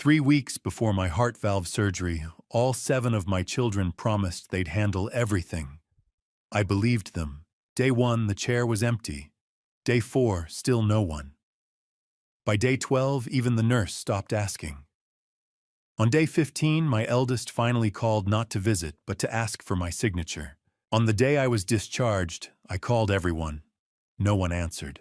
3 weeks before my heart valve surgery, all 7 of my children promised they'd handle everything. I believed them. Day 1, the chair was empty. Day 4, still no one. By day 12, even the nurse stopped asking. On day 15, my eldest finally called not to visit, but to ask for my signature. On the day I was discharged, I called everyone. No one answered.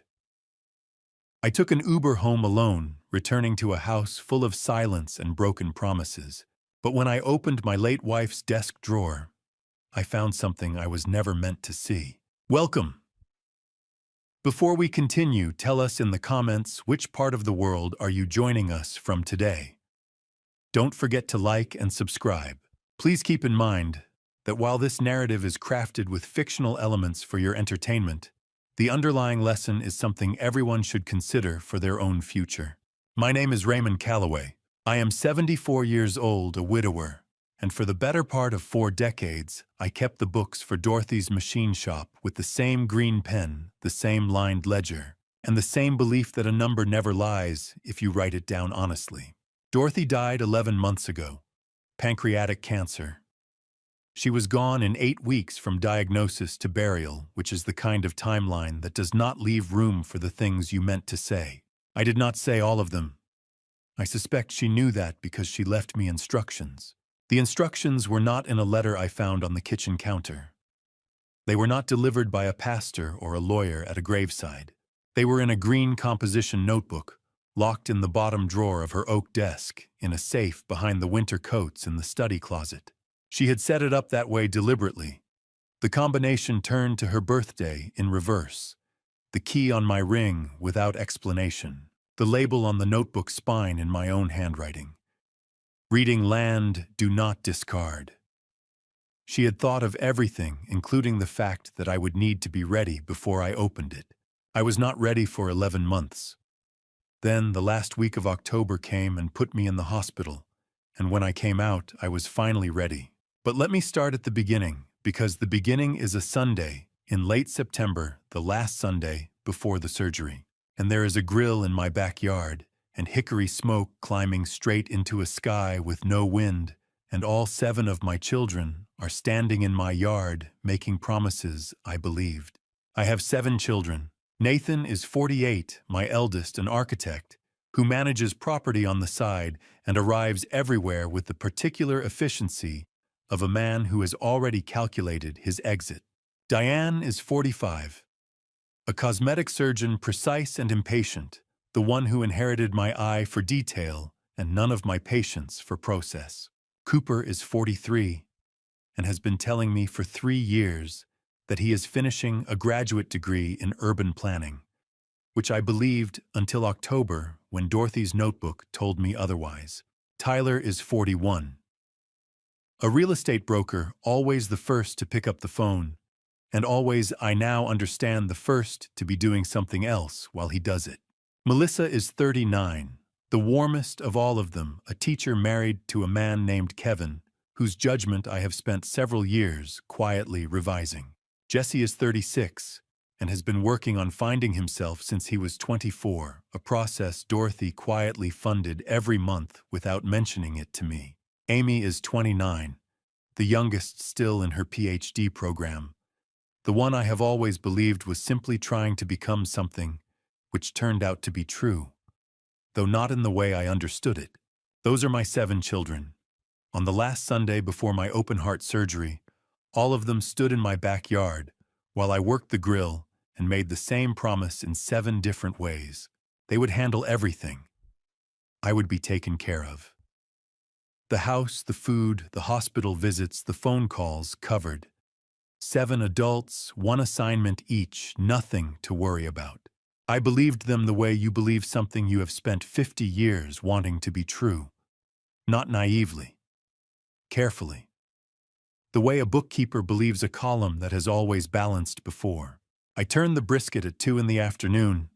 I took an Uber home alone, returning to a house full of silence and broken promises. But when I opened my late wife's desk drawer, I found something I was never meant to see. Welcome! Before we continue, tell us in the comments which part of the world are you joining us from today. Don't forget to like and subscribe. Please keep in mind that while this narrative is crafted with fictional elements for your entertainment, the underlying lesson is something everyone should consider for their own future. My name is Raymond Calloway. I am 74 years old, a widower, and for the better part of 4 decades, I kept the books for Dorothy's machine shop with the same green pen, the same lined ledger, and the same belief that a number never lies if you write it down honestly. Dorothy died 11 months ago. Pancreatic cancer. She was gone in 8 weeks from diagnosis to burial, which is the kind of timeline that does not leave room for the things you meant to say. I did not say all of them. I suspect she knew that because she left me instructions. The instructions were not in a letter I found on the kitchen counter. They were not delivered by a pastor or a lawyer at a graveside. They were in a green composition notebook, locked in the bottom drawer of her oak desk, in a safe behind the winter coats in the study closet. She had set it up that way deliberately. The combination turned to her birthday in reverse. The key on my ring without explanation. The label on the notebook spine in my own handwriting. Reading land, do not discard. She had thought of everything, including the fact that I would need to be ready before I opened it. I was not ready for 11 months. Then the last week of October came and put me in the hospital, and when I came out, I was finally ready. But let me start at the beginning, because the beginning is a Sunday in late September, the last Sunday before the surgery. And there is a grill in my backyard, and hickory smoke climbing straight into a sky with no wind, and all 7 of my children are standing in my yard making promises I believed. I have 7 children. Nathan is 48, my eldest, an architect, who manages property on the side and arrives everywhere with the particular efficiency of a man who has already calculated his exit. Diane is 45, a cosmetic surgeon, precise and impatient, the one who inherited my eye for detail and none of my patience for process. Cooper is 43 and has been telling me for 3 years that he is finishing a graduate degree in urban planning, which I believed until October when Dorothy's notebook told me otherwise. Tyler is 41. A real estate broker, always the first to pick up the phone, and always, I now understand, the first to be doing something else while he does it. Melissa is 39, the warmest of all of them, a teacher married to a man named Kevin, whose judgment I have spent several years quietly revising. Jesse is 36 and has been working on finding himself since he was 24, a process Dorothy quietly funded every month without mentioning it to me. Amy is 29, the youngest still in her PhD program, the one I have always believed was simply trying to become something, which turned out to be true, though not in the way I understood it. Those are my 7 children. On the last Sunday before my open-heart surgery, all of them stood in my backyard while I worked the grill and made the same promise in 7 different ways. They would handle everything. I would be taken care of. The house, the food, the hospital visits, the phone calls covered. 7 adults, 1 assignment each, nothing to worry about. I believed them the way you believe something you have spent 50 years wanting to be true. Not naively. Carefully. The way a bookkeeper believes a column that has always balanced before. I turned the brisket at 2 in the afternoon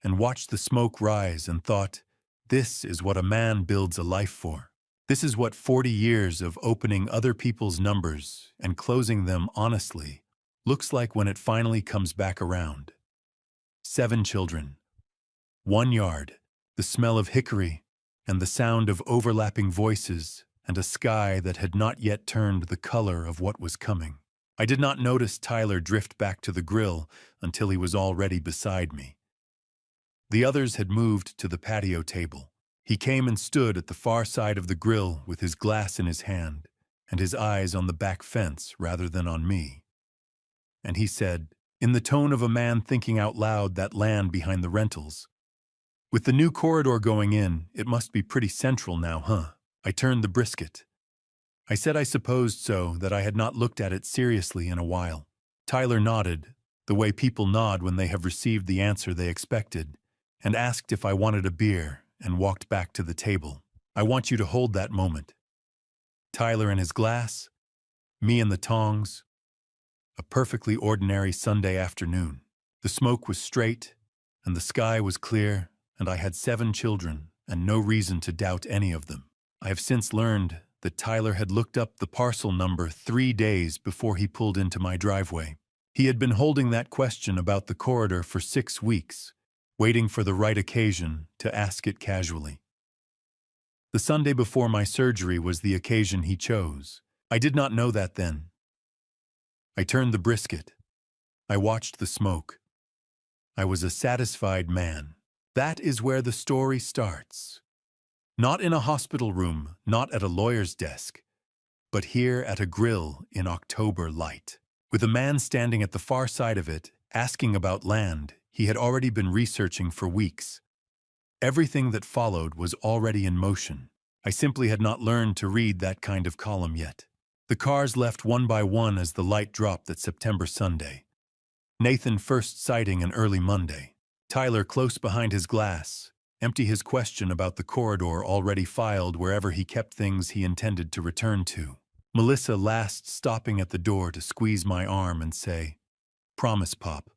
and watched the smoke rise and thought, this is what a man builds a life for. This is what 40 years of opening other people's numbers and closing them honestly looks like when it finally comes back around. 7 children. 1 yard. The smell of hickory and the sound of overlapping voices, and a sky that had not yet turned the color of what was coming. I did not notice Tyler drift back to the grill until he was already beside me. The others had moved to the patio table. He came and stood at the far side of the grill with his glass in his hand and his eyes on the back fence rather than on me. And he said, in the tone of a man thinking out loud, that land behind the rentals. With the new corridor going in, it must be pretty central now, huh? I turned the brisket. I said I supposed so, that I had not looked at it seriously in a while. Tyler nodded, the way people nod when they have received the answer they expected, and asked if I wanted a beer, and walked back to the table. I want you to hold that moment. Tyler and his glass, me and the tongs. A perfectly ordinary Sunday afternoon. The smoke was straight, and the sky was clear, and I had 7 children, and no reason to doubt any of them. I have since learned that Tyler had looked up the parcel number 3 days before he pulled into my driveway. He had been holding that question about the corridor for 6 weeks, waiting for the right occasion to ask it casually. The Sunday before my surgery was the occasion he chose. I did not know that then. I turned the brisket. I watched the smoke. I was a satisfied man. That is where the story starts. Not in a hospital room, not at a lawyer's desk, but here at a grill in October light. With a man standing at the far side of it, asking about land he had already been researching for weeks. Everything that followed was already in motion. I simply had not learned to read that kind of column yet. The cars left one by one as the light dropped that September Sunday. Nathan first sighting an early Monday. Tyler close behind his glass, empty his question about the corridor already filed wherever he kept things he intended to return to. Melissa last stopping at the door to squeeze my arm and say, "Promise, Pop.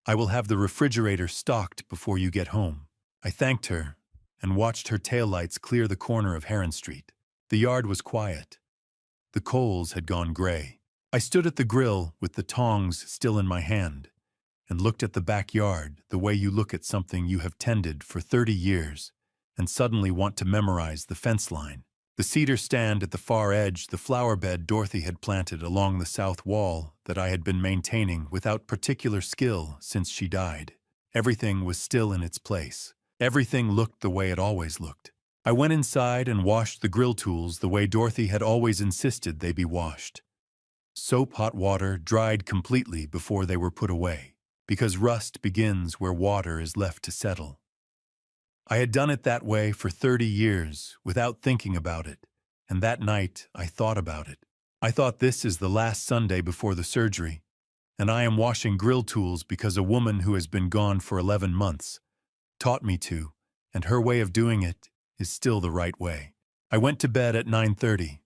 I will have the refrigerator stocked before you get home." I thanked her and watched her taillights clear the corner of Heron Street. The yard was quiet. The coals had gone gray. I stood at the grill with the tongs still in my hand and looked at the backyard the way you look at something you have tended for 30 years and suddenly want to memorize the fence line. The cedar stand at the far edge, the flower bed Dorothy had planted along the south wall that I had been maintaining without particular skill since she died. Everything was still in its place. Everything looked the way it always looked. I went inside and washed the grill tools the way Dorothy had always insisted they be washed. Soap hot water dried completely before they were put away, because rust begins where water is left to settle. I had done it that way for 30 years without thinking about it, and that night I thought about it. I thought, this is the last Sunday before the surgery, and I am washing grill tools because a woman who has been gone for 11 months taught me to, and her way of doing it is still the right way. I went to bed at 9:30.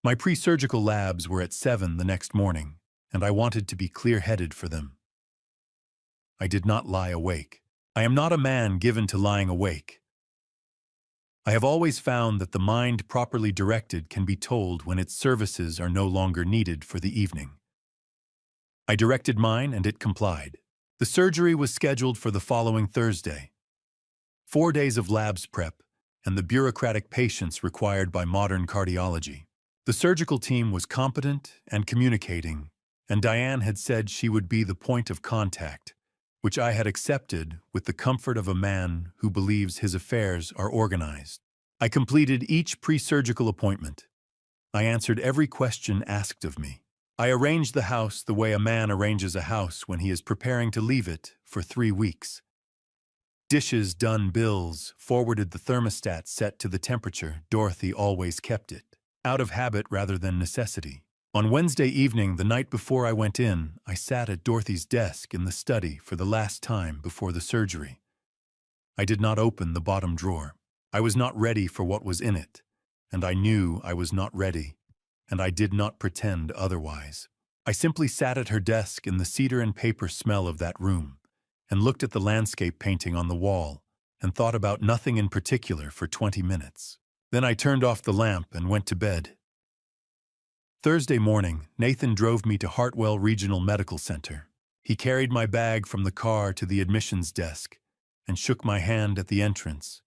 My pre-surgical labs were at 7 the next morning, and I wanted to be clear-headed for them. I did not lie awake. I am not a man given to lying awake. I have always found that the mind properly directed can be told when its services are no longer needed for the evening. I directed mine, and it complied. The surgery was scheduled for the following Thursday. 4 days of labs prep and the bureaucratic patience required by modern cardiology. The surgical team was competent and communicating, and Diane had said she would be the point of contact, which I had accepted with the comfort of a man who believes his affairs are organized. I completed each pre-surgical appointment. I answered every question asked of me. I arranged the house the way a man arranges a house when he is preparing to leave it for 3 weeks. Dishes done, bills, forwarded, the thermostat set to the temperature Dorothy always kept it, out of habit rather than necessity. On Wednesday evening, the night before I went in, I sat at Dorothy's desk in the study for the last time before the surgery. I did not open the bottom drawer. I was not ready for what was in it, and I knew I was not ready, and I did not pretend otherwise. I simply sat at her desk in the cedar and paper smell of that room, and looked at the landscape painting on the wall, and thought about nothing in particular for 20 minutes. Then I turned off the lamp and went to bed. Thursday morning, Nathan drove me to Hartwell Regional Medical Center. He carried my bag from the car to the admissions desk and shook my hand at the entrance.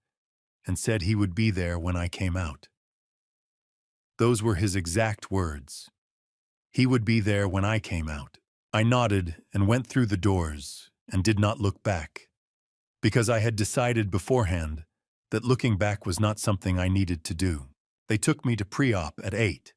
and said he would be there when I came out. Those were his exact words. He would be there when I came out. I nodded and went through the doors and did not look back, because I had decided beforehand that looking back was not something I needed to do. They took me to pre-op at 8.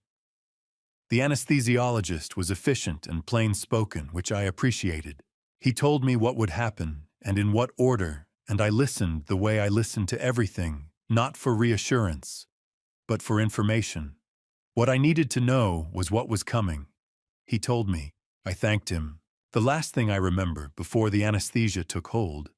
The anesthesiologist was efficient and plain-spoken, which I appreciated. He told me what would happen and in what order, and I listened the way I listened to everything, not for reassurance, but for information. What I needed to know was what was coming. He told me. I thanked him. The last thing I remember, before the anesthesia took hold,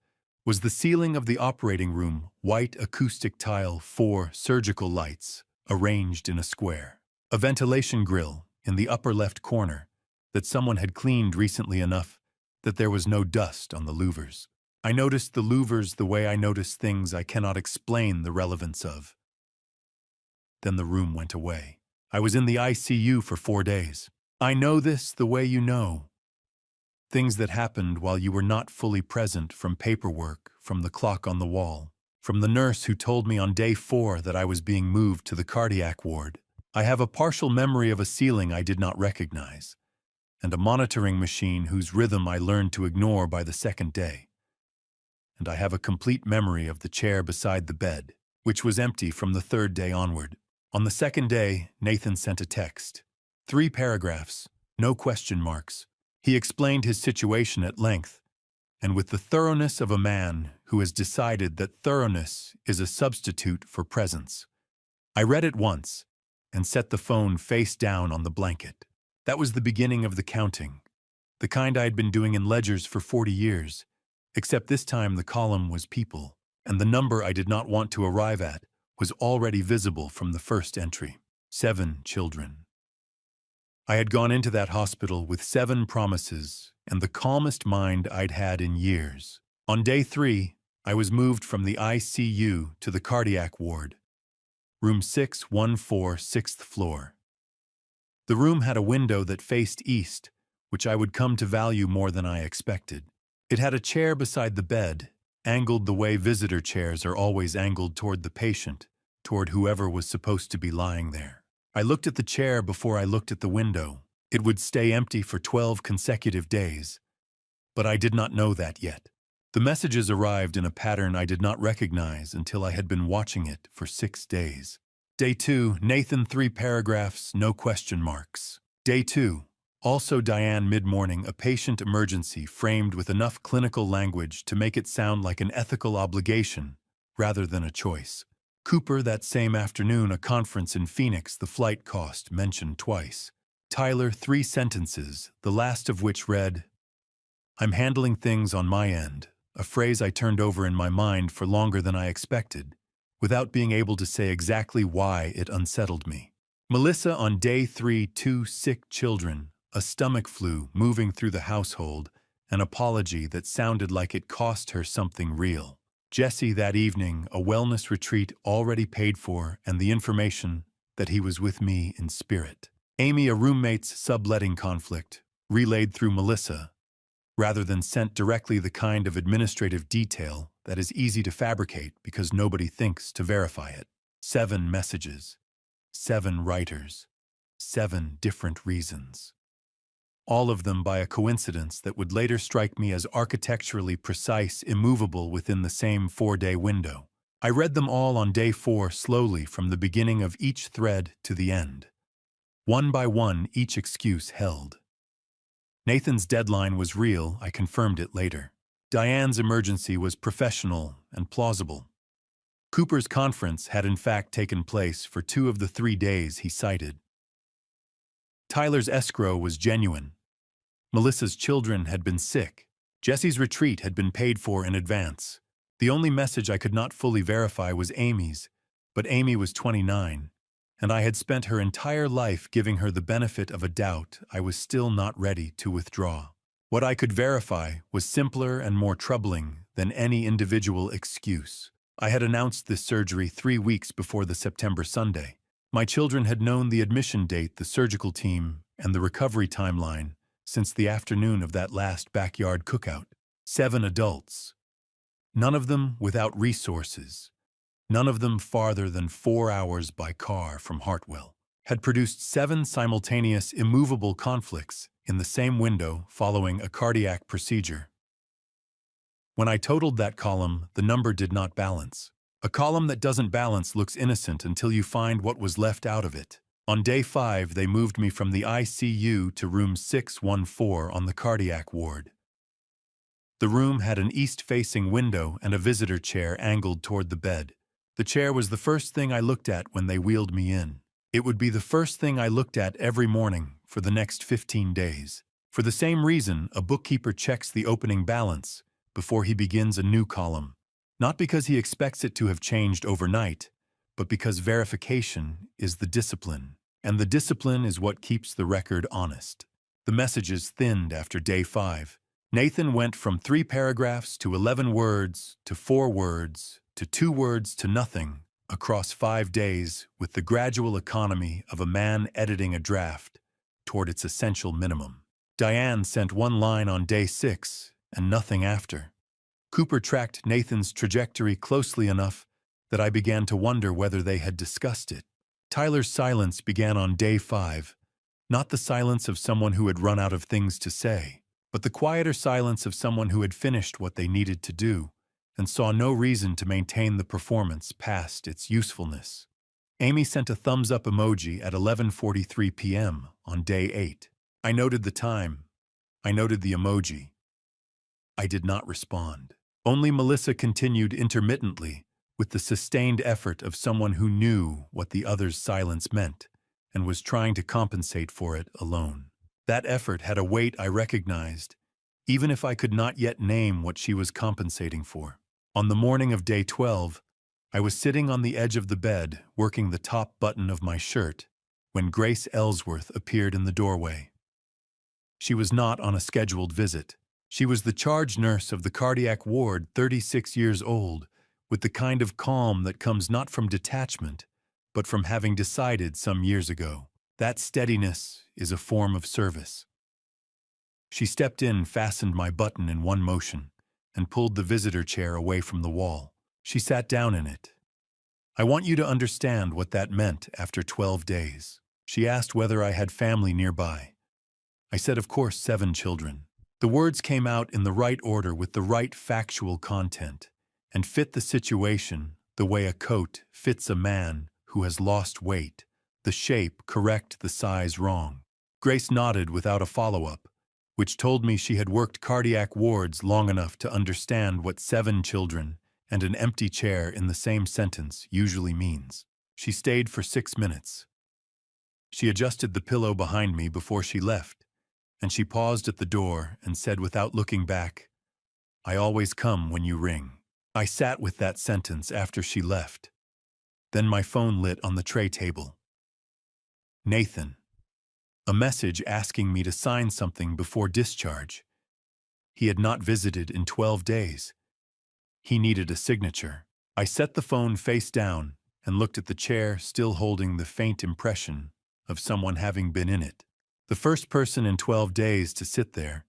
was the ceiling of the operating room, white acoustic tile, 4 surgical lights, arranged in a square. A ventilation grill in the upper left corner that someone had cleaned recently enough that there was no dust on the louvers. I noticed the louvers the way I notice things I cannot explain the relevance of. Then the room went away. I was in the ICU for 4 days. I know this the way you know. Things that happened while you were not fully present, from paperwork, from the clock on the wall, from the nurse who told me on day 4 that I was being moved to the cardiac ward. I have a partial memory of a ceiling I did not recognize, and a monitoring machine whose rhythm I learned to ignore by the second day. And I have a complete memory of the chair beside the bed, which was empty from the 3rd day onward. On the 2nd day, Nathan sent a text. 3 paragraphs, no question marks. He explained his situation at length, and with the thoroughness of a man who has decided that thoroughness is a substitute for presence. I read it once and set the phone face down on the blanket. That was the beginning of the counting, the kind I had been doing in ledgers for 40 years, except this time the column was people, and the number I did not want to arrive at was already visible from the first entry. 7 children. I had gone into that hospital with 7 promises and the calmest mind I'd had in years. On day 3, I was moved from the ICU to the cardiac ward, room 614, 6th floor. The room had a window that faced east, which I would come to value more than I expected. It had a chair beside the bed, angled the way visitor chairs are always angled toward the patient, toward whoever was supposed to be lying there. I looked at the chair before I looked at the window. It would stay empty for 12 consecutive days, but I did not know that yet. The messages arrived in a pattern I did not recognize until I had been watching it for 6 days. Day 2, Nathan, 3 paragraphs, no question marks. Day 2, also Diane, mid-morning, a patient emergency framed with enough clinical language to make it sound like an ethical obligation rather than a choice. Cooper, that same afternoon, a conference in Phoenix, the flight cost mentioned twice. Tyler, 3 sentences, the last of which read, "I'm handling things on my end," a phrase I turned over in my mind for longer than I expected, without being able to say exactly why it unsettled me. Melissa, on day 3, 2 sick children, a stomach flu moving through the household, an apology that sounded like it cost her something real. Jesse, that evening, a wellness retreat already paid for, and the information that he was with me in spirit. Amy, a roommate's subletting conflict, relayed through Melissa, rather than sent directly, the kind of administrative detail that is easy to fabricate because nobody thinks to verify it. 7 messages, 7 writers, 7 different reasons. All of them by a coincidence that would later strike me as architecturally precise, immovable within the same 4-day window. I read them all on day 4 slowly from the beginning of each thread to the end. One by one, each excuse held. Nathan's deadline was real, I confirmed it later. Diane's emergency was professional and plausible. Cooper's conference had in fact taken place for 2 of the 3 days he cited. Tyler's escrow was genuine. Melissa's children had been sick. Jesse's retreat had been paid for in advance. The only message I could not fully verify was Amy's, but Amy was 29, and I had spent her entire life giving her the benefit of a doubt I was still not ready to withdraw. What I could verify was simpler and more troubling than any individual excuse. I had announced this surgery 3 weeks before the September Sunday. My children had known the admission date, the surgical team, and the recovery timeline since the afternoon of that last backyard cookout. 7 adults. None of them without resources. none of them farther than 4 hours by car from Hartwell, had produced 7 simultaneous immovable conflicts in the same window following a cardiac procedure. When I totaled that column, the number did not balance. A column that doesn't balance looks innocent until you find what was left out of it. On day 5, they moved me from the ICU to room 614 on the cardiac ward. The room had an east-facing window and a visitor chair angled toward the bed. The chair was the first thing I looked at when they wheeled me in. It would be the first thing I looked at every morning for the next 15 days. For the same reason, a bookkeeper checks the opening balance before he begins a new column. Not because he expects it to have changed overnight, but because verification is the discipline. And the discipline is what keeps the record honest. The messages thinned after day 5. Nathan went from 3 paragraphs to 11 words to 4 words to 2 words to nothing across 5 days, with the gradual economy of a man editing a draft toward its essential minimum. Diane sent 1 line on day 6 and nothing after. Cooper tracked Nathan's trajectory closely enough that I began to wonder whether they had discussed it. Tyler's silence began on day 5, not the silence of someone who had run out of things to say, but the quieter silence of someone who had finished what they needed to do and saw no reason to maintain the performance past its usefulness. Amy sent a thumbs-up emoji at 11:43 p.m. on day 8. I noted the time. I noted the emoji. I did not respond. Only Melissa continued intermittently, with the sustained effort of someone who knew what the other's silence meant and was trying to compensate for it alone. That effort had a weight I recognized, even if I could not yet name what she was compensating for. On the morning of day 12, I was sitting on the edge of the bed, working the top button of my shirt, when Grace Ellsworth appeared in the doorway. She was not on a scheduled visit. She was the charge nurse of the cardiac ward, 36 years old, with the kind of calm that comes not from detachment, but from having decided some years ago. That steadiness is a form of service. She stepped in, fastened my button in one motion, and pulled the visitor chair away from the wall. She sat down in it. I want you to understand what that meant after 12 days. She asked whether I had family nearby. I said, of course, 7 children. The words came out in the right order with the right factual content and fit the situation the way a coat fits a man who has lost weight, the shape correct, the size wrong. Grace nodded without a follow-up, which told me she had worked cardiac wards long enough to understand what 7 children and an empty chair in the same sentence usually means. She stayed for 6 minutes. She adjusted the pillow behind me before she left, and she paused at the door and said without looking back, "I always come when you ring." I sat with that sentence after she left. Then my phone lit on the tray table. Nathan. A message asking me to sign something before discharge. He had not visited in 12 days. He needed a signature. I set the phone face down and looked at the chair, still holding the faint impression of someone having been in it. The first person in 12 days to sit there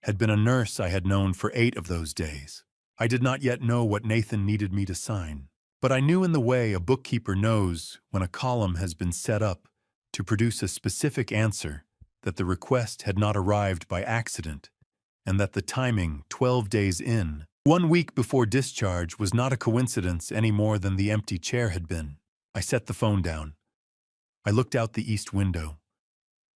had been a nurse I had known for 8 of those days. I did not yet know what Nathan needed me to sign, but I knew in the way a bookkeeper knows when a column has been set up to produce a specific answer that the request had not arrived by accident, and that the timing, 12 days in, 1 week before discharge, was not a coincidence any more than the empty chair had been. I set the phone down. I looked out the east window.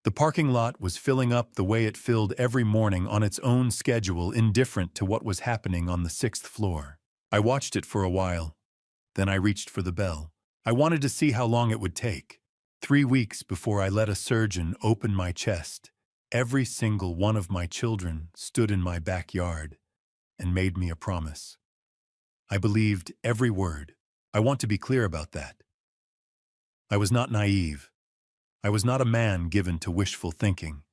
The parking lot was filling up the way it filled every morning on its own schedule, indifferent to what was happening on the 6th floor. I watched it for a while. Then I reached for the bell. I wanted to see how long it would take. 3 weeks before I let a surgeon open my chest, every single one of my children stood in my backyard and made me a promise. I believed every word. I want to be clear about that. I was not naive. I was not a man given to wishful thinking.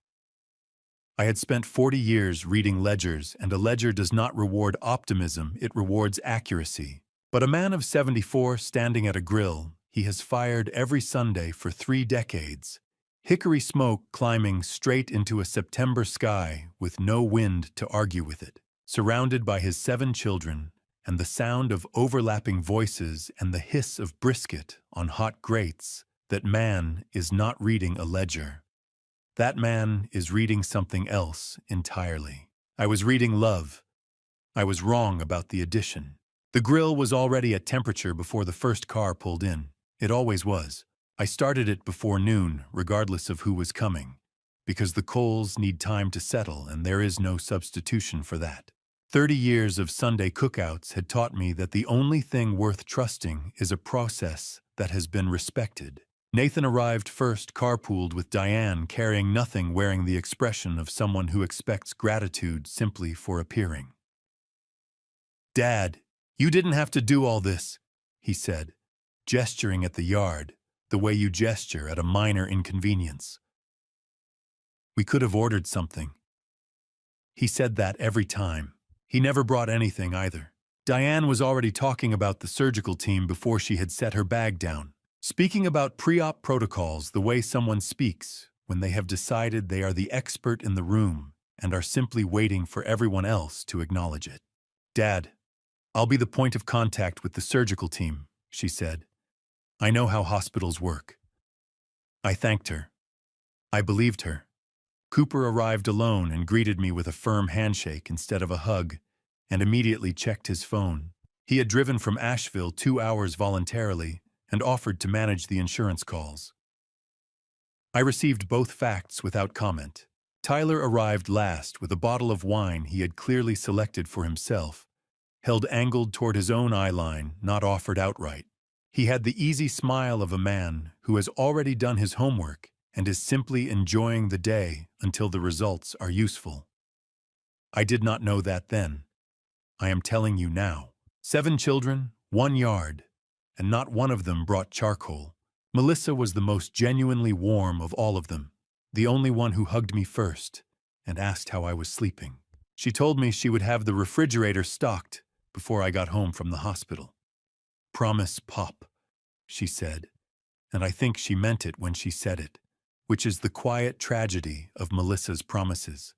I had spent 40 years reading ledgers, and a ledger does not reward optimism, it rewards accuracy. But a man of 74 standing at a grill, he has fired every Sunday for 3 decades. Hickory smoke climbing straight into a September sky with no wind to argue with it. Surrounded by his 7 children and the sound of overlapping voices and the hiss of brisket on hot grates, that man is not reading a ledger. That man is reading something else entirely. I was reading love. I was wrong about the addition. The grill was already at temperature before the first car pulled in. It always was. I started it before noon, regardless of who was coming, because the coals need time to settle and there is no substitution for that. 30 years of Sunday cookouts had taught me that the only thing worth trusting is a process that has been respected. Nathan arrived first, carpooled with Diane, carrying nothing, wearing the expression of someone who expects gratitude simply for appearing. "Dad, you didn't have to do all this," he said, gesturing at the yard, the way you gesture at a minor inconvenience. "We could have ordered something." He said that every time. He never brought anything either. Diane was already talking about the surgical team before she had set her bag down, speaking about pre-op protocols the way someone speaks when they have decided they are the expert in the room and are simply waiting for everyone else to acknowledge it. "Dad, I'll be the point of contact with the surgical team," she said. "I know how hospitals work." I thanked her. I believed her. Cooper arrived alone and greeted me with a firm handshake instead of a hug, and immediately checked his phone. He had driven from Asheville 2 hours voluntarily and offered to manage the insurance calls. I received both facts without comment. Tyler arrived last with a bottle of wine he had clearly selected for himself, held angled toward his own eyeline, not offered outright. He had the easy smile of a man who has already done his homework and is simply enjoying the day until the results are useful. I did not know that then. I am telling you now. 7 children, 1 yard, and not one of them brought charcoal. Melissa was the most genuinely warm of all of them, the only one who hugged me first and asked how I was sleeping. She told me she would have the refrigerator stocked before I got home from the hospital. "Promise, Pop," she said, and I think she meant it when she said it, which is the quiet tragedy of Melissa's promises.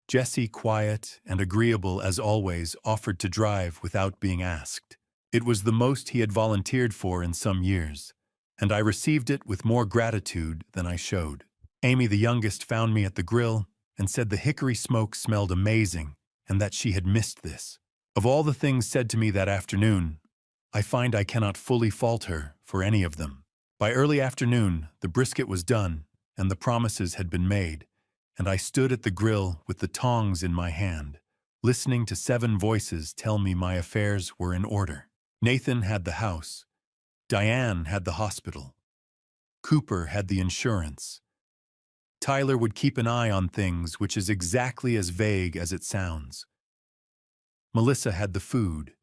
Jesse, quiet and agreeable as always, offered to drive without being asked. It was the most he had volunteered for in some years, and I received it with more gratitude than I showed. Amy, the youngest, found me at the grill and said the hickory smoke smelled amazing and that she had missed this. Of all the things said to me that afternoon, I find I cannot fully fault her for any of them. By early afternoon, the brisket was done and the promises had been made, and I stood at the grill with the tongs in my hand, listening to 7 voices tell me my affairs were in order. Nathan had the house. Diane had the hospital. Cooper had the insurance. Tyler would keep an eye on things, which is exactly as vague as it sounds. Melissa had the food.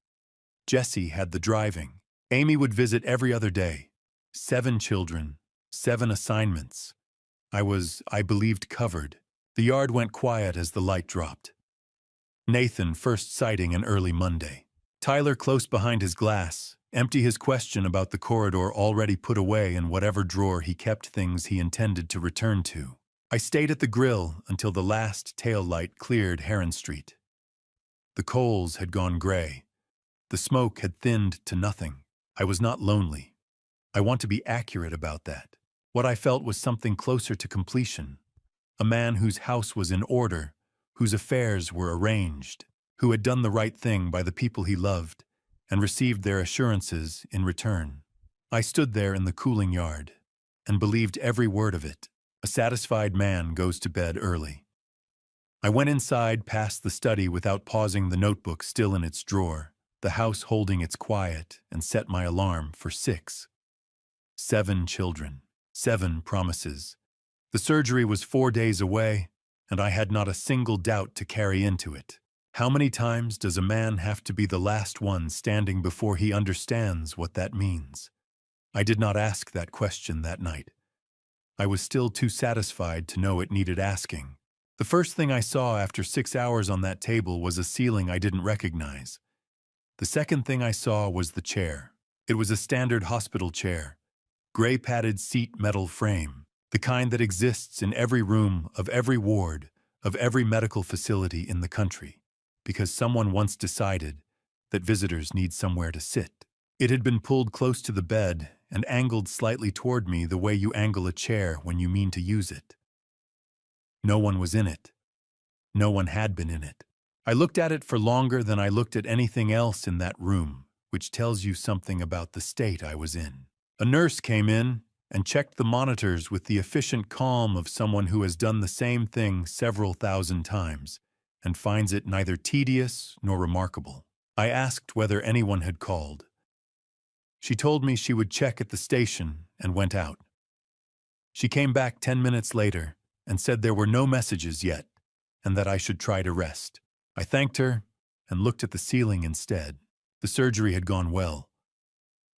Jesse had the driving. Amy would visit every other day. 7 children, 7 assignments. I believed, covered. The yard went quiet as the light dropped. Nathan first sighting an early Monday. Tyler close behind his glass, empty his question about the corridor already put away in whatever drawer he kept things he intended to return to. I stayed at the grill until the last tail light cleared Heron Street. The coals had gone gray. The smoke had thinned to nothing. I was not lonely. I want to be accurate about that. What I felt was something closer to completion. A man whose house was in order, whose affairs were arranged, who had done the right thing by the people he loved, and received their assurances in return. I stood there in the cooling yard, and believed every word of it. A satisfied man goes to bed early. I went inside past the study without pausing, the notebook still in its drawer, the house holding its quiet, and set my alarm for 6. 7 children, 7 promises. The surgery was 4 days away, and I had not a single doubt to carry into it. How many times does a man have to be the last one standing before he understands what that means? I did not ask that question that night. I was still too satisfied to know it needed asking. The first thing I saw after 6 hours on that table was a ceiling I didn't recognize. The second thing I saw was the chair. It was a standard hospital chair, gray padded seat, metal frame, the kind that exists in every room of every ward of every medical facility in the country, because someone once decided that visitors need somewhere to sit. It had been pulled close to the bed and angled slightly toward me the way you angle a chair when you mean to use it. No one was in it. No one had been in it. I looked at it for longer than I looked at anything else in that room, which tells you something about the state I was in. A nurse came in and checked the monitors with the efficient calm of someone who has done the same thing several thousand times and finds it neither tedious nor remarkable. I asked whether anyone had called. She told me she would check at the station and went out. She came back 10 minutes later and said there were no messages yet and that I should try to rest. I thanked her and looked at the ceiling instead. The surgery had gone well.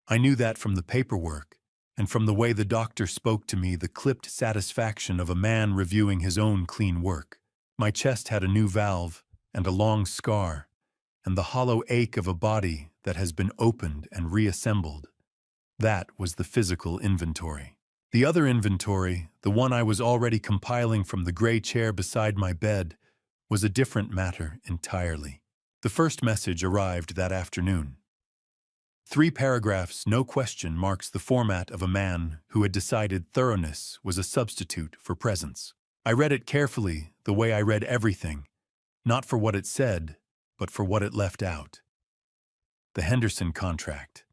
I knew that from the paperwork and from the way the doctor spoke to me, the clipped satisfaction of a man reviewing his own clean work. My chest had a new valve and a long scar, and the hollow ache of a body that has been opened and reassembled. That was the physical inventory. The other inventory, the one I was already compiling from the gray chair beside my bed, was a different matter entirely. The first message arrived that afternoon. 3 paragraphs, no question, marks the format of a man who had decided thoroughness was a substitute for presence. I read it carefully, the way I read everything, not for what it said, but for what it left out. The Henderson contract.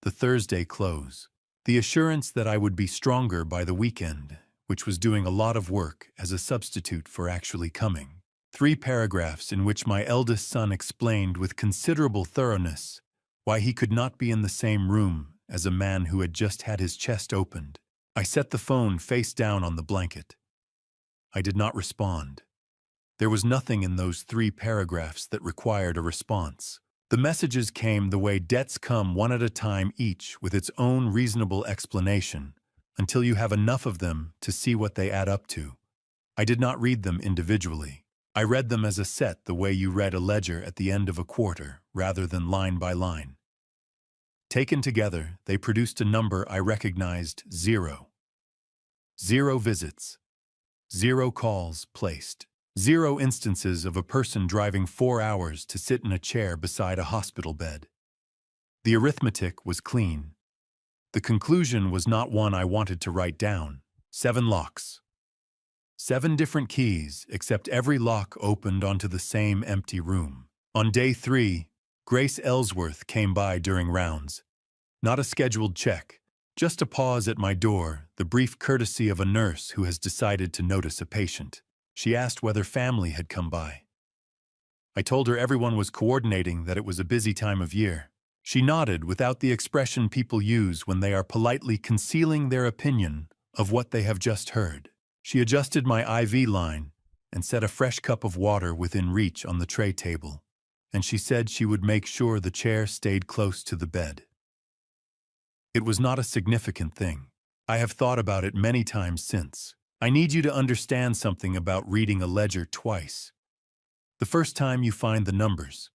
The Thursday close. The assurance that I would be stronger by the weekend, which was doing a lot of work as a substitute for actually coming. 3 paragraphs in which my eldest son explained with considerable thoroughness why he could not be in the same room as a man who had just had his chest opened. I set the phone face down on the blanket. I did not respond. There was nothing in those 3 paragraphs that required a response. The messages came the way debts come, one at a time, each with its own reasonable explanation, until you have enough of them to see what they add up to. I did not read them individually. I read them as a set, the way you read a ledger at the end of a quarter, rather than line by line. Taken together, they produced a number I recognized: 0. 0 visits. 0 calls placed. 0 instances of a person driving 4 hours to sit in a chair beside a hospital bed. The arithmetic was clean. The conclusion was not one I wanted to write down. 7 locks. 7 different keys, except every lock opened onto the same empty room. On day 3, Grace Ellsworth came by during rounds. Not a scheduled check, just a pause at my door, the brief courtesy of a nurse who has decided to notice a patient. She asked whether family had come by. I told her everyone was coordinating, that it was a busy time of year. She nodded without the expression people use when they are politely concealing their opinion of what they have just heard. She adjusted my IV line and set a fresh cup of water within reach on the tray table, and she said she would make sure the chair stayed close to the bed. It was not a significant thing. I have thought about it many times since. I need you to understand something about reading a ledger twice. The first time you find the numbers.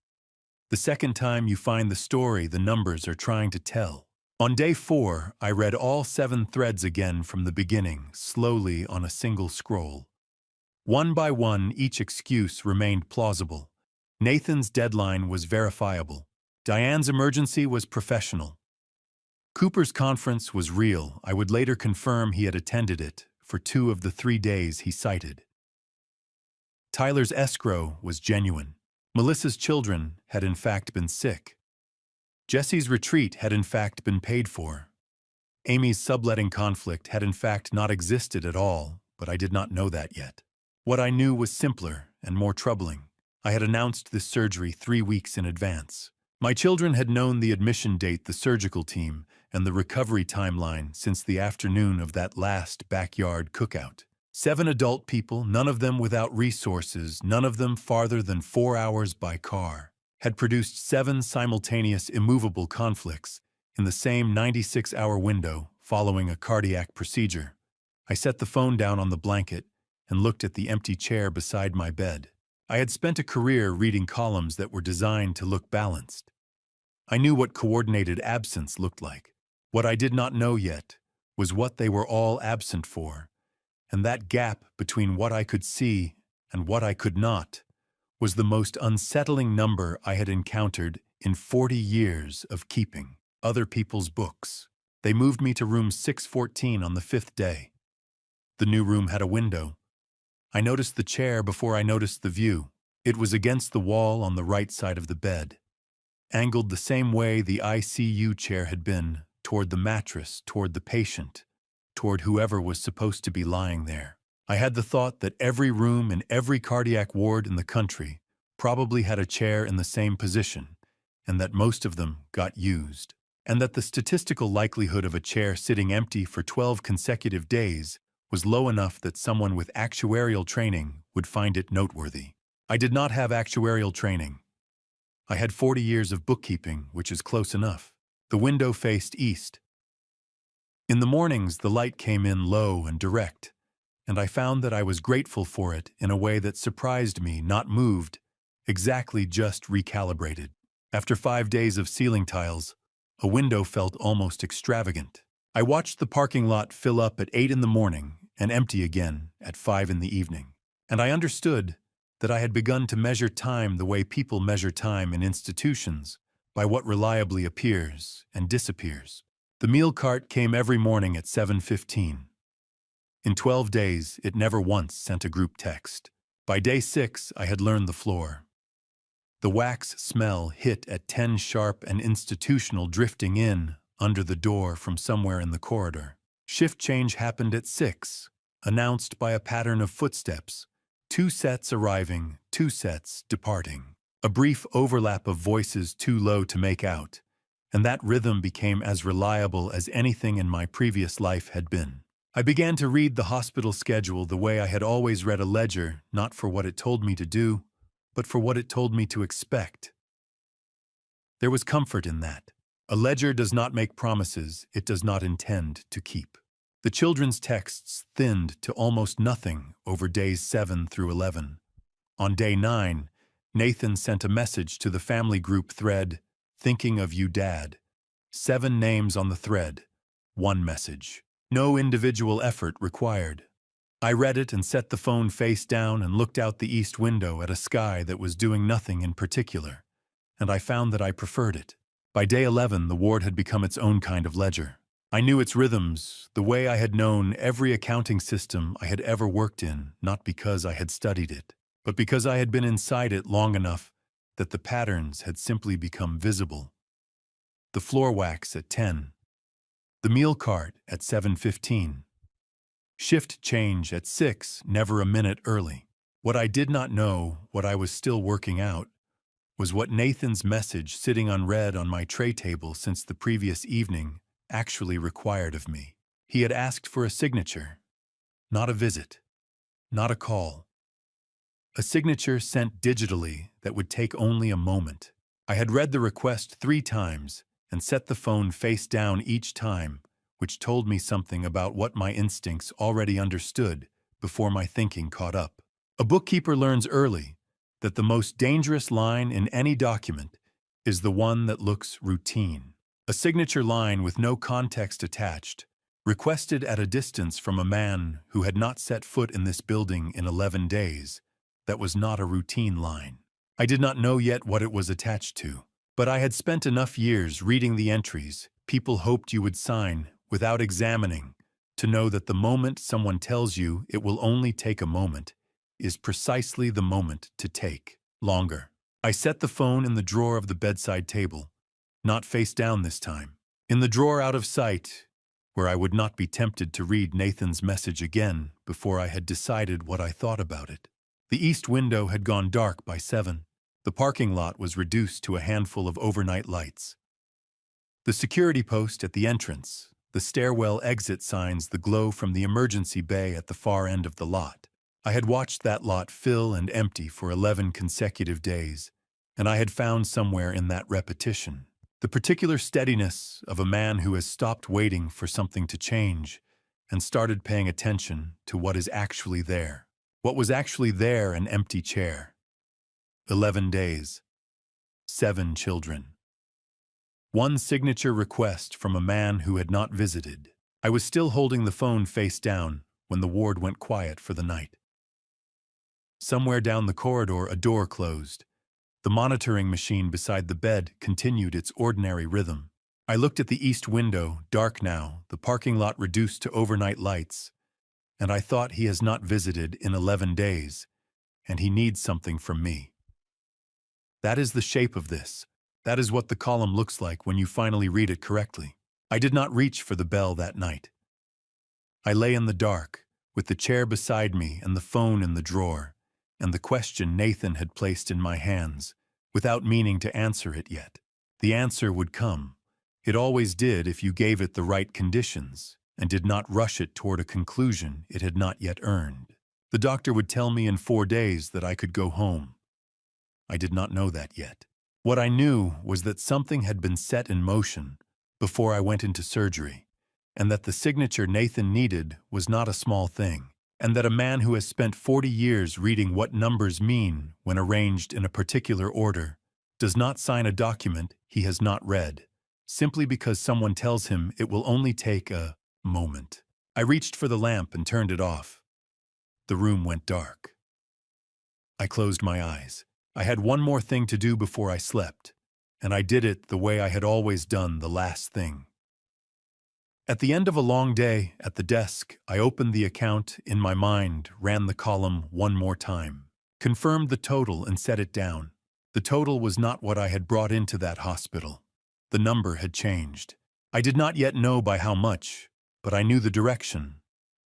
The second time you find the story the numbers are trying to tell. On day 4, I read all 7 threads again from the beginning, slowly on a single scroll. One by one, each excuse remained plausible. Nathan's deadline was verifiable. Diane's emergency was professional. Cooper's conference was real. I would later confirm he had attended it for 2 of the 3 days he cited. Tyler's escrow was genuine. Melissa's children had in fact been sick. Jesse's retreat had in fact been paid for. Amy's subletting conflict had in fact not existed at all, but I did not know that yet. What I knew was simpler and more troubling. I had announced this surgery 3 weeks in advance. My children had known the admission date, the surgical team, and the recovery timeline since the afternoon of that last backyard cookout. 7 adult people, none of them without resources, none of them farther than 4 hours by car, had produced 7 simultaneous immovable conflicts in the same 96-hour window following a cardiac procedure. I set the phone down on the blanket and looked at the empty chair beside my bed. I had spent a career reading columns that were designed to look balanced. I knew what coordinated absence looked like. What I did not know yet was what they were all absent for, and that gap between what I could see and what I could not was the most unsettling number I had encountered in 40 years of keeping other people's books. They moved me to room 614 on the 5th day. The new room had a window. I noticed the chair before I noticed the view. It was against the wall on the right side of the bed, angled the same way the ICU chair had been, toward the mattress, toward the patient, toward whoever was supposed to be lying there. I had the thought that every room in every cardiac ward in the country probably had a chair in the same position, and that most of them got used, and that the statistical likelihood of a chair sitting empty for 12 consecutive days was low enough that someone with actuarial training would find it noteworthy. I did not have actuarial training. I had 40 years of bookkeeping, which is close enough. The window faced east. In the mornings, the light came in low and direct, and I found that I was grateful for it in a way that surprised me, not moved, exactly just recalibrated. After 5 days of ceiling tiles, a window felt almost extravagant. I watched the parking lot fill up at 8 in the morning and empty again at 5 in the evening, and I understood that I had begun to measure time the way people measure time in institutions, by what reliably appears and disappears. The meal cart came every morning at 7:15. In 12 days, it never once sent a group text. By day 6, I had learned the floor. The wax smell hit at 10 sharp and institutional, drifting in under the door from somewhere in the corridor. Shift change happened at 6, announced by a pattern of footsteps, 2 sets arriving, 2 sets departing. A brief overlap of voices too low to make out, and that rhythm became as reliable as anything in my previous life had been. I began to read the hospital schedule the way I had always read a ledger, not for what it told me to do, but for what it told me to expect. There was comfort in that. A ledger does not make promises it does not intend to keep. The children's texts thinned to almost nothing over days 7 through 11. On day 9, Nathan sent a message to the family group thread, "Thinking of you, Dad." 7 names on the thread, 1 message. No individual effort required. I read it and set the phone face down and looked out the east window at a sky that was doing nothing in particular, and I found that I preferred it. By day 11, the ward had become its own kind of ledger. I knew its rhythms, the way I had known every accounting system I had ever worked in, not because I had studied it, but because I had been inside it long enough that the patterns had simply become visible. The floor wax at 10. The meal cart at 7:15. Shift change at 6, never a minute early. What I did not know, what I was still working out, was what Nathan's message sitting unread on my tray table since the previous evening actually required of me. He had asked for a signature, not a visit, not a call. A signature sent digitally that would take only a moment. I had read the request 3 times and set the phone face down each time, which told me something about what my instincts already understood before my thinking caught up. A bookkeeper learns early that the most dangerous line in any document is the one that looks routine. A signature line with no context attached, requested at a distance from a man who had not set foot in this building in 11 days, that was not a routine line. I did not know yet what it was attached to, but I had spent enough years reading the entries people hoped you would sign without examining to know that the moment someone tells you it will only take a moment is precisely the moment to take longer. I set the phone in the drawer of the bedside table, not face down this time. In the drawer out of sight, where I would not be tempted to read Nathan's message again before I had decided what I thought about it. The east window had gone dark by 7. The parking lot was reduced to a handful of overnight lights. The security post at the entrance, the stairwell exit signs, the glow from the emergency bay at the far end of the lot. I had watched that lot fill and empty for 11 consecutive days, and I had found somewhere in that repetition the particular steadiness of a man who has stopped waiting for something to change and started paying attention to what is actually there. What was actually there, an empty chair. 11 days. 7 children. 1 signature request from a man who had not visited. I was still holding the phone face down when the ward went quiet for the night. Somewhere down the corridor, a door closed, The monitoring machine beside the bed continued its ordinary rhythm. I looked at the east window, dark now, the parking lot reduced to overnight lights, and I thought he has not visited in 11 days, and he needs something from me. That is the shape of this. That is what the column looks like when you finally read it correctly. I did not reach for the bell that night. I lay in the dark, with the chair beside me and the phone in the drawer, and the question Nathan had placed in my hands, without meaning to answer it yet. The answer would come. It always did if you gave it the right conditions, and did not rush it toward a conclusion it had not yet earned. The doctor would tell me in 4 days that I could go home. I did not know that yet. What I knew was that something had been set in motion before I went into surgery, and that the signature Nathan needed was not a small thing, and that a man who has spent 40 years reading what numbers mean when arranged in a particular order does not sign a document he has not read, simply because someone tells him it will only take a moment. I reached for the lamp and turned it off. The room went dark. I closed my eyes. I had one more thing to do before I slept, and I did it the way I had always done the last thing. At the end of a long day, at the desk, I opened the account in my mind, ran the column one more time, confirmed the total and set it down. The total was not what I had brought into that hospital. The number had changed. I did not yet know by how much, but I knew the direction.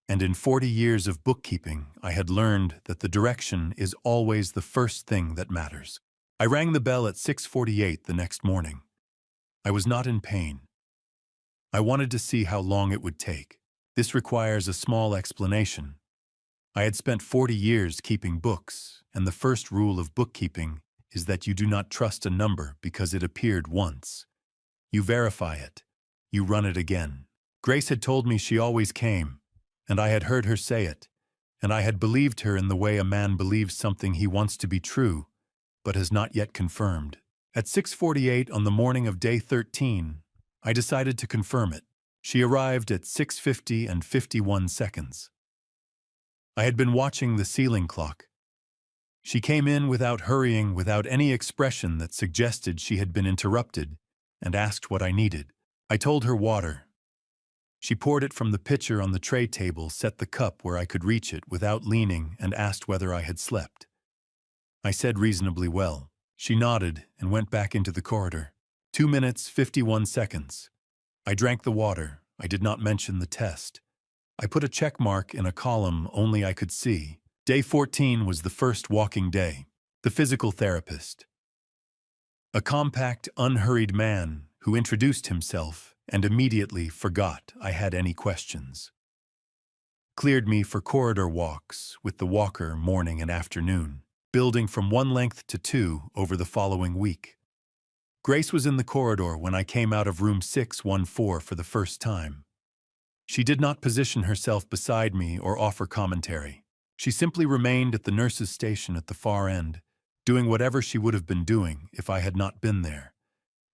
And in 40 years of bookkeeping, I had learned that the direction is always the first thing that matters. I rang the bell at 6:48 the next morning. I was not in pain. I wanted to see how long it would take. This requires a small explanation. I had spent 40 years keeping books, and the first rule of bookkeeping is that you do not trust a number because it appeared once. You verify it. You run it again. Grace had told me she always came, and I had heard her say it, and I had believed her in the way a man believes something he wants to be true, but has not yet confirmed. At 6:48 on the morning of day 13, I decided to confirm it. She arrived at 6:50 and 51 seconds. I had been watching the ceiling clock. She came in without hurrying, without any expression that suggested she had been interrupted, and asked what I needed. I told her water. She poured it from the pitcher on the tray table, set the cup where I could reach it without leaning, and asked whether I had slept. I said reasonably well. She nodded and went back into the corridor. 2 minutes, 51 seconds. I drank the water. I did not mention the test. I put a check mark in a column only I could see. Day 14 was the first walking day. The physical therapist. A compact, unhurried man who introduced himself and immediately forgot I had any questions. Cleared me for corridor walks with the walker morning and afternoon, building from 1 length to 2 over the following week. Grace was in the corridor when I came out of room 614 for the first time. She did not position herself beside me or offer commentary. She simply remained at the nurse's station at the far end, doing whatever she would have been doing if I had not been there.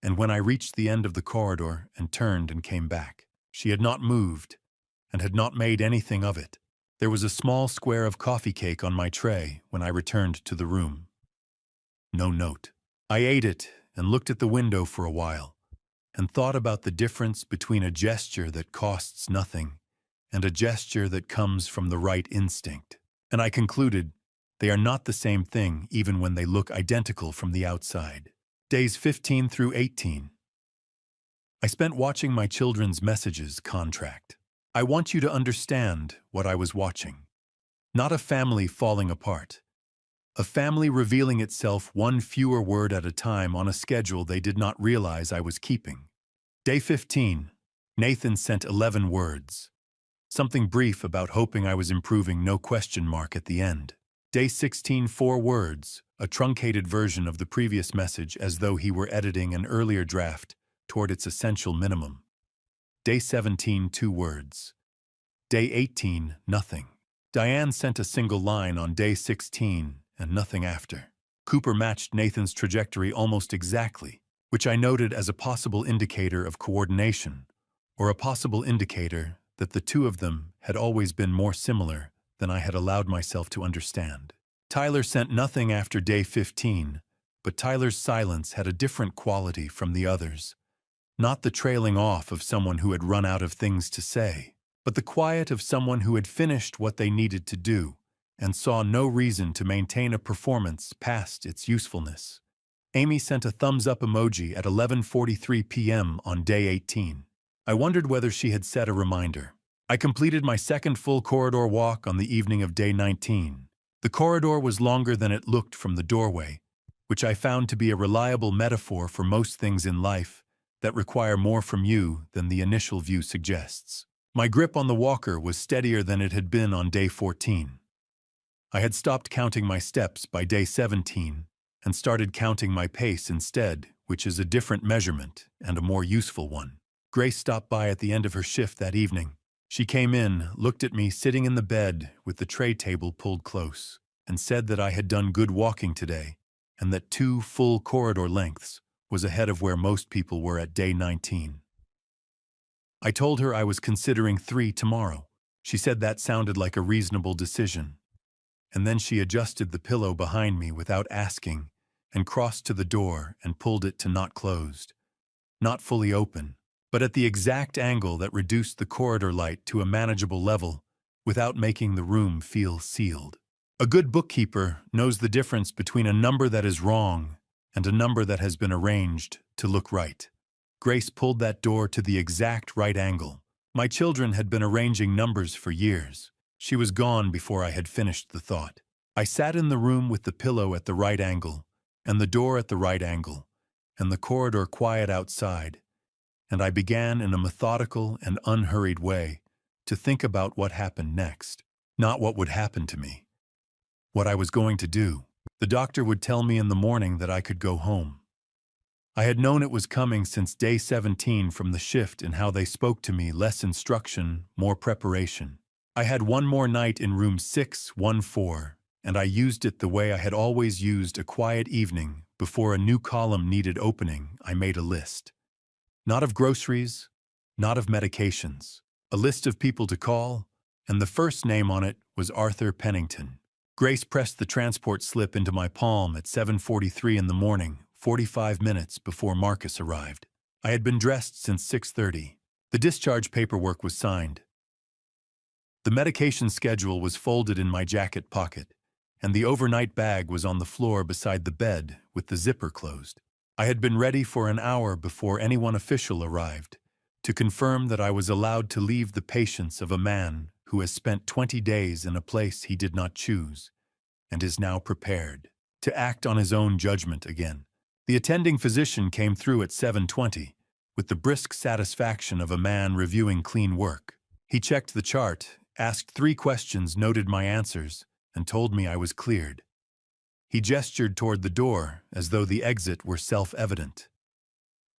And when I reached the end of the corridor and turned and came back, she had not moved and had not made anything of it. There was a small square of coffee cake on my tray when I returned to the room. No note. I ate it and looked at the window for a while, and thought about the difference between a gesture that costs nothing and a gesture that comes from the right instinct. And I concluded they are not the same thing even when they look identical from the outside. Days 15 through 18. I spent watching my children's messages contract. I want you to understand what I was watching. Not a family falling apart. A family revealing itself one fewer word at a time on a schedule they did not realize I was keeping. Day 15. Nathan sent 11 words. Something brief about hoping I was improving, no question mark at the end. Day 16, 4 words, a truncated version of the previous message as though he were editing an earlier draft toward its essential minimum. Day 17, 2 words. Day 18, nothing. Diane sent a single line on day 16 and nothing after. Cooper matched Nathan's trajectory almost exactly, which I noted as a possible indicator of coordination, or a possible indicator that the two of them had always been more similar than I had allowed myself to understand. Tyler sent nothing after day 15, but Tyler's silence had a different quality from the others. Not the trailing off of someone who had run out of things to say, but the quiet of someone who had finished what they needed to do and saw no reason to maintain a performance past its usefulness. Amy sent a thumbs-up emoji at 11:43 p.m. on day 18. I wondered whether she had set a reminder. I completed my second full corridor walk on the evening of day 19. The corridor was longer than it looked from the doorway, which I found to be a reliable metaphor for most things in life that require more from you than the initial view suggests. My grip on the walker was steadier than it had been on day 14. I had stopped counting my steps by day 17 and started counting my pace instead, which is a different measurement and a more useful one. Grace stopped by at the end of her shift that evening. She came in, looked at me sitting in the bed with the tray table pulled close, and said that I had done good walking today and that 2 full corridor lengths was ahead of where most people were at day 19. I told her I was considering 3 tomorrow. She said that sounded like a reasonable decision. And then she adjusted the pillow behind me without asking and crossed to the door and pulled it to not closed. Not fully open, but at the exact angle that reduced the corridor light to a manageable level without making the room feel sealed. A good bookkeeper knows the difference between a number that is wrong and a number that has been arranged to look right. Grace pulled that door to the exact right angle. My children had been arranging numbers for years. She was gone before I had finished the thought. I sat in the room with the pillow at the right angle, and the door at the right angle, and the corridor quiet outside, and I began in a methodical and unhurried way to think about what happened next. Not what would happen to me. What I was going to do. The doctor would tell me in the morning that I could go home. I had known it was coming since day 17 from the shift in how they spoke to me, less instruction, more preparation. I had one more night in room 614, and I used it the way I had always used a quiet evening before a new column needed opening. I made a list. Not of groceries, not of medications. A list of people to call, and the first name on it was Arthur Pennington. Grace pressed the transport slip into my palm at 7:43 in the morning, 45 minutes before Marcus arrived. I had been dressed since 6:30. The discharge paperwork was signed. The medication schedule was folded in my jacket pocket, and the overnight bag was on the floor beside the bed with the zipper closed. I had been ready for an hour before anyone official arrived to confirm that I was allowed to leave the patience of a man who has spent 20 days in a place he did not choose and is now prepared to act on his own judgment again. The attending physician came through at 7:20 with the brisk satisfaction of a man reviewing clean work. He checked the chart, asked 3 questions, noted my answers, and told me I was cleared. He gestured toward the door as though the exit were self-evident.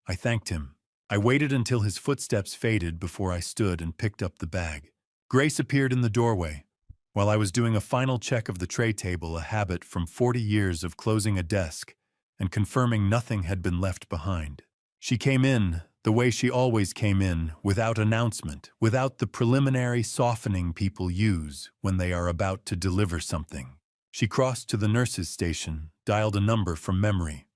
I thanked him. I waited until his footsteps faded before I stood and picked up the bag. Grace appeared in the doorway. While I was doing a final check of the tray table, a habit from 40 years of closing a desk and confirming nothing had been left behind. She came in the way she always came in, without announcement, without the preliminary softening people use when they are about to deliver something. She crossed to the nurse's station, dialed a number from memory,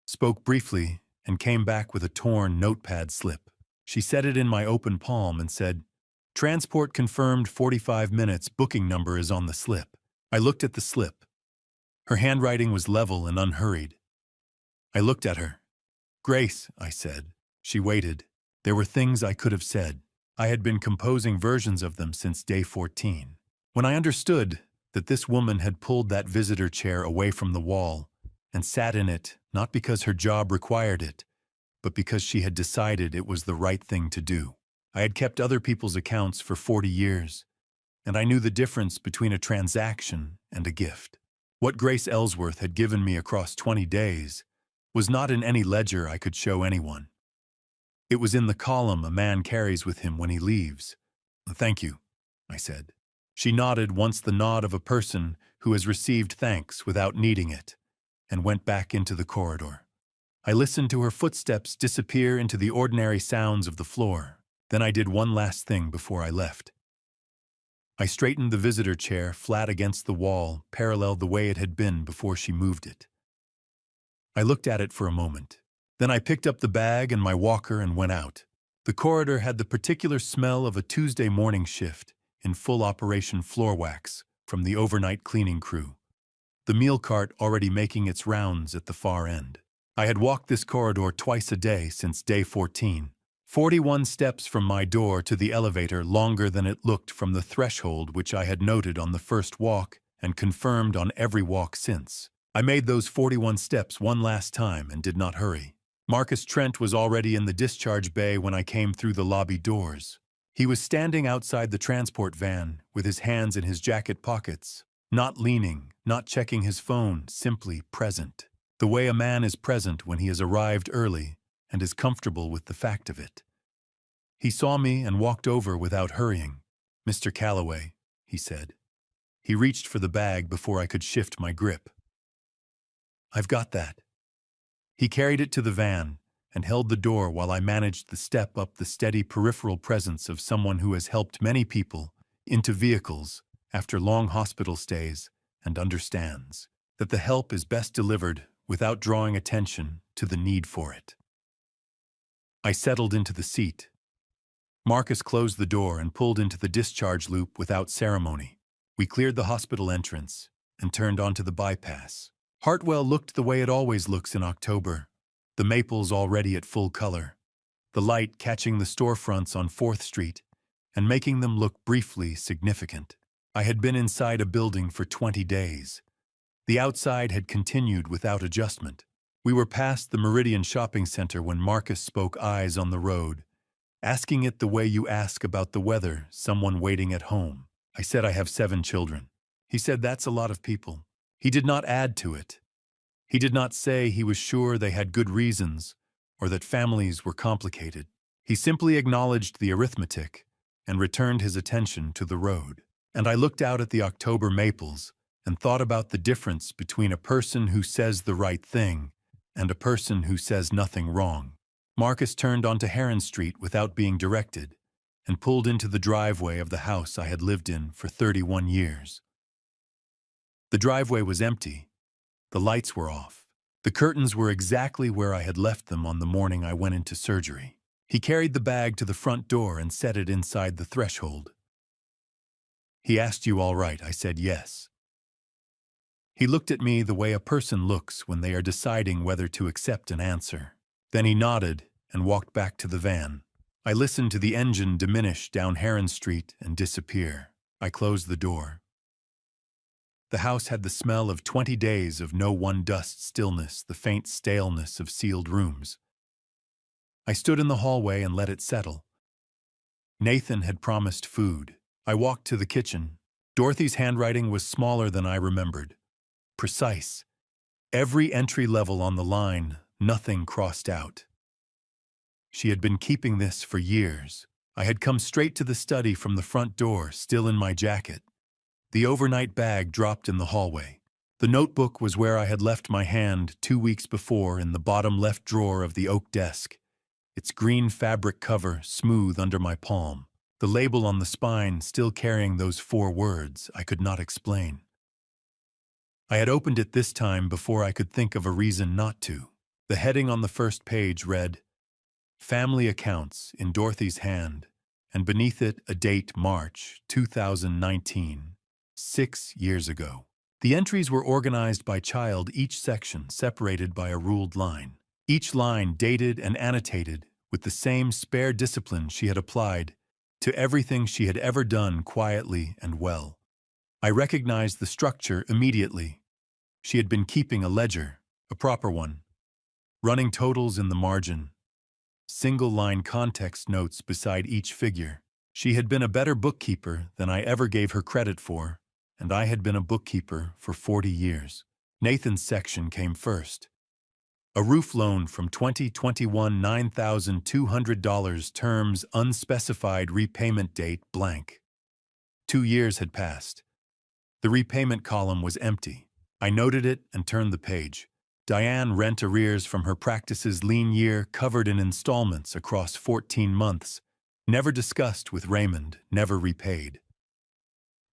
spoke briefly, and came back with a torn notepad slip. She set it in my open palm and said, "Transport confirmed 45 minutes, booking number is on the slip." I looked at the slip. Her handwriting was level and unhurried. I looked at her. "Grace," I said. She waited. There were things I could have said. I had been composing versions of them since day 14. When I understood that this woman had pulled that visitor chair away from the wall and sat in it, not because her job required it, but because she had decided it was the right thing to do. I had kept other people's accounts for 40 years, and I knew the difference between a transaction and a gift. What Grace Ellsworth had given me across 20 days was not in any ledger I could show anyone. It was in the column a man carries with him when he leaves. "Thank you," I said. She nodded, once the nod of a person who has received thanks without needing it, and went back into the corridor. I listened to her footsteps disappear into the ordinary sounds of the floor. Then I did one last thing before I left. I straightened the visitor chair flat against the wall, parallel the way it had been before she moved it. I looked at it for a moment. Then I picked up the bag and my walker and went out. The corridor had the particular smell of a Tuesday morning shift in full operation floor wax from the overnight cleaning crew, the meal cart already making its rounds at the far end. I had walked this corridor twice a day since day 14, 41 steps from my door to the elevator, longer than it looked from the threshold which I had noted on the first walk and confirmed on every walk since. I made those 41 steps one last time and did not hurry. Marcus Trent was already in the discharge bay when I came through the lobby doors. He was standing outside the transport van with his hands in his jacket pockets, not leaning, not checking his phone, simply present. The way a man is present when he has arrived early and is comfortable with the fact of it. He saw me and walked over without hurrying. "Mr. Calloway," he said. He reached for the bag before I could shift my grip. "I've got that." He carried it to the van and held the door while I managed the step up, the steady peripheral presence of someone who has helped many people into vehicles after long hospital stays and understands that the help is best delivered without drawing attention to the need for it. I settled into the seat. Marcus closed the door and pulled into the discharge loop without ceremony. We cleared the hospital entrance and turned onto the bypass. Hartwell looked the way it always looks in October, the maples already at full color, the light catching the storefronts on 4th Street and making them look briefly significant. I had been inside a building for 20 days. The outside had continued without adjustment. We were past the Meridian Shopping Center when Marcus spoke, eyes on the road, asking it the way you ask about the weather, someone waiting at home. I said, "I have 7 children." He said, "That's a lot of people." He did not add to it. He did not say he was sure they had good reasons or that families were complicated. He simply acknowledged the arithmetic and returned his attention to the road. And I looked out at the October maples and thought about the difference between a person who says the right thing and a person who says nothing wrong. Marcus turned onto Heron Street without being directed and pulled into the driveway of the house I had lived in for 31 years. The driveway was empty. The lights were off. The curtains were exactly where I had left them on the morning I went into surgery. He carried the bag to the front door and set it inside the threshold. "He asked you all right?" I said yes. He looked at me the way a person looks when they are deciding whether to accept an answer. Then he nodded and walked back to the van. I listened to the engine diminish down Heron Street and disappear. I closed the door. The house had the smell of 20 days of no one-dust stillness, the faint staleness of sealed rooms. I stood in the hallway and let it settle. Nathan had promised food. I walked to the kitchen. Dorothy's handwriting was smaller than I remembered. Precise. Every entry level on the line, nothing crossed out. She had been keeping this for years. I had come straight to the study from the front door, still in my jacket. The overnight bag dropped in the hallway. The notebook was where I had left my hand 2 weeks before, in the bottom left drawer of the oak desk, its green fabric cover smooth under my palm, the label on the spine still carrying those 4 words I could not explain. I had opened it this time before I could think of a reason not to. The heading on the first page read, "Family Accounts," in Dorothy's hand, and beneath it a date, March 2019. 6 years ago. The entries were organized by child, each section separated by a ruled line. Each line dated and annotated with the same spare discipline she had applied to everything she had ever done quietly and well. I recognized the structure immediately. She had been keeping a ledger, a proper one, running totals in the margin, single-line context notes beside each figure. She had been a better bookkeeper than I ever gave her credit for, and I had been a bookkeeper for 40 years. Nathan's section came first. A roof loan from 2021, $9,200, terms unspecified, repayment date blank. 2 years had passed. The repayment column was empty. I noted it and turned the page. Diane, rent arrears from her practice's lean year, covered in installments across 14 months, never discussed with Raymond, never repaid.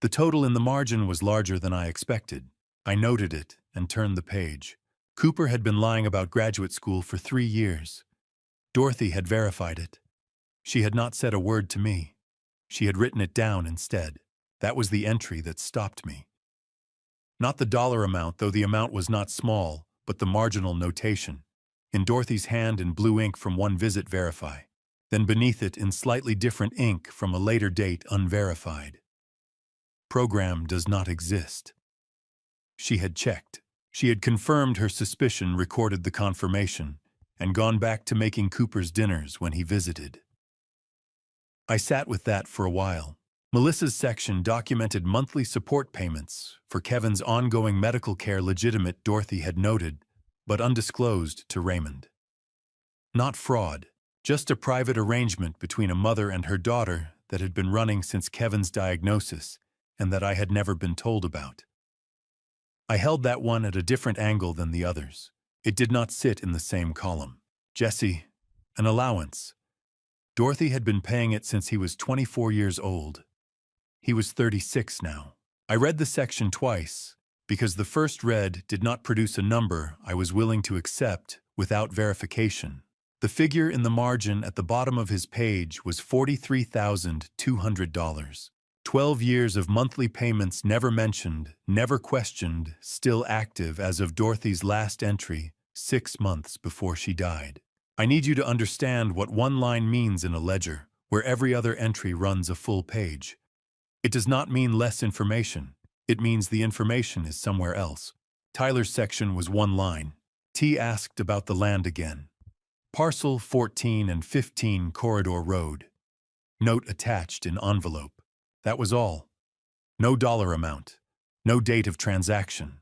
The total in the margin was larger than I expected. I noted it and turned the page. Cooper had been lying about graduate school for 3 years. Dorothy had verified it. She had not said a word to me. She had written it down instead. That was the entry that stopped me. Not the dollar amount, though the amount was not small, but the marginal notation. In Dorothy's hand in blue ink from one visit, verify. Then beneath it in slightly different ink from a later date, unverified. Program does not exist. She had checked. She had confirmed her suspicion, recorded the confirmation, and gone back to making Cooper's dinners when he visited. I sat with that for a while. Melissa's section documented monthly support payments for Kevin's ongoing medical care, legitimate, Dorothy had noted, but undisclosed to Raymond. Not fraud, just a private arrangement between a mother and her daughter that had been running since Kevin's diagnosis and that I had never been told about. I held that one at a different angle than the others. It did not sit in the same column. Jesse, an allowance. Dorothy had been paying it since he was 24 years old. He was 36 now. I read the section twice, because the first read did not produce a number I was willing to accept without verification. The figure in the margin at the bottom of his page was $43,200. 12 years of monthly payments never mentioned, never questioned, still active as of Dorothy's last entry, 6 months before she died. I need you to understand what one line means in a ledger, where every other entry runs a full page. It does not mean less information. It means the information is somewhere else. Tyler's section was one line. T asked about the land again. Parcel 14 and 15 Corridor Road. Note attached in envelope. That was all. No dollar amount. No date of transaction.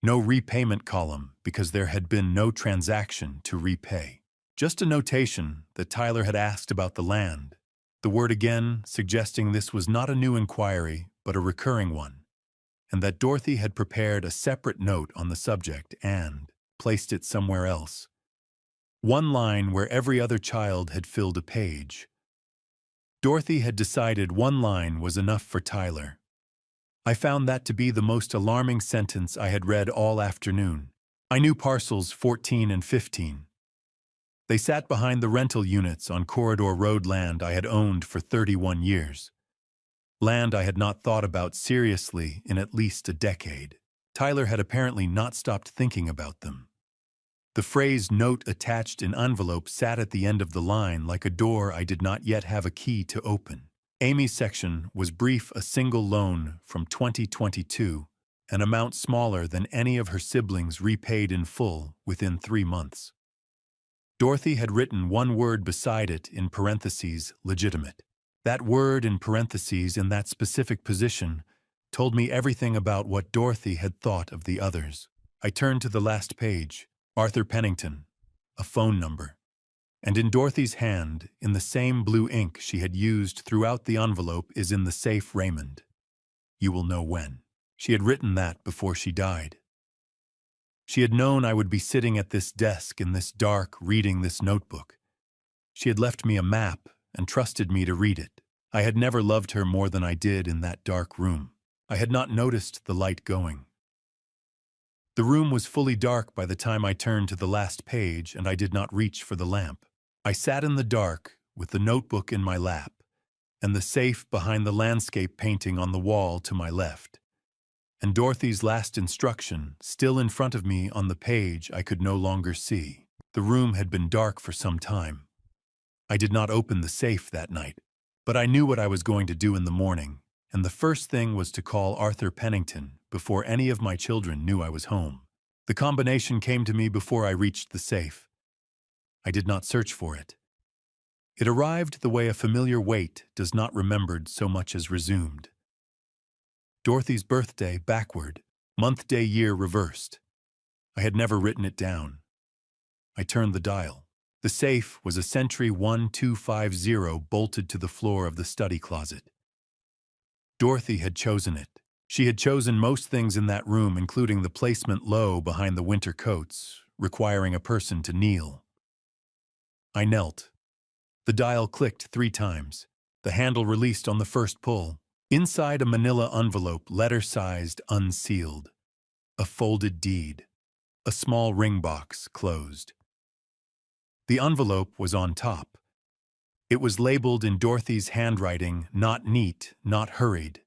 No repayment column because there had been no transaction to repay. Just a notation that Tyler had asked about the land. The word again suggesting this was not a new inquiry, but a recurring one, and that Dorothy had prepared a separate note on the subject and placed it somewhere else. One line where every other child had filled a page. Dorothy had decided one line was enough for Tyler. I found that to be the most alarming sentence I had read all afternoon. I knew parcels 14 and 15. They sat behind the rental units on Corridor Road, land I had owned for 31 years. Land I had not thought about seriously in at least a decade. Tyler had apparently not stopped thinking about them. The phrase "note attached in envelope" sat at the end of the line like a door I did not yet have a key to open. Amy's section was brief, a single loan from 2022, an amount smaller than any of her siblings repaid in full within 3 months. Dorothy had written one word beside it in parentheses, legitimate. That word in parentheses in that specific position told me everything about what Dorothy had thought of the others. I turned to the last page, Arthur Pennington, a phone number. And in Dorothy's hand, in the same blue ink she had used throughout the envelope, is in the safe, Raymond. You will know when. She had written that before she died. She had known I would be sitting at this desk in this dark, reading this notebook. She had left me a map and trusted me to read it. I had never loved her more than I did in that dark room. I had not noticed the light going. The room was fully dark by the time I turned to the last page, and I did not reach for the lamp. I sat in the dark with the notebook in my lap and the safe behind the landscape painting on the wall to my left. And Dorothy's last instruction, still in front of me on the page I could no longer see. The room had been dark for some time. I did not open the safe that night, but I knew what I was going to do in the morning, and the first thing was to call Arthur Pennington before any of my children knew I was home. The combination came to me before I reached the safe. I did not search for it. It arrived the way a familiar weight does not remembered so much as resumed. Dorothy's birthday backward, month, day, year reversed. I had never written it down. I turned the dial. The safe was a Century 1250 bolted to the floor of the study closet. Dorothy had chosen it. She had chosen most things in that room, including the placement low behind the winter coats, requiring a person to kneel. I knelt. The dial clicked 3 times. The handle released on the first pull. Inside a manila envelope, letter-sized, unsealed. A folded deed. A small ring box closed. The envelope was on top. It was labeled in Dorothy's handwriting, not neat, not hurried.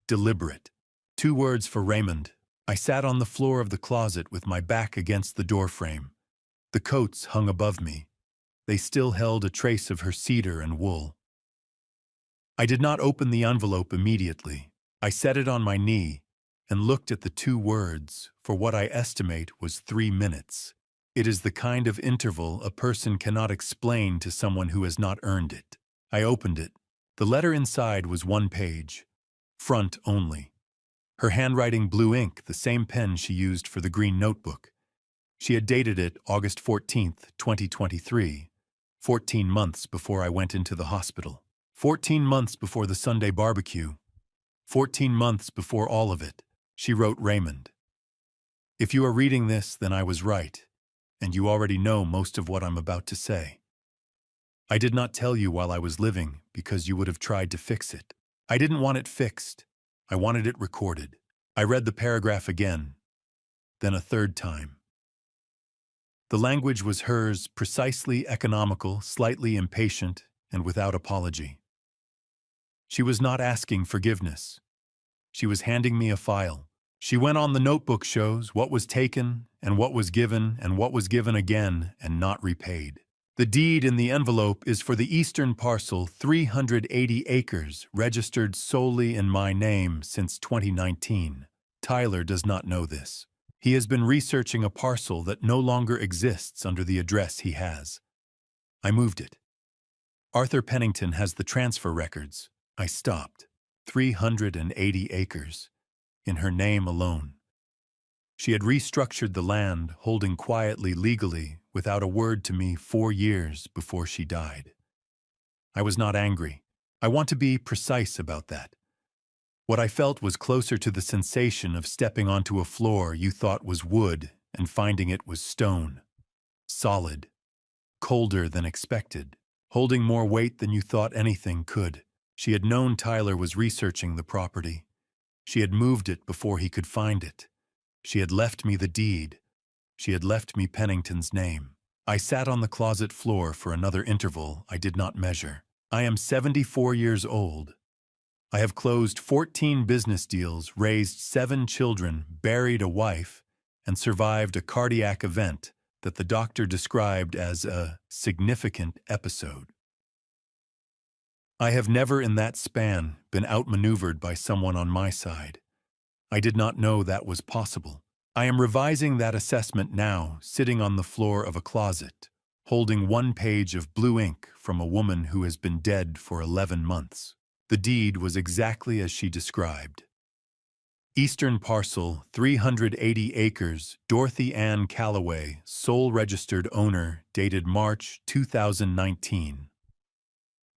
Deliberate. 2 words for Raymond. I sat on the floor of the closet with my back against the doorframe. The coats hung above me. They still held a trace of her cedar and wool. I did not open the envelope immediately. I set it on my knee and looked at the 2 words for what I estimate was 3 minutes. It is the kind of interval a person cannot explain to someone who has not earned it. I opened it. The letter inside was 1 page. Front only. Her handwriting blue ink, the same pen she used for the green notebook. She had dated it August 14th, 2023, 14 months before I went into the hospital. 14 months before the Sunday barbecue. 14 months before all of it. She wrote Raymond. If you are reading this, then I was right, and you already know most of what I'm about to say. I did not tell you while I was living because you would have tried to fix it. I didn't want it fixed. I wanted it recorded. I read the paragraph again, then a 3rd time. The language was hers, precisely economical, slightly impatient, and without apology. She was not asking forgiveness. She was handing me a file. She went on the notebook shows what was taken and what was given again and not repaid. The deed in the envelope is for the eastern parcel, 380 acres, registered solely in my name since 2019. Tyler does not know this. He has been researching a parcel that no longer exists under the address he has. I moved it. Arthur Pennington has the transfer records. I stopped. 380 acres. In her name alone. She had restructured the land, holding quietly, legally, without a word to me 4 years before she died. I was not angry. I want to be precise about that. What I felt was closer to the sensation of stepping onto a floor you thought was wood and finding it was stone. Solid. Colder than expected. Holding more weight than you thought anything could. She had known Tyler was researching the property. She had moved it before he could find it. She had left me the deed. She had left me Pennington's name. I sat on the closet floor for another interval I did not measure. I am 74 years old. I have closed 14 business deals, raised 7 children, buried a wife, and survived a cardiac event that the doctor described as a significant episode. I have never in that span been outmaneuvered by someone on my side. I did not know that was possible. I am revising that assessment now, sitting on the floor of a closet, holding 1 page of blue ink from a woman who has been dead for 11 months. The deed was exactly as she described. Eastern parcel, 380 acres, Dorothy Ann Calloway, sole registered owner, dated March 2019.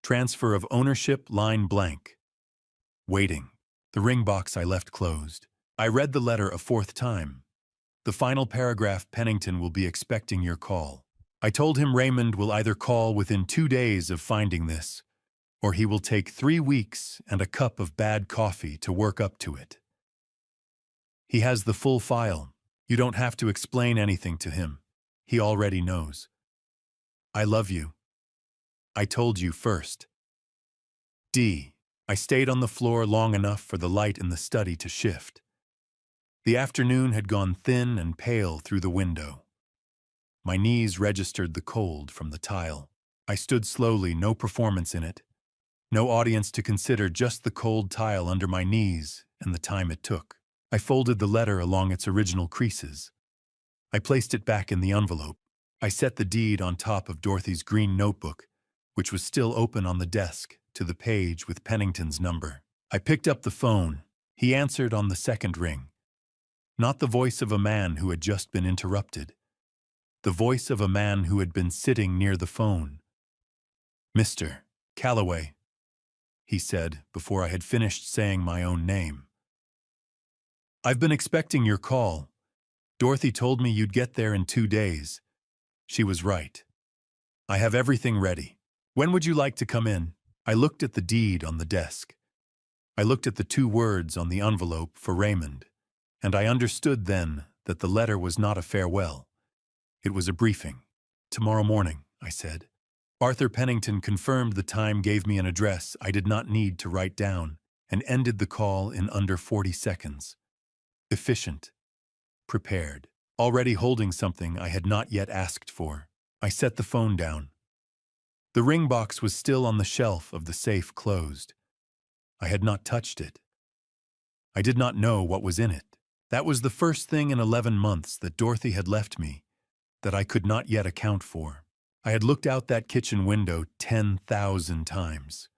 Transfer of ownership, line blank. Waiting. The ring box I left closed. I read the letter a 4th time. The final paragraph, Pennington will be expecting your call. I told him Raymond will either call within 2 days of finding this, or he will take 3 weeks and a cup of bad coffee to work up to it. He has the full file. You don't have to explain anything to him. He already knows. I love you. I told you first. D. I stayed on the floor long enough for the light in the study to shift. The afternoon had gone thin and pale through the window. My knees registered the cold from the tile. I stood slowly, no performance in it. No audience to consider, just the cold tile under my knees and the time it took. I folded the letter along its original creases. I placed it back in the envelope. I set the deed on top of Dorothy's green notebook, which was still open on the desk, to the page with Pennington's number. I picked up the phone. He answered on the 2nd ring. Not the voice of a man who had just been interrupted. The voice of a man who had been sitting near the phone. Mr. Calloway, he said before I had finished saying my own name. I've been expecting your call. Dorothy told me you'd get there in 2 days. She was right. I have everything ready. When would you like to come in? I looked at the deed on the desk. I looked at the 2 words on the envelope for Raymond, and I understood then that the letter was not a farewell. It was a briefing. "Tomorrow morning," I said. Arthur Pennington confirmed the time, gave me an address I did not need to write down, and ended the call in under 40 seconds. Efficient. Prepared. Already holding something I had not yet asked for. I set the phone down. The ring box was still on the shelf of the safe, closed. I had not touched it. I did not know what was in it. That was the first thing in 11 months that Dorothy had left me that I could not yet account for. I had looked out that kitchen window 10,000 times.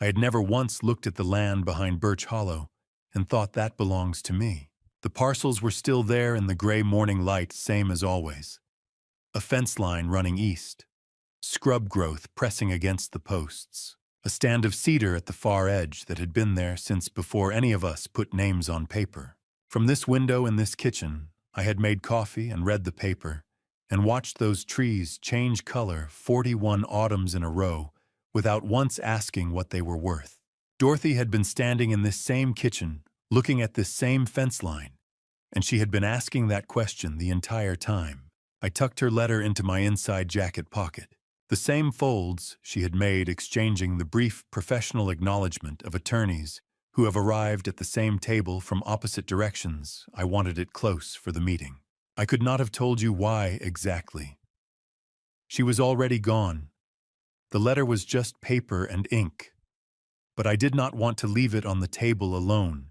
I had never once looked at the land behind Birch Hollow and thought that belongs to me. The parcels were still there in the gray morning light, same as always. A fence line running east. Scrub growth pressing against the posts. A stand of cedar at the far edge that had been there since before any of us put names on paper. From this window in this kitchen, I had made coffee and read the paper and watched those trees change color 41 autumns in a row without once asking what they were worth. Dorothy had been standing in this same kitchen, looking at this same fence line, and she had been asking that question the entire time. I tucked her letter into my inside jacket pocket. The same folds she had made exchanging the brief professional acknowledgement of attorneys who have arrived at the same table from opposite directions. I wanted it close for the meeting. I could not have told you why exactly. She was already gone. The letter was just paper and ink. But I did not want to leave it on the table alone,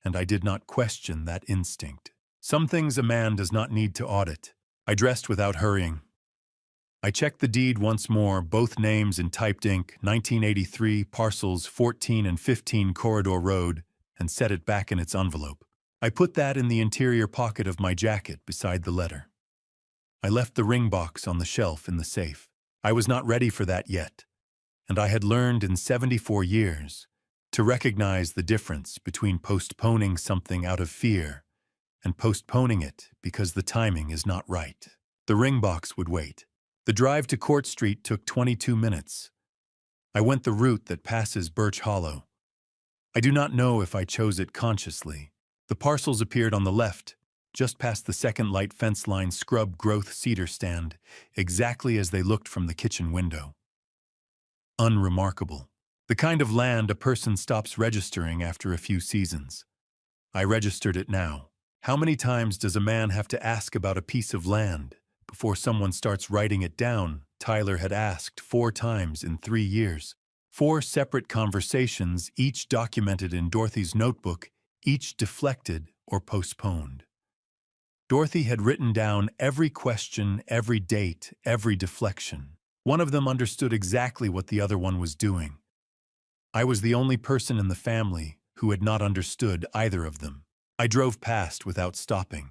and I did not question that instinct. Some things a man does not need to audit. I dressed without hurrying. I checked the deed once more, both names in typed ink, 1983, parcels 14 and 15 Corridor Road, and set it back in its envelope. I put that in the interior pocket of my jacket beside the letter. I left the ring box on the shelf in the safe. I was not ready for that yet, and I had learned in 74 years to recognize the difference between postponing something out of fear and postponing it because the timing is not right. The ring box would wait. The drive to Court Street took 22 minutes. I went the route that passes Birch Hollow. I do not know if I chose it consciously. The parcels appeared on the left, just past the second light fence line scrub growth cedar stand, exactly as they looked from the kitchen window. Unremarkable. The kind of land a person stops registering after a few seasons. I registered it now. How many times does a man have to ask about a piece of land before someone starts writing it down? Tyler had asked 4 times in 3 years. 4 separate conversations, each documented in Dorothy's notebook, each deflected or postponed. Dorothy had written down every question, every date, every deflection. One of them understood exactly what the other one was doing. I was the only person in the family who had not understood either of them. I drove past without stopping.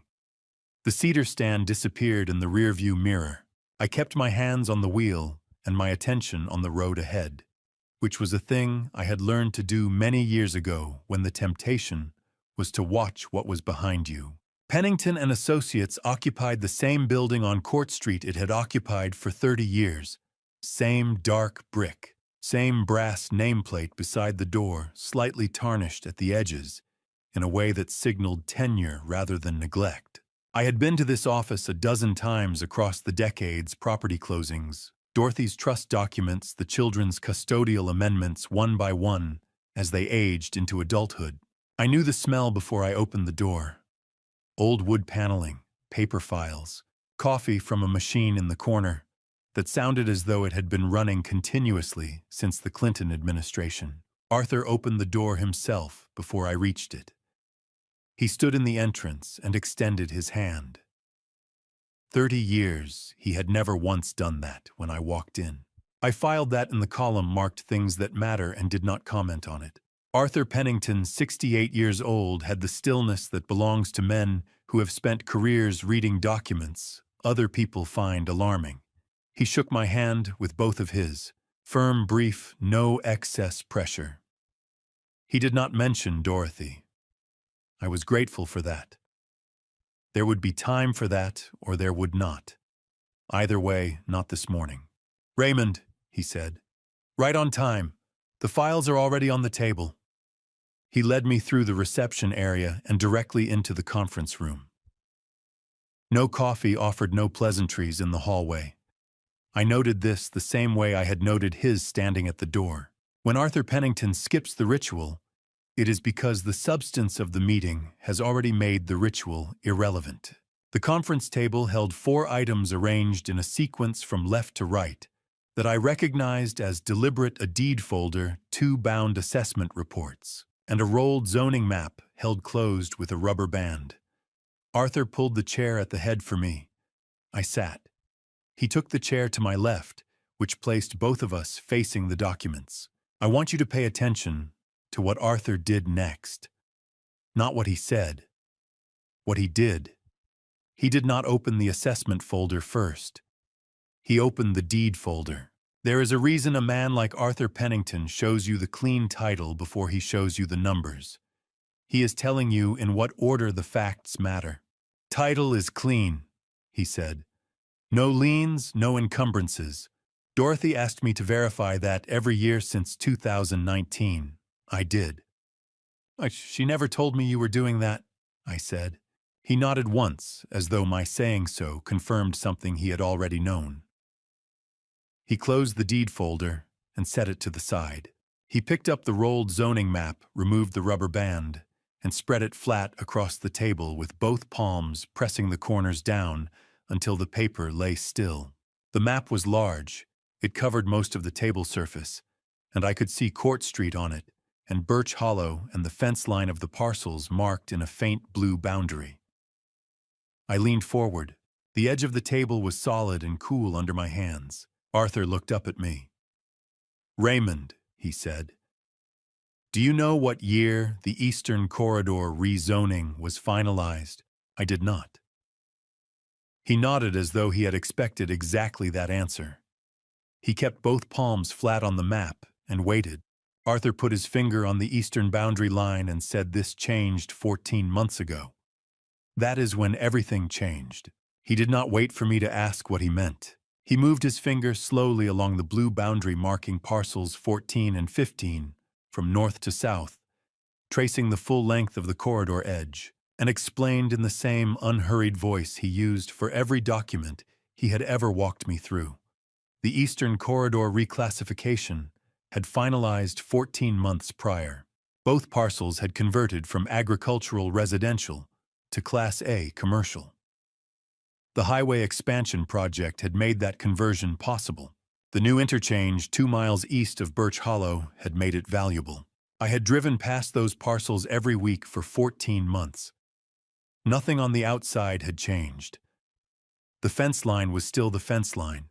The cedar stand disappeared in the rearview mirror. I kept my hands on the wheel and my attention on the road ahead, which was a thing I had learned to do many years ago when the temptation was to watch what was behind you. Pennington and Associates occupied the same building on Court Street it had occupied for 30 years. Same dark brick, same brass nameplate beside the door, slightly tarnished at the edges, in a way that signaled tenure rather than neglect. I had been to this office a dozen times across the decades, property closings, Dorothy's trust documents, the children's custodial amendments one by one as they aged into adulthood. I knew the smell before I opened the door. Old wood paneling, paper files, coffee from a machine in the corner that sounded as though it had been running continuously since the Clinton administration. Arthur opened the door himself before I reached it. He stood in the entrance and extended his hand. 30 years, he had never once done that when I walked in. I filed that in the column marked things that matter and did not comment on it. Arthur Pennington, 68 years old, had the stillness that belongs to men who have spent careers reading documents other people find alarming. He shook my hand with both of his. Firm, brief, no excess pressure. He did not mention Dorothy. I was grateful for that. There would be time for that, or there would not. Either way, not this morning. "Raymond," he said. "Right on time. The files are already on the table." He led me through the reception area and directly into the conference room. No coffee offered no pleasantries in the hallway. I noted this the same way I had noted his standing at the door. When Arthur Pennington skips the ritual, it is because the substance of the meeting has already made the ritual irrelevant. The conference table held 4 items arranged in a sequence from left to right that I recognized as deliberate: a deed folder, 2 bound assessment reports, and a rolled zoning map held closed with a rubber band. Arthur pulled the chair at the head for me. I sat. He took the chair to my left, which placed both of us facing the documents. I want you to pay attention to what Arthur did next. Not what he said. What he did. He did not open the assessment folder first. He opened the deed folder. There is a reason a man like Arthur Pennington shows you the clean title before he shows you the numbers. He is telling you in what order the facts matter. Title is clean, he said. No liens, no encumbrances. Dorothy asked me to verify that every year since 2019. I did. She never told me you were doing that, I said. He nodded once, as though my saying so confirmed something he had already known. He closed the deed folder and set it to the side. He picked up the rolled zoning map, removed the rubber band, and spread it flat across the table with both palms pressing the corners down until the paper lay still. The map was large. It covered most of the table surface, and I could see Court Street on it, and Birch Hollow and the fence line of the parcels marked in a faint blue boundary. I leaned forward. The edge of the table was solid and cool under my hands. Arthur looked up at me. Raymond, he said, do you know what year the Eastern Corridor rezoning was finalized? I did not. He nodded as though he had expected exactly that answer. He kept both palms flat on the map and waited. Arthur put his finger on the eastern boundary line and said this changed 14 months ago. That is when everything changed. He did not wait for me to ask what he meant. He moved his finger slowly along the blue boundary marking parcels 14 and 15 from north to south, tracing the full length of the corridor edge, and explained in the same unhurried voice he used for every document he had ever walked me through. The Eastern Corridor reclassification had finalized 14 months prior. Both parcels had converted from agricultural residential to Class A commercial. The highway expansion project had made that conversion possible. The new interchange 2 miles east of Birch Hollow had made it valuable. I had driven past those parcels every week for 14 months. Nothing on the outside had changed. The fence line was still the fence line.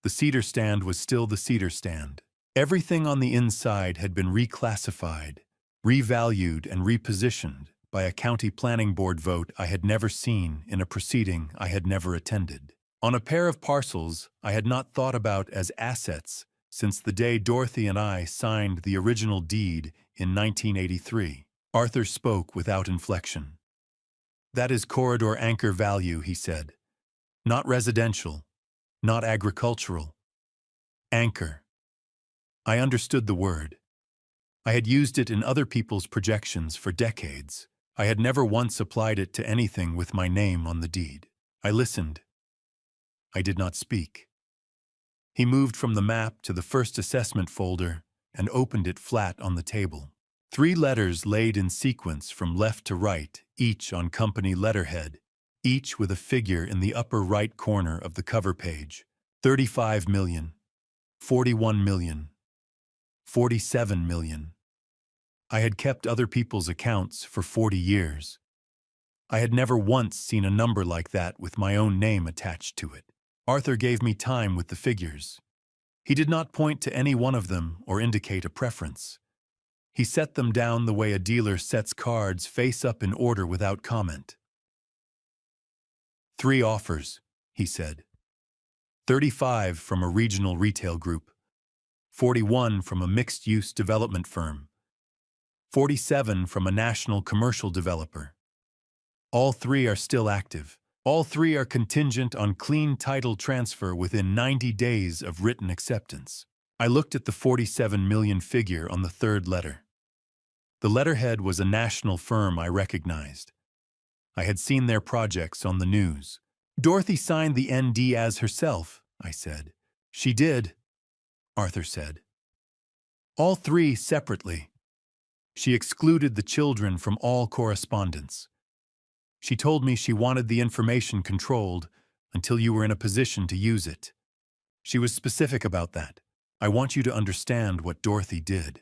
The cedar stand was still the cedar stand. Everything on the inside had been reclassified, revalued, and repositioned by a county planning board vote I had never seen in a proceeding I had never attended. On a pair of parcels I had not thought about as assets since the day Dorothy and I signed the original deed in 1983. Arthur spoke without inflection. That is corridor anchor value, he said. Not residential, not agricultural. Anchor. I understood the word. I had used it in other people's projections for decades. I had never once applied it to anything with my name on the deed. I listened. I did not speak. He moved from the map to the first assessment folder and opened it flat on the table. 3 letters laid in sequence from left to right, each on company letterhead, each with a figure in the upper right corner of the cover page. 35 million, 41 million, 47 million. I had kept other people's accounts for 40 years. I had never once seen a number like that with my own name attached to it. Arthur gave me time with the figures. He did not point to any one of them or indicate a preference. He set them down the way a dealer sets cards face up in order without comment. 3 offers, he said. 35 from a regional retail group, 41 from a mixed-use development firm, 47 from a national commercial developer. All 3 are still active. All 3 are contingent on clean title transfer within 90 days of written acceptance. I looked at the 47 million figure on the 3rd letter. The letterhead was a national firm I recognized. I had seen their projects on the news. Dorothy signed the ND as herself, I said. She did, Arthur said. All three separately. She excluded the children from all correspondence. She told me she wanted the information controlled until you were in a position to use it. She was specific about that. I want you to understand what Dorothy did.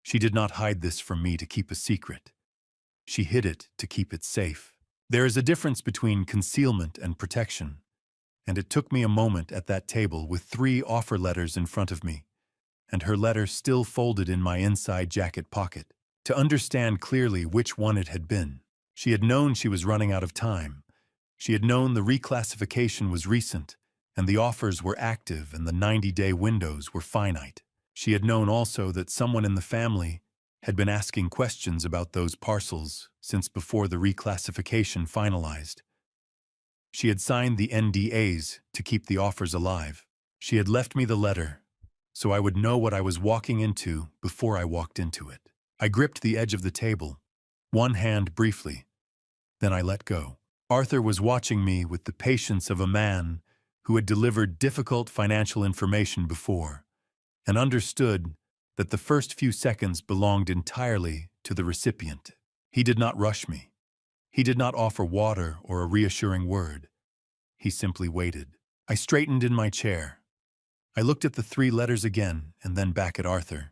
She did not hide this from me to keep a secret. She hid it to keep it safe. There is a difference between concealment and protection, and it took me a moment at that table with 3 offer letters in front of me, and her letter still folded in my inside jacket pocket, to understand clearly which one it had been. She had known she was running out of time. She had known the reclassification was recent, and the offers were active and the 90-day windows were finite. She had known also that someone in the family had been asking questions about those parcels since before the reclassification finalized. She had signed the NDAs to keep the offers alive. She had left me the letter, so I would know what I was walking into before I walked into it. I gripped the edge of the table, one hand briefly. Then I let go. Arthur was watching me with the patience of a man who had delivered difficult financial information before, and understood that the first few seconds belonged entirely to the recipient. He did not rush me. He did not offer water or a reassuring word. He simply waited. I straightened in my chair. I looked at the 3 letters again and then back at Arthur.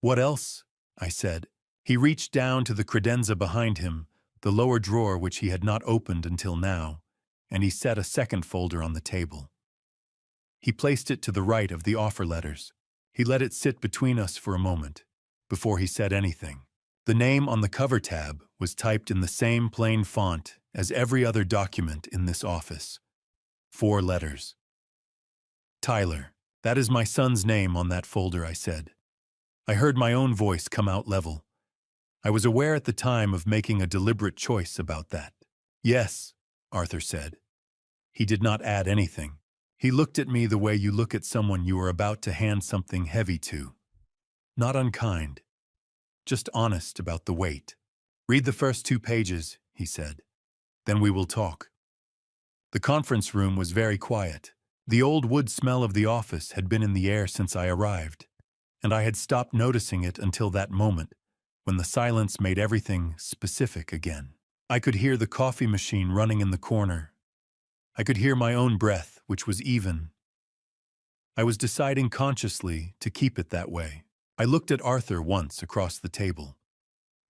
"What else?" I said. He reached down to the credenza behind him, the lower drawer which he had not opened until now, and he set a second folder on the table. He placed it to the right of the offer letters. He let it sit between us for a moment, before he said anything. The name on the cover tab was typed in the same plain font as every other document in this office. 4 letters. Tyler. That is my son's name on that folder, I said. I heard my own voice come out level. I was aware at the time of making a deliberate choice about that. Yes, Arthur said. He did not add anything. He looked at me the way you look at someone you are about to hand something heavy to. Not unkind, just honest about the weight. Read the first 2 pages, he said. Then we will talk. The conference room was very quiet. The old wood smell of the office had been in the air since I arrived, and I had stopped noticing it until that moment, when the silence made everything specific again. I could hear the coffee machine running in the corner. I could hear my own breath, which was even. I was deciding consciously to keep it that way. I looked at Arthur once across the table.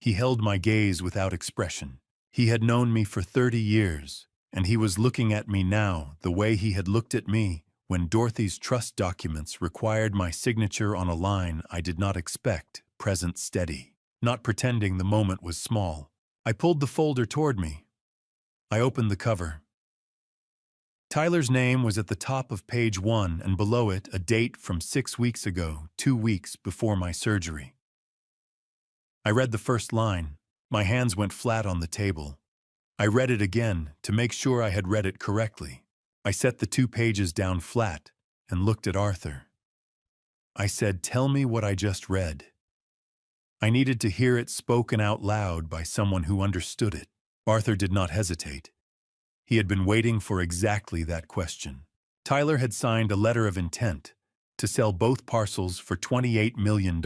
He held my gaze without expression. He had known me for 30 years, and he was looking at me now the way he had looked at me when Dorothy's trust documents required my signature on a line I did not expect, present steady, not pretending the moment was small. I pulled the folder toward me. I opened the cover. Tyler's name was at the top of page 1 and below it a date from 6 weeks ago, 2 weeks before my surgery. I read the first line. My hands went flat on the table. I read it again to make sure I had read it correctly. I set the 2 pages down flat and looked at Arthur. I said, "Tell me what I just read." I needed to hear it spoken out loud by someone who understood it. Arthur did not hesitate. He had been waiting for exactly that question. Tyler had signed a letter of intent to sell both parcels for $28 million.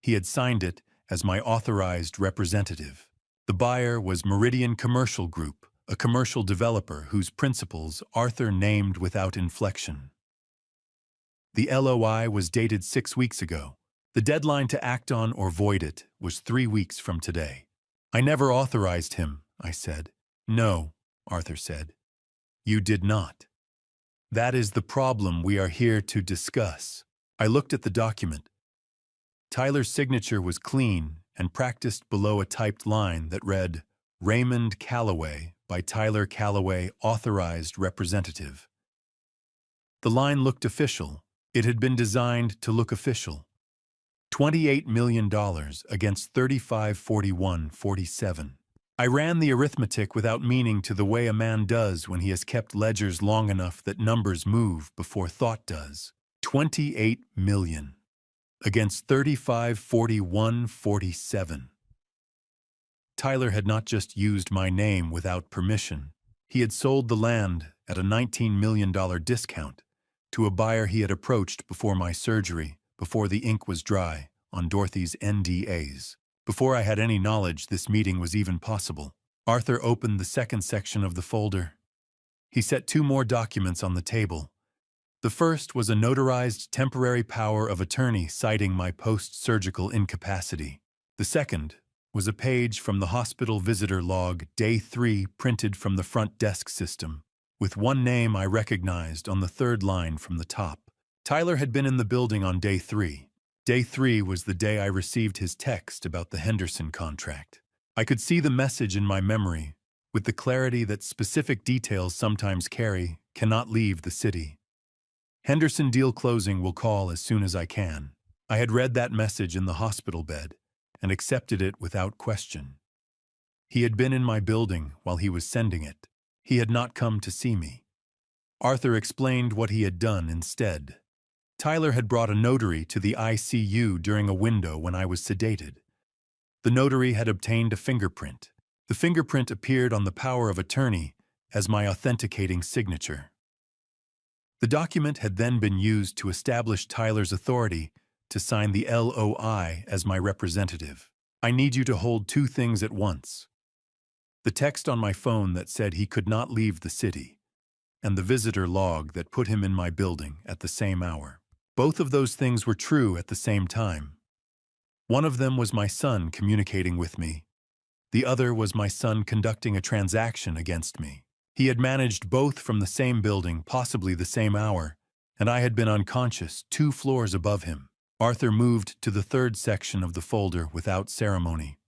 He had signed it as my authorized representative. The buyer was Meridian Commercial Group, a commercial developer whose principals Arthur named without inflection. The LOI was dated 6 weeks ago. The deadline to act on or void it was 3 weeks from today. "I never authorized him," I said. "No," Arthur said. "You did not. That is the problem we are here to discuss." I looked at the document. Tyler's signature was clean and practiced below a typed line that read, "Raymond Calloway by Tyler Calloway, authorized representative." The line looked official. It had been designed to look official. $28 million against 3541.47. I ran the arithmetic without meaning to the way a man does when he has kept ledgers long enough that numbers move before thought does. 28 million against 3541.47. Tyler had not just used my name without permission. He had sold the land at a $19 million discount to a buyer he had approached before my surgery, before the ink was dry on Dorothy's NDAs. Before I had any knowledge this meeting was even possible. Arthur opened the second section of the folder. He set two more documents on the table. The first was a notarized temporary power of attorney citing my post-surgical incapacity. The second was a page from the hospital visitor log, Day 3, printed from the front desk system, with one name I recognized on the third line from the top. Tyler had been in the building on Day 3. Day 3 was the day I received his text about the Henderson contract. I could see the message in my memory, with the clarity that specific details sometimes carry, cannot leave the city. Henderson deal closing will call as soon as I can. I had read that message in the hospital bed and accepted it without question. He had been in my building while he was sending it. He had not come to see me. Arthur explained what he had done instead. Tyler had brought a notary to the ICU during a window when I was sedated. The notary had obtained a fingerprint. The fingerprint appeared on the power of attorney as my authenticating signature. The document had then been used to establish Tyler's authority to sign the LOI as my representative. I need you to hold two things at once. The text on my phone that said he could not leave the city, and the visitor log that put him in my building at the same hour. Both of those things were true at the same time. One of them was my son communicating with me. The other was my son conducting a transaction against me. He had managed both from the same building, possibly the same hour, and I had been unconscious 2 floors above him. Arthur moved to the third section of the folder without ceremony.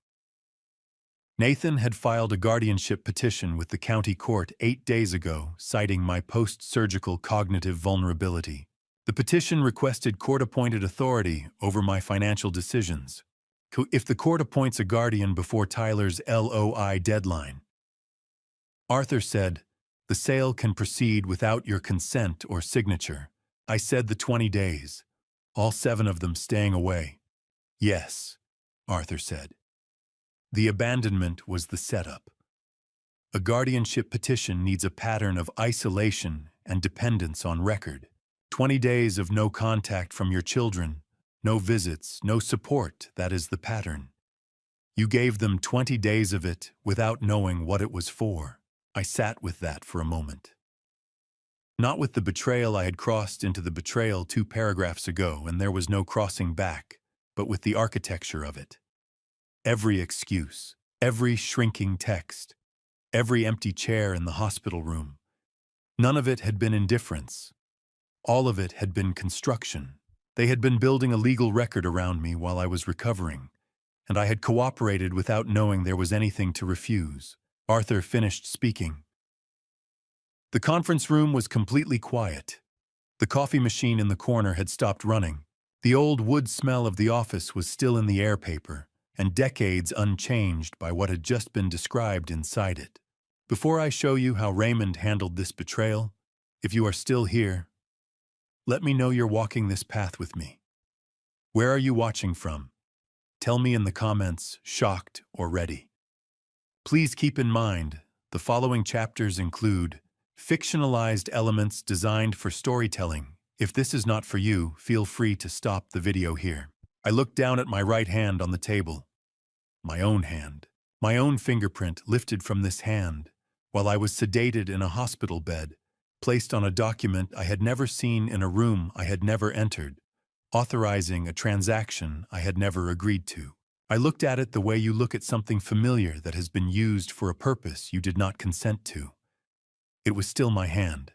Nathan had filed a guardianship petition with the county court 8 days ago, citing my post-surgical cognitive vulnerability. The petition requested court-appointed authority over my financial decisions. If the court appoints a guardian before Tyler's LOI deadline, Arthur said, the sale can proceed without your consent or signature. I said the 20 days, all 7 of them staying away. Yes, Arthur said. The abandonment was the setup. A guardianship petition needs a pattern of isolation and dependence on record. 20 days of no contact from your children, no visits, no support, that is the pattern. You gave them 20 days of it without knowing what it was for. I sat with that for a moment. Not with the betrayal I had crossed into the betrayal 2 paragraphs ago, and there was no crossing back, but with the architecture of it. Every excuse, every shrinking text, every empty chair in the hospital room. None of it had been indifference. All of it had been construction. They had been building a legal record around me while I was recovering, and I had cooperated without knowing there was anything to refuse. Arthur finished speaking. The conference room was completely quiet. The coffee machine in the corner had stopped running. The old wood smell of the office was still in the air paper, and decades unchanged by what had just been described inside it. Before I show you how Raymond handled this betrayal, if you are still here, let me know you're walking this path with me. Where are you watching from? Tell me in the comments, shocked or ready. Please keep in mind, the following chapters include fictionalized elements designed for storytelling. If this is not for you, feel free to stop the video here. I looked down at my right hand on the table. My own hand. My own fingerprint lifted from this hand while I was sedated in a hospital bed, placed on a document I had never seen in a room I had never entered, authorizing a transaction I had never agreed to. I looked at it the way you look at something familiar that has been used for a purpose you did not consent to. It was still my hand.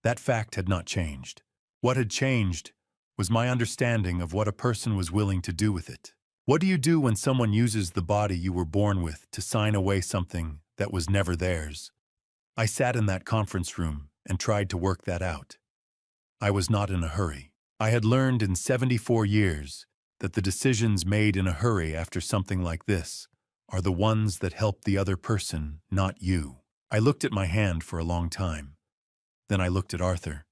That fact had not changed. What had changed was my understanding of what a person was willing to do with it. What do you do when someone uses the body you were born with to sign away something that was never theirs? I sat in that conference room and tried to work that out. I was not in a hurry. I had learned in 74 years that the decisions made in a hurry after something like this are the ones that help the other person, not you. I looked at my hand for a long time. Then I looked at Arthur.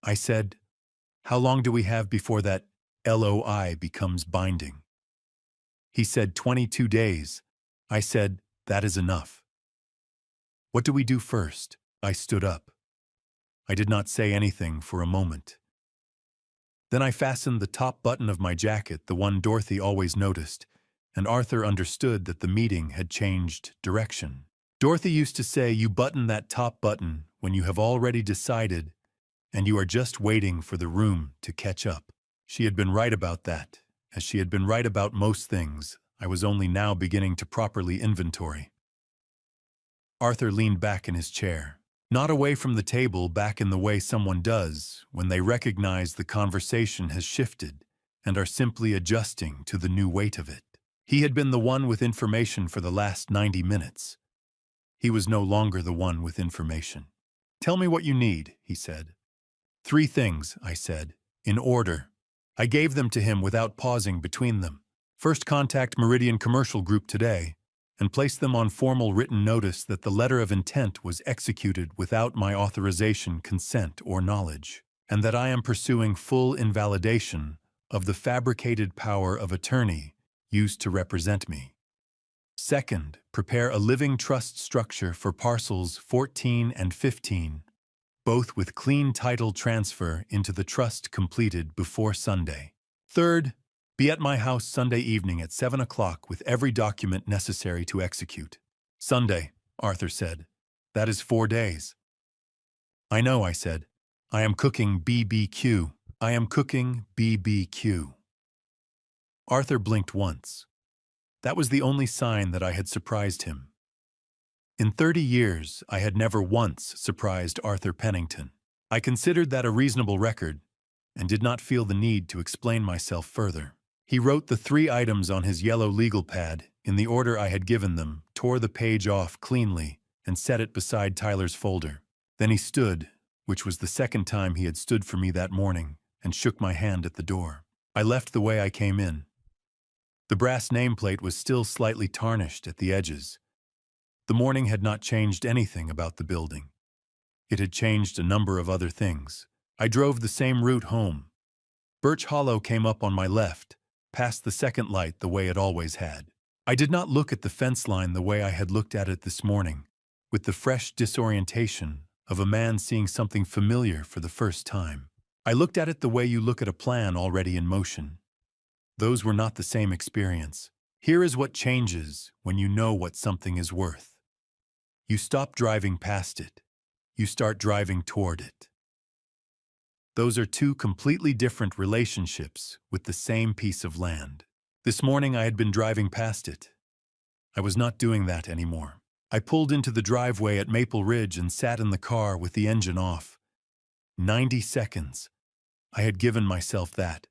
I said, "How long do we have before that LOI becomes binding?" He said 22 days, I said, "That is enough. What do we do first?" I stood up. I did not say anything for a moment. Then I fastened the top button of my jacket, the one Dorothy always noticed, and Arthur understood that the meeting had changed direction. Dorothy used to say, "You button that top button when you have already decided and you are just waiting for the room to catch up." She had been right about that, as she had been right about most things. I was only now beginning to properly inventory. Arthur leaned back in his chair, not away from the table, back in the way someone does when they recognize the conversation has shifted and are simply adjusting to the new weight of it. He had been the one with information for the last 90 minutes. He was no longer the one with information. "Tell me what you need," he said. "Three things," I said, in order. I gave them to him without pausing between them. "First, contact Meridian Commercial Group today and place them on formal written notice that the letter of intent was executed without my authorization, consent, or knowledge, and that I am pursuing full invalidation of the fabricated power of attorney used to represent me. Second, prepare a living trust structure for parcels 14 and 15, both with clean title transfer into the trust completed before Sunday. Third, be at my house Sunday evening at 7 o'clock with every document necessary to execute." "Sunday," Arthur said. "That is 4 days." "I know," I said. "I am cooking BBQ. I am cooking BBQ." Arthur blinked once. That was the only sign that I had surprised him. In 30 years, I had never once surprised Arthur Pennington. I considered that a reasonable record and did not feel the need to explain myself further. He wrote the 3 items on his yellow legal pad in the order I had given them, tore the page off cleanly, and set it beside Tyler's folder. Then he stood, which was the second time he had stood for me that morning, and shook my hand at the door. I left the way I came in. The brass nameplate was still slightly tarnished at the edges. The morning had not changed anything about the building. It had changed a number of other things. I drove the same route home. Birch Hollow came up on my left, past the second light the way it always had. I did not look at the fence line the way I had looked at it this morning, with the fresh disorientation of a man seeing something familiar for the first time. I looked at it the way you look at a plan already in motion. Those were not the same experience. Here is what changes when you know what something is worth. You stop driving past it. You start driving toward it. Those are 2 completely different relationships with the same piece of land. This morning I had been driving past it. I was not doing that anymore. I pulled into the driveway at Maple Ridge and sat in the car with the engine off. 90 seconds. I had given myself that.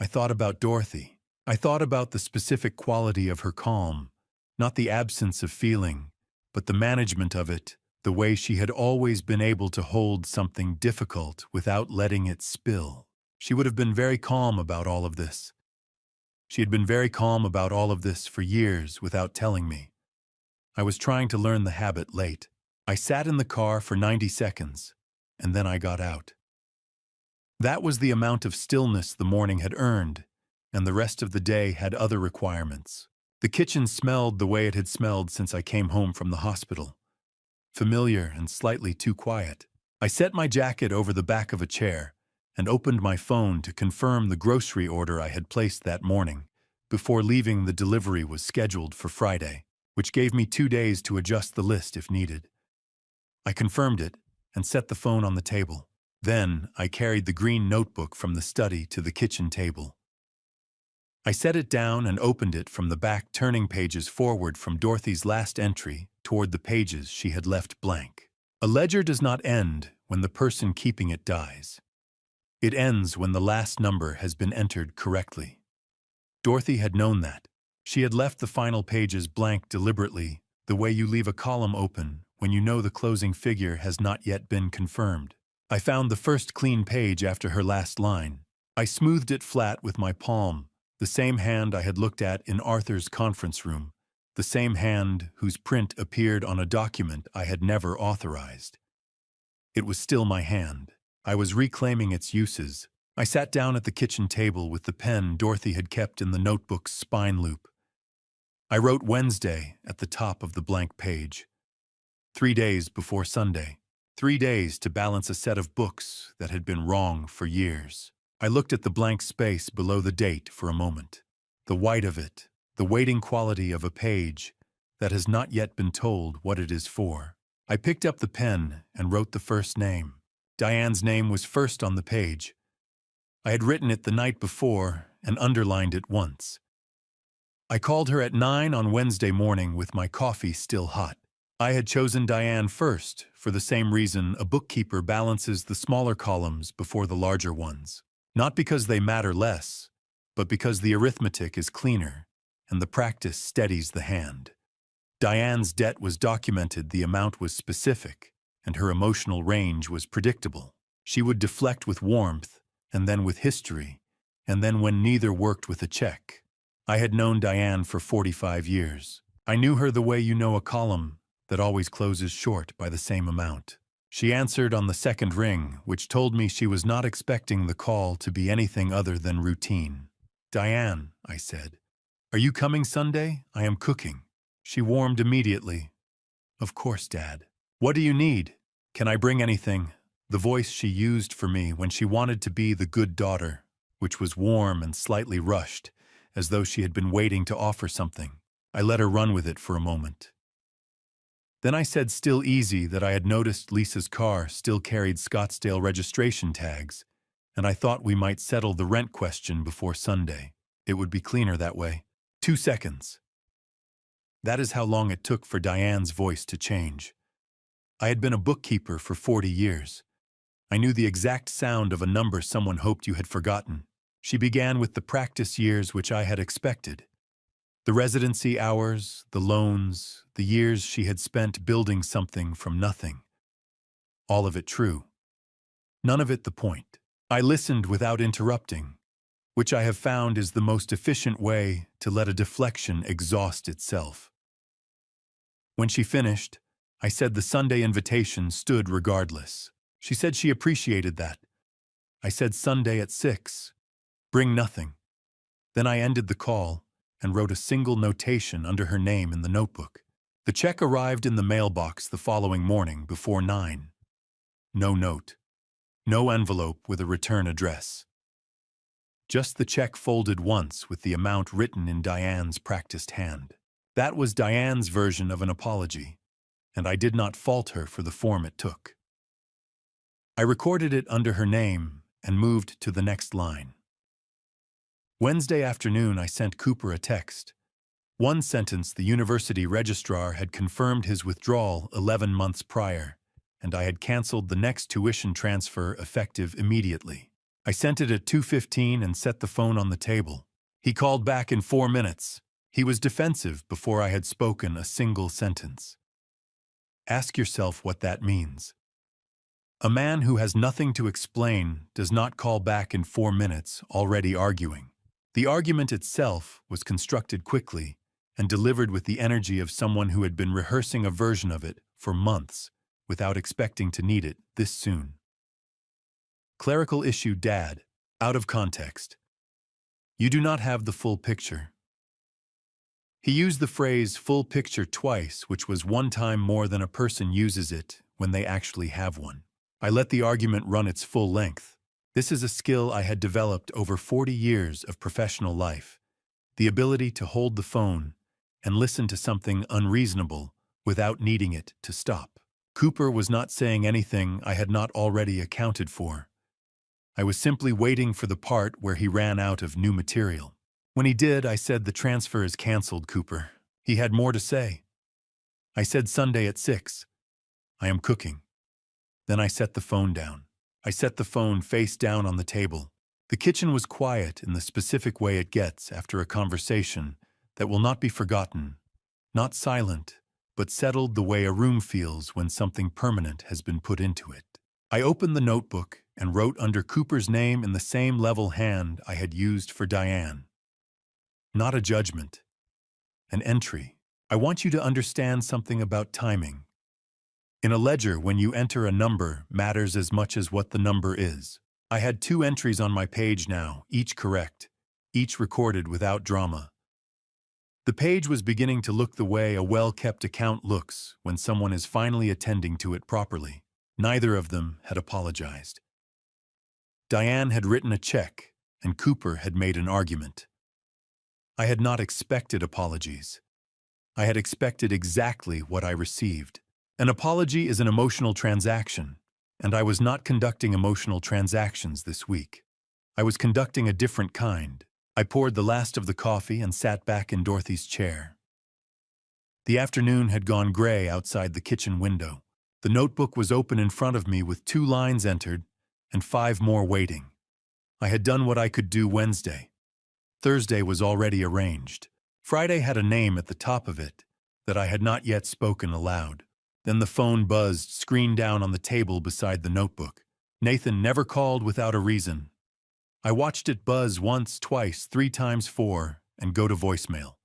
I thought about Dorothy. I thought about the specific quality of her calm, not the absence of feeling, but the management of it, the way she had always been able to hold something difficult without letting it spill. She would have been very calm about all of this. She had been very calm about all of this for years without telling me. I was trying to learn the habit late. I sat in the car for 90 seconds, and then I got out. That was the amount of stillness the morning had earned, and the rest of the day had other requirements. The kitchen smelled the way it had smelled since I came home from the hospital. Familiar and slightly too quiet. I set my jacket over the back of a chair and opened my phone to confirm the grocery order I had placed that morning. Before leaving, the delivery was scheduled for Friday, which gave me 2 days to adjust the list if needed. I confirmed it and set the phone on the table. Then I carried the green notebook from the study to the kitchen table. I set it down and opened it from the back, turning pages forward from Dorothy's last entry toward the pages she had left blank. A ledger does not end when the person keeping it dies. It ends when the last number has been entered correctly. Dorothy had known that. She had left the final pages blank deliberately, the way you leave a column open when you know the closing figure has not yet been confirmed. I found the first clean page after her last line. I smoothed it flat with my palm, the same hand I had looked at in Arthur's conference room, the same hand whose print appeared on a document I had never authorized. It was still my hand. I was reclaiming its uses. I sat down at the kitchen table with the pen Dorothy had kept in the notebook's spine loop. I wrote Wednesday at the top of the blank page. 3 days before Sunday. 3 days to balance a set of books that had been wrong for years. I looked at the blank space below the date for a moment. The white of it, the waiting quality of a page that has not yet been told what it is for. I picked up the pen and wrote the first name. Diane's name was first on the page. I had written it the night before and underlined it once. I called her at 9 on Wednesday morning with my coffee still hot. I had chosen Diane first for the same reason a bookkeeper balances the smaller columns before the larger ones. Not because they matter less, but because the arithmetic is cleaner and the practice steadies the hand. Diane's debt was documented, the amount was specific, and her emotional range was predictable. She would deflect with warmth, and then with history, and then when neither worked with a check. I had known Diane for 45 years. I knew her the way you know a column that always closes short by the same amount. She answered on the second ring, which told me she was not expecting the call to be anything other than routine. "Diane," I said, "are you coming Sunday? I am cooking." She warmed immediately. "Of course, Dad. What do you need? Can I bring anything?" The voice she used for me when she wanted to be the good daughter, which was warm and slightly rushed, as though she had been waiting to offer something. I let her run with it for a moment. Then I said still easy that I had noticed Lisa's car still carried Scottsdale registration tags, and I thought we might settle the rent question before Sunday. It would be cleaner that way. 2 seconds. That is how long it took for Diane's voice to change. I had been a bookkeeper for 40 years. I knew the exact sound of a number someone hoped you had forgotten. She began with the practice years which I had expected. The residency hours, the loans, the years she had spent building something from nothing. All of it true. None of it the point. I listened without interrupting, which I have found is the most efficient way to let a deflection exhaust itself. When she finished, I said the Sunday invitation stood regardless. She said she appreciated that. I said Sunday at 6. Bring nothing. Then I ended the call and wrote a single notation under her name in the notebook. The check arrived in the mailbox the following morning before 9. No note. No envelope with a return address. Just the check folded once with the amount written in Diane's practiced hand. That was Diane's version of an apology, and I did not fault her for the form it took. I recorded it under her name and moved to the next line. Wednesday afternoon, I sent Cooper a text. One sentence: the university registrar had confirmed his withdrawal 11 months prior, and I had canceled the next tuition transfer effective immediately. I sent it at 2:15 and set the phone on the table. He called back in 4 minutes. He was defensive before I had spoken a single sentence. Ask yourself what that means. A man who has nothing to explain does not call back in 4 minutes already arguing. The argument itself was constructed quickly and delivered with the energy of someone who had been rehearsing a version of it for months without expecting to need it this soon. Clerical issue, Dad. Out of context. You do not have the full picture. He used the phrase full picture twice, which was one time more than a person uses it when they actually have one. I let the argument run its full length. This is a skill I had developed over 40 years of professional life, the ability to hold the phone and listen to something unreasonable without needing it to stop. Cooper was not saying anything I had not already accounted for. I was simply waiting for the part where he ran out of new material. When he did, I said, "The transfer is canceled, Cooper." He had more to say. I said Sunday at 6. I am cooking. Then I set the phone down. I set the phone face down on the table. The kitchen was quiet in the specific way it gets after a conversation that will not be forgotten, not silent, but settled the way a room feels when something permanent has been put into it. I opened the notebook and wrote under Cooper's name in the same level hand I had used for Diane. Not a judgment. An entry. I want you to understand something about timing. In a ledger, when you enter a number matters as much as what the number is. I had 2 entries on my page now, each correct, each recorded without drama. The page was beginning to look the way a well-kept account looks when someone is finally attending to it properly. Neither of them had apologized. Diane had written a check, and Cooper had made an argument. I had not expected apologies. I had expected exactly what I received. An apology is an emotional transaction, and I was not conducting emotional transactions this week. I was conducting a different kind. I poured the last of the coffee and sat back in Dorothy's chair. The afternoon had gone gray outside the kitchen window. The notebook was open in front of me with 2 lines entered and 5 more waiting. I had done what I could do Wednesday. Thursday was already arranged. Friday had a name at the top of it that I had not yet spoken aloud. Then the phone buzzed, screen down on the table beside the notebook. Nathan never called without a reason. I watched it buzz once, twice, 3 times, 4, and go to voicemail.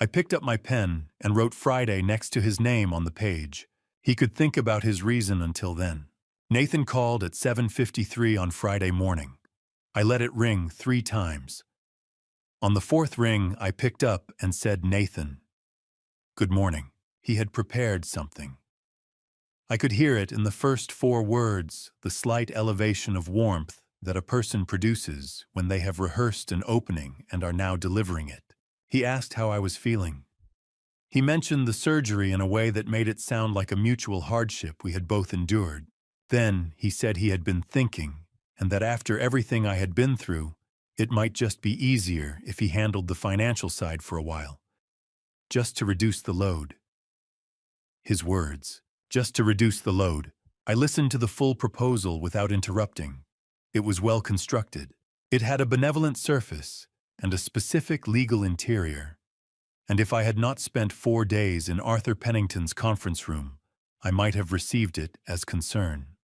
I picked up my pen and wrote Friday next to his name on the page. He could think about his reason until then. Nathan called at 7:53 on Friday morning. I let it ring 3 times. On the 4th ring, I picked up and said, "Nathan, good morning." He had prepared something. I could hear it in the first 4 words, the slight elevation of warmth that a person produces when they have rehearsed an opening and are now delivering it. He asked how I was feeling. He mentioned the surgery in a way that made it sound like a mutual hardship we had both endured. Then he said he had been thinking, and that after everything I had been through, it might just be easier if he handled the financial side for a while, just to reduce the load. His words, just to reduce the load. I listened to the full proposal without interrupting. It was well constructed. It had a benevolent surface and a specific legal interior. And if I had not spent 4 days in Arthur Pennington's conference room, I might have received it as concern.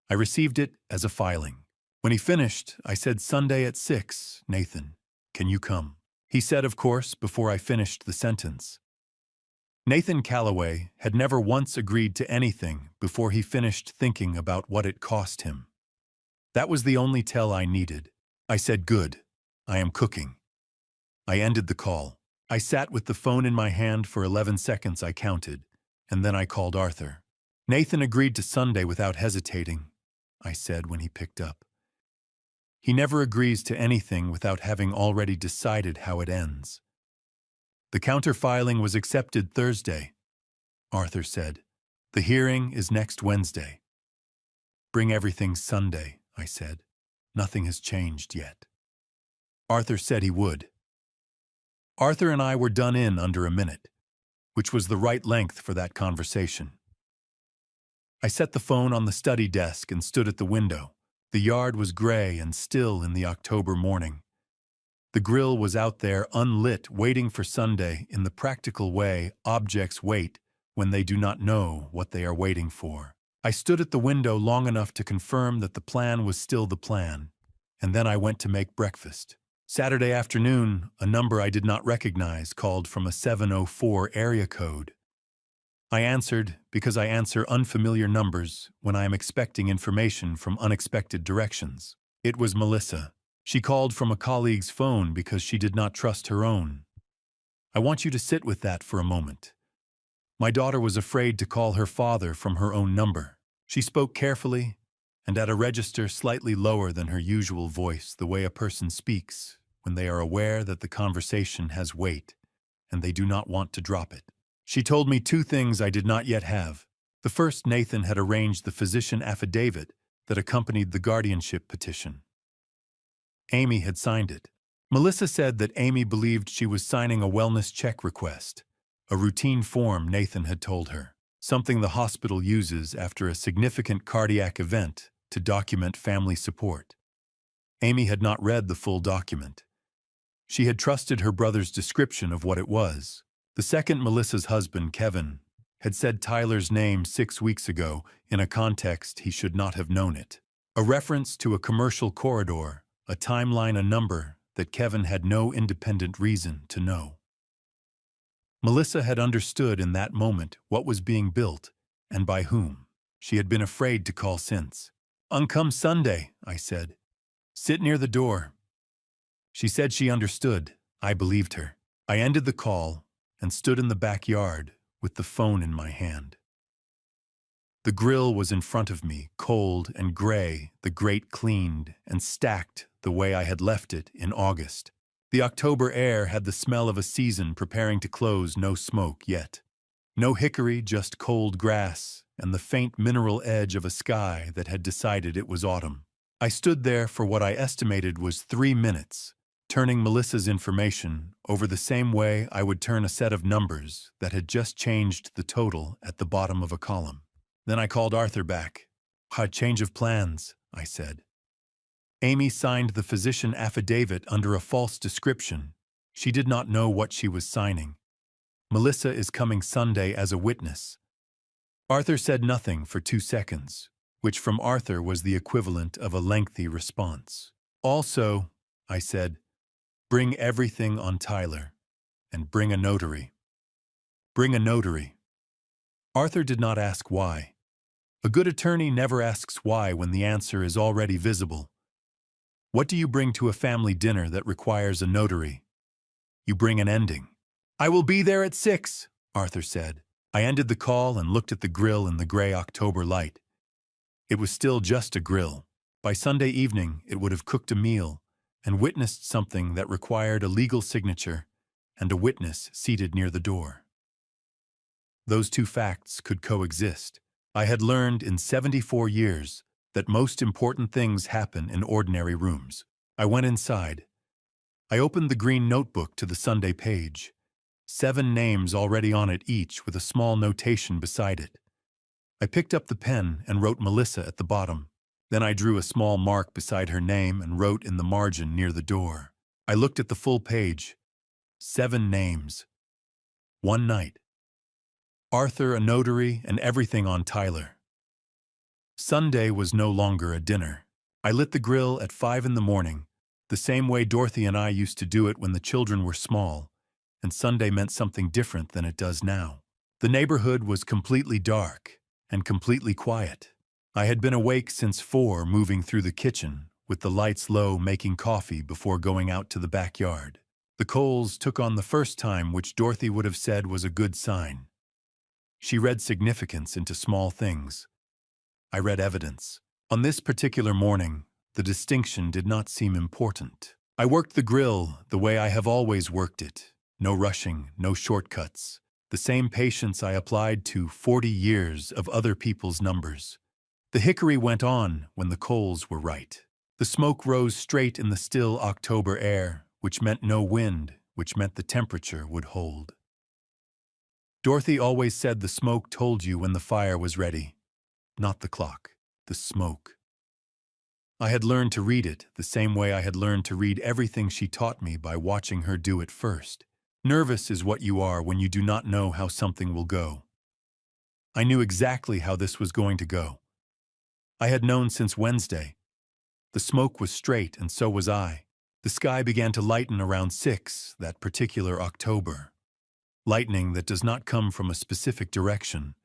I received it as a filing. When he finished, I said, "Sunday at 6, Nathan, can you come?" He said, "Of course," before I finished the sentence. Nathan Calloway had never once agreed to anything before he finished thinking about what it cost him. That was the only tell I needed. I said, "Good. I am cooking." I ended the call. I sat with the phone in my hand for 11 seconds, I counted, and then I called Arthur. "Nathan agreed to Sunday without hesitating," I said when he picked up. "He never agrees to anything without having already decided how it ends." "The counter-filing was accepted Thursday," Arthur said. "The hearing is next Wednesday." "Bring everything Sunday," I said. "Nothing has changed yet." Arthur said he would. Arthur and I were done in under a minute, which was the right length for that conversation. I set the phone on the study desk and stood at the window. The yard was gray and still in the October morning. The grill was out there unlit, waiting for Sunday in the practical way objects wait when they do not know what they are waiting for. I stood at the window long enough to confirm that the plan was still the plan, and then I went to make breakfast. Saturday afternoon, a number I did not recognize called from a 704 area code. I answered because I answer unfamiliar numbers when I am expecting information from unexpected directions. It was Melissa. She called from a colleague's phone because she did not trust her own. I want you to sit with that for a moment. My daughter was afraid to call her father from her own number. She spoke carefully and at a register slightly lower than her usual voice, the way a person speaks when they are aware that the conversation has weight and they do not want to drop it. She told me 2 things I did not yet have. The first, Nathan had arranged the physician affidavit that accompanied the guardianship petition. Amy had signed it. Melissa said that Amy believed she was signing a wellness check request, a routine form Nathan had told her, something the hospital uses after a significant cardiac event to document family support. Amy had not read the full document. She had trusted her brother's description of what it was. The second, Melissa's husband, Kevin, had said Tyler's name 6 weeks ago in a context he should not have known it. A reference to a commercial corridor, a timeline, a number that Kevin had no independent reason to know. Melissa had understood in that moment what was being built and by whom. She had been afraid to call since. "Come Sunday," I said. "Sit near the door." She said she understood. I believed her. I ended the call and stood in the backyard with the phone in my hand. The grill was in front of me, cold and gray, the grate cleaned and stacked the way I had left it in August. The October air had the smell of a season preparing to close, no smoke yet. No hickory, just cold grass and the faint mineral edge of a sky that had decided it was autumn. I stood there for what I estimated was 3 minutes, turning Melissa's information over the same way I would turn a set of numbers that had just changed the total at the bottom of a column. Then I called Arthur back. "A change of plans," I said. Amy signed the physician affidavit under a false description. She did not know what she was signing. Melissa is coming Sunday as a witness. Arthur said nothing for 2 seconds, which from Arthur was the equivalent of a lengthy response. "Also," I said, "bring everything on Tyler, and bring a notary." "Bring a notary." Arthur did not ask why. A good attorney never asks why when the answer is already visible. What do you bring to a family dinner that requires a notary? You bring an ending. "I will be there at 6, Arthur said. I ended the call and looked at the grill in the gray October light. It was still just a grill. By Sunday evening, it would have cooked a meal and witnessed something that required a legal signature and a witness seated near the door. Those two facts could coexist. I had learned in 74 years that most important things happen in ordinary rooms. I went inside. I opened the green notebook to the Sunday page. 7 names already on it, each with a small notation beside it. I picked up the pen and wrote Melissa at the bottom. Then I drew a small mark beside her name and wrote in the margin near the door. I looked at the full page. 7 names. 1 night. Arthur, a notary, and everything on Tyler. Sunday was no longer a dinner. I lit the grill at 5 in the morning, the same way Dorothy and I used to do it when the children were small, and Sunday meant something different than it does now. The neighborhood was completely dark and completely quiet. I had been awake since 4, moving through the kitchen, with the lights low, making coffee before going out to the backyard. The coals took on the first time, which Dorothy would have said was a good sign. She read significance into small things. I read evidence. On this particular morning, the distinction did not seem important. I worked the grill the way I have always worked it. No rushing, no shortcuts. The same patience I applied to 40 years of other people's numbers. The hickory went on when the coals were right. The smoke rose straight in the still October air, which meant no wind, which meant the temperature would hold. Dorothy always said the smoke told you when the fire was ready. Not the clock, the smoke. I had learned to read it the same way I had learned to read everything she taught me, by watching her do it first. Nervous is what you are when you do not know how something will go. I knew exactly how this was going to go. I had known since Wednesday. The smoke was straight, and so was I. The sky began to lighten around 6 that particular October. Lightning that does not come from a specific direction,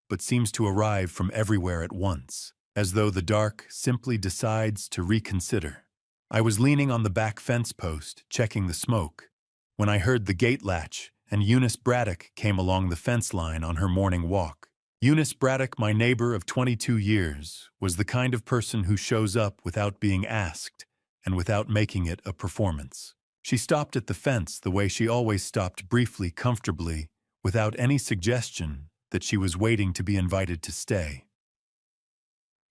but seems to arrive from everywhere at once, as though the dark simply decides to reconsider. I was leaning on the back fence post, checking the smoke, when I heard the gate latch, and Eunice Braddock came along the fence line on her morning walk. Eunice Braddock, my neighbor of 22 years, was the kind of person who shows up without being asked and without making it a performance. She stopped at the fence the way she always stopped, briefly, comfortably, without any suggestion that she was waiting to be invited to stay.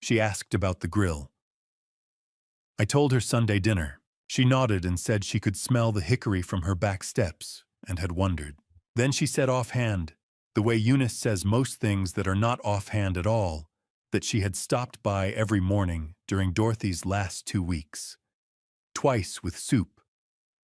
She asked about the grill. I told her Sunday dinner. She nodded and said she could smell the hickory from her back steps and had wondered. Then she said offhand, the way Eunice says most things that are not offhand at all, that she had stopped by every morning during Dorothy's last 2 weeks. Twice with soup.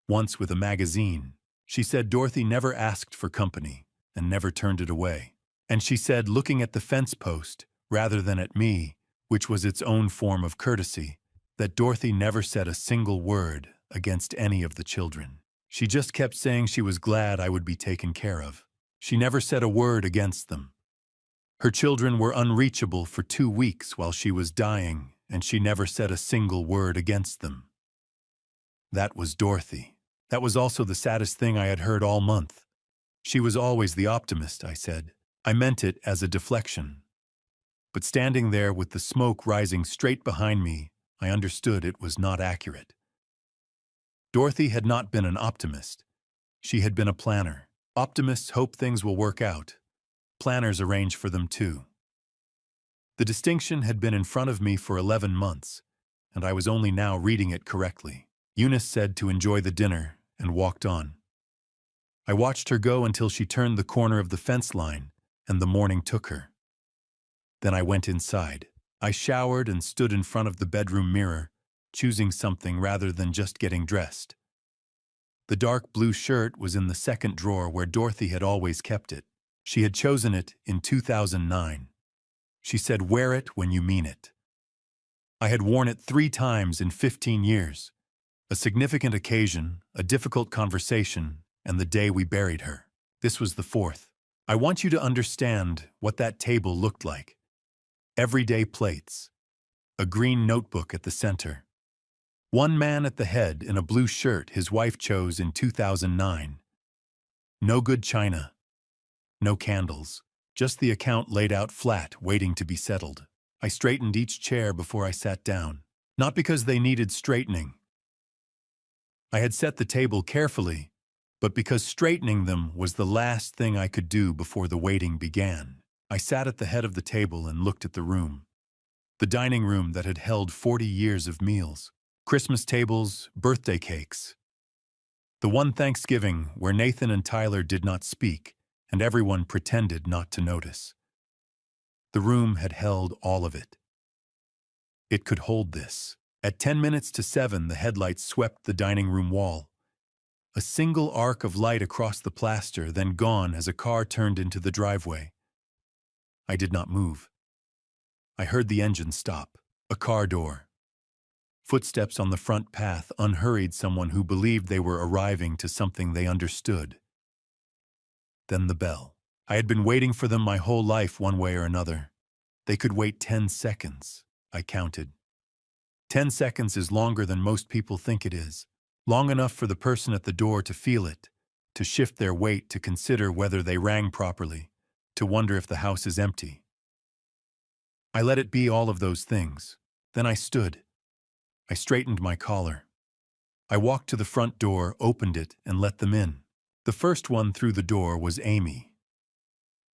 Once with a magazine. She said Dorothy never asked for company and never turned it away. And she said, looking at the fence post rather than at me, which was its own form of courtesy, that Dorothy never said a single word against any of the children. She just kept saying she was glad I would be taken care of. She never said a word against them. Her children were unreachable for 2 weeks while she was dying, and she never said a single word against them. That was Dorothy. That was also the saddest thing I had heard all month. She was always the optimist, I said. I meant it as a deflection. But standing there with the smoke rising straight behind me, I understood it was not accurate. Dorothy had not been an optimist. She had been a planner. Optimists hope things will work out. Planners arrange for them too. The distinction had been in front of me for 11 months, and I was only now reading it correctly. Eunice said to enjoy the dinner and walked on. I watched her go until she turned the corner of the fence line, and the morning took her. Then I went inside. I showered and stood in front of the bedroom mirror, choosing something rather than just getting dressed. The dark blue shirt was in the second drawer where Dorothy had always kept it. She had chosen it in 2009. She said, "Wear it when you mean it." I had worn it 3 times in 15 years. A significant occasion, a difficult conversation, and the day we buried her. This was the 4th. I want you to understand what that table looked like. Everyday plates. A green notebook at the center. One man at the head in a blue shirt his wife chose in 2009. No good china. No candles. Just the account laid out flat, waiting to be settled. I straightened each chair before I sat down. Not because they needed straightening. I had set the table carefully, but because straightening them was the last thing I could do before the waiting began. I sat at the head of the table and looked at the room. The dining room that had held 40 years of meals. Christmas tables, birthday cakes. The one Thanksgiving where Nathan and Tyler did not speak, and everyone pretended not to notice. The room had held all of it. It could hold this. At 10 minutes to 7, the headlights swept the dining room wall. A single arc of light across the plaster, then gone as a car turned into the driveway. I did not move. I heard the engine stop. A car door. Footsteps on the front path unhurried someone who believed they were arriving to something they understood. Then the bell. I had been waiting for them my whole life one way or another. They could wait 10 seconds, I counted. 10 seconds is longer than most people think it is. Long enough for the person at the door to feel it, to shift their weight, to consider whether they rang properly, to wonder if the house is empty. I let it be all of those things. Then I stood. I straightened my collar. I walked to the front door, opened it, and let them in. The first one through the door was Amy.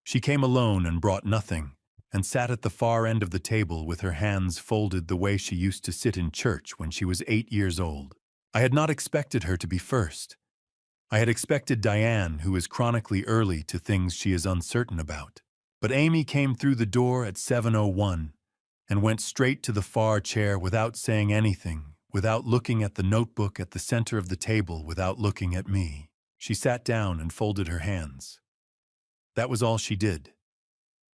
She came alone and brought nothing, and sat at the far end of the table with her hands folded the way she used to sit in church when she was 8 years old. I had not expected her to be first. I had expected Diane, who is chronically early to things she is uncertain about. But Amy came through the door at 7:01 and went straight to the far chair without saying anything, without looking at the notebook at the center of the table, without looking at me. She sat down and folded her hands. That was all she did.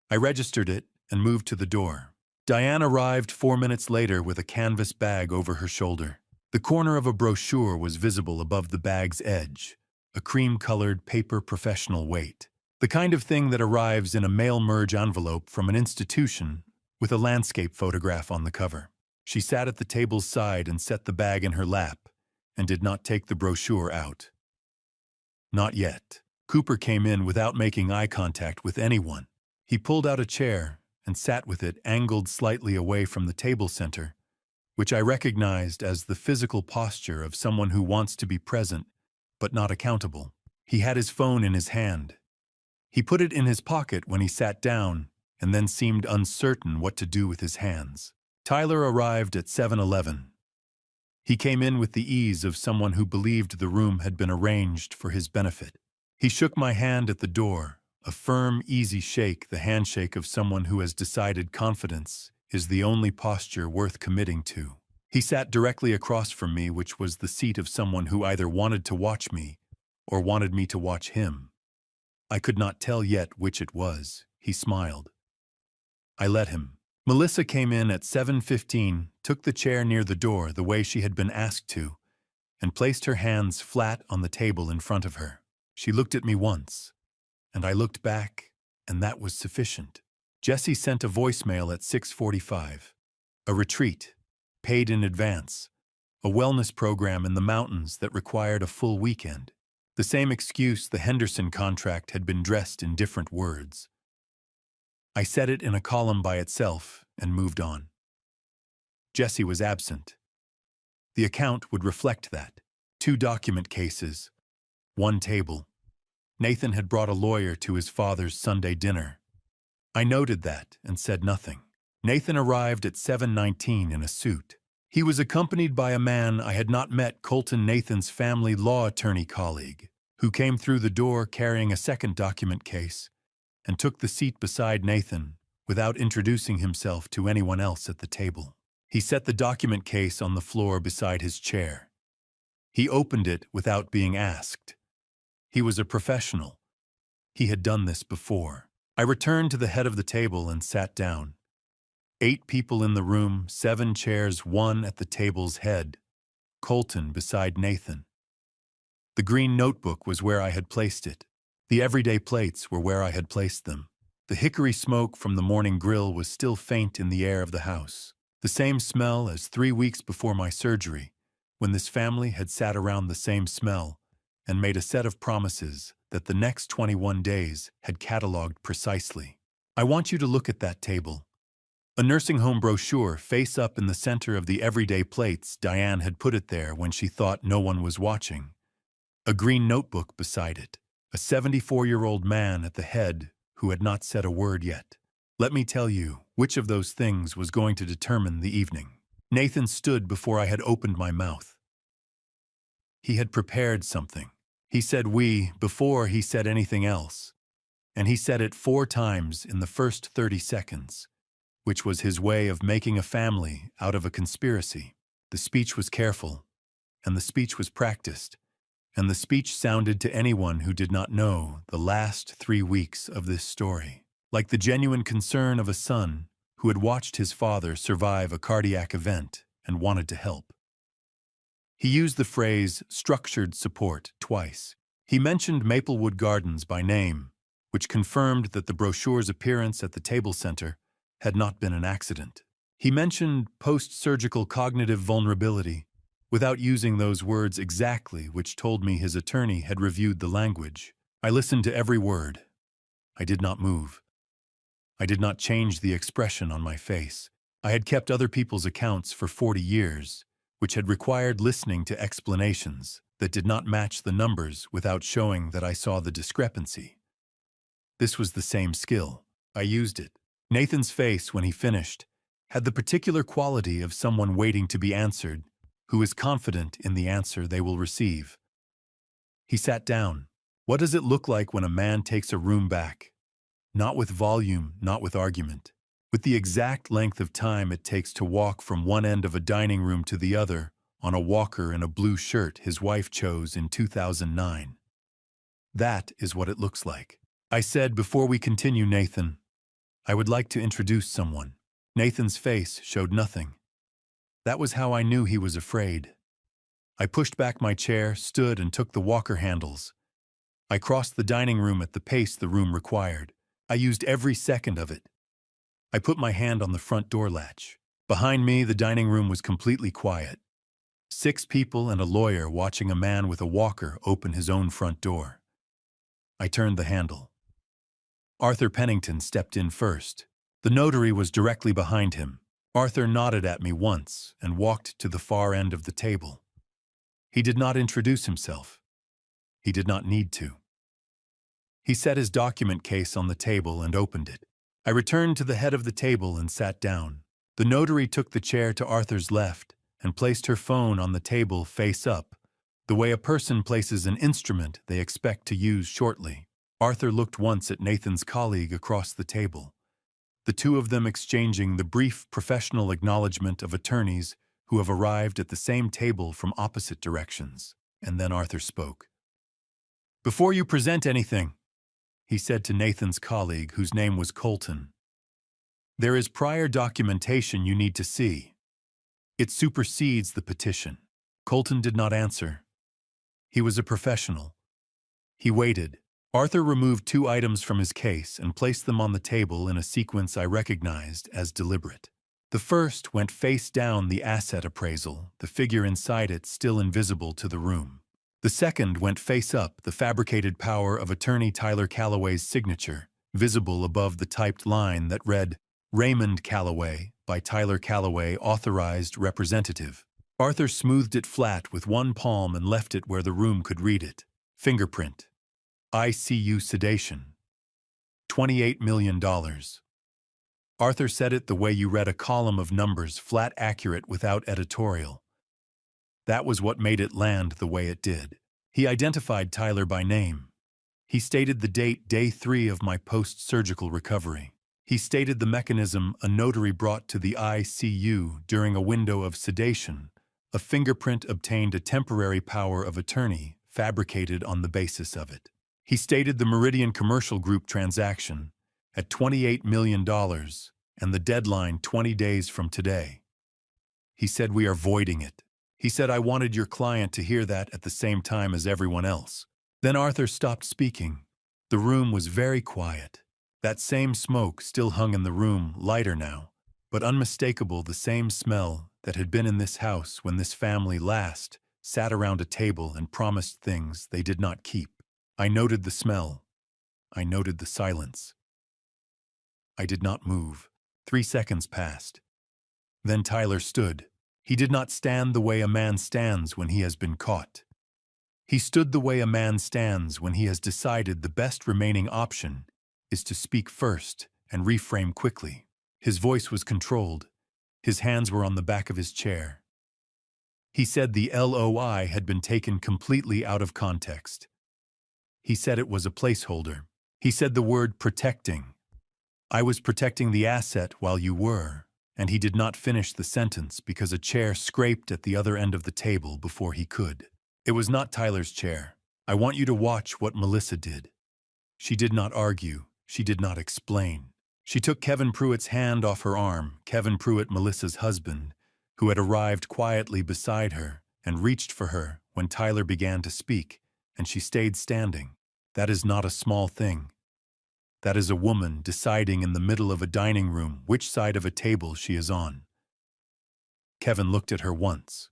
I registered it and moved to the door. Diane arrived 4 minutes later with a canvas bag over her shoulder. The corner of a brochure was visible above the bag's edge, a cream-colored paper professional weight. The kind of thing that arrives in a mail merge envelope from an institution with a landscape photograph on the cover. She sat at the table's side and set the bag in her lap and did not take the brochure out. Not yet. Cooper came in without making eye contact with anyone. He pulled out a chair and sat with it angled slightly away from the table center, which I recognized as the physical posture of someone who wants to be present but not accountable. He had his phone in his hand. He put it in his pocket when he sat down and then seemed uncertain what to do with his hands. Tyler arrived at 7:11. He came in with the ease of someone who believed the room had been arranged for his benefit. He shook my hand at the door, a firm, easy shake, the handshake of someone who has decided confidence is the only posture worth committing to. He sat directly across from me, which was the seat of someone who either wanted to watch me or wanted me to watch him. I could not tell yet which it was. He smiled. I let him. Melissa came in at 7:15, took the chair near the door the way she had been asked to, and placed her hands flat on the table in front of her. She looked at me once, and I looked back, and that was sufficient. Jesse sent a voicemail at 6:45. A retreat, paid in advance, a wellness program in the mountains that required a full weekend. The same excuse the Henderson contract had been dressed in different words. I set it in a column by itself and moved on. Jesse was absent. The account would reflect that. 2 document cases, 1 table. Nathan had brought a lawyer to his father's Sunday dinner. I noted that and said nothing. Nathan arrived at 7:19 in a suit. He was accompanied by a man I had not met, Colton, Nathan's family law attorney colleague, who came through the door carrying a second document case and took the seat beside Nathan without introducing himself to anyone else at the table. He set the document case on the floor beside his chair. He opened it without being asked. He was a professional. He had done this before. I returned to the head of the table and sat down. 8 people in the room, 7 chairs, 1 at the table's head. Colton beside Nathan. The green notebook was where I had placed it. The everyday plates were where I had placed them. The hickory smoke from the morning grill was still faint in the air of the house. The same smell as 3 weeks before my surgery, when this family had sat around the same smell and made a set of promises that the next 21 days had catalogued precisely. I want you to look at that table. A nursing home brochure face up in the center of the everyday plates. Diane had put it there when she thought no one was watching. A green notebook beside it. A 74-year-old man at the head who had not said a word yet. Let me tell you which of those things was going to determine the evening. Nathan stood before I had opened my mouth. He had prepared something. He said "we" before he said anything else, and he said it 4 times in the first 30 seconds, which was his way of making a family out of a conspiracy. The speech was careful, and the speech was practiced, and the speech sounded to anyone who did not know the last 3 weeks of this story like the genuine concern of a son who had watched his father survive a cardiac event and wanted to help. He used the phrase "structured support" twice. He mentioned Maplewood Gardens by name, which confirmed that the brochure's appearance at the table center had not been an accident. He mentioned post-surgical cognitive vulnerability without using those words exactly, which told me his attorney had reviewed the language. I listened to every word. I did not move. I did not change the expression on my face. I had kept other people's accounts for 40 years, which had required listening to explanations that did not match the numbers without showing that I saw the discrepancy. This was the same skill. I used it. Nathan's face, when he finished, had the particular quality of someone waiting to be answered, who is confident in the answer they will receive. He sat down. What does it look like when a man takes a room back? Not with volume, not with argument. With the exact length of time it takes to walk from one end of a dining room to the other on a walker in a blue shirt his wife chose in 2009. That is what it looks like. I said, "Before we continue, Nathan, I would like to introduce someone." Nathan's face showed nothing. That was how I knew he was afraid. I pushed back my chair, stood, and took the walker handles. I crossed the dining room at the pace the room required. I used every second of it. I put my hand on the front door latch. Behind me, the dining room was completely quiet. 6 people and a lawyer watching a man with a walker open his own front door. I turned the handle. Arthur Pennington stepped in first. The notary was directly behind him. Arthur nodded at me once and walked to the far end of the table. He did not introduce himself. He did not need to. He set his document case on the table and opened it. I returned to the head of the table and sat down. The notary took the chair to Arthur's left and placed her phone on the table face up, the way a person places an instrument they expect to use shortly. Arthur looked once at Nathan's colleague across the table, the 2 of them exchanging the brief professional acknowledgement of attorneys who have arrived at the same table from opposite directions. And then Arthur spoke. "Before you present anything," he said to Nathan's colleague, whose name was Colton, "there is prior documentation you need to see. It supersedes the petition." Colton did not answer. He was a professional. He waited. Arthur removed 2 items from his case and placed them on the table in a sequence I recognized as deliberate. The first went face down, the asset appraisal, the figure inside it still invisible to the room. The second went face up, the fabricated power of attorney Tyler Calloway's signature, visible above the typed line that read, Raymond Calloway, by Tyler Calloway, authorized representative. Arthur smoothed it flat with one palm and left it where the room could read it. Fingerprint. ICU sedation. $28 million. Arthur said it the way you read a column of numbers, flat accurate without editorial. That was what made it land the way it did. He identified Tyler by name. He stated the date, day 3 of my post-surgical recovery. He stated the mechanism, a notary brought to the ICU during a window of sedation. A fingerprint obtained, a temporary power of attorney fabricated on the basis of it. He stated the Meridian Commercial Group transaction at $28 million and the deadline 20 days from today. He said we are voiding it. He said I wanted your client to hear that at the same time as everyone else. Then Arthur stopped speaking. The room was very quiet. That same smoke still hung in the room, lighter now, but unmistakable, the same smell that had been in this house when this family last sat around a table and promised things they did not keep. I noted the smell. I noted the silence. I did not move. 3 seconds passed. Then Tyler stood. He did not stand the way a man stands when he has been caught. He stood the way a man stands when he has decided the best remaining option is to speak first and reframe quickly. His voice was controlled. His hands were on the back of his chair. He said the LOI had been taken completely out of context. He said it was a placeholder. He said the word protecting. I was protecting the asset while you were, and he did not finish the sentence because a chair scraped at the other end of the table before he could. It was not Tyler's chair. I want you to watch what Melissa did. She did not argue. She did not explain. She took Kevin Pruitt's hand off her arm, Kevin Pruitt, Melissa's husband, who had arrived quietly beside her, and reached for her when Tyler began to speak, and she stayed standing. That is not a small thing. That is a woman deciding in the middle of a dining room which side of a table she is on. Kevin looked at her once.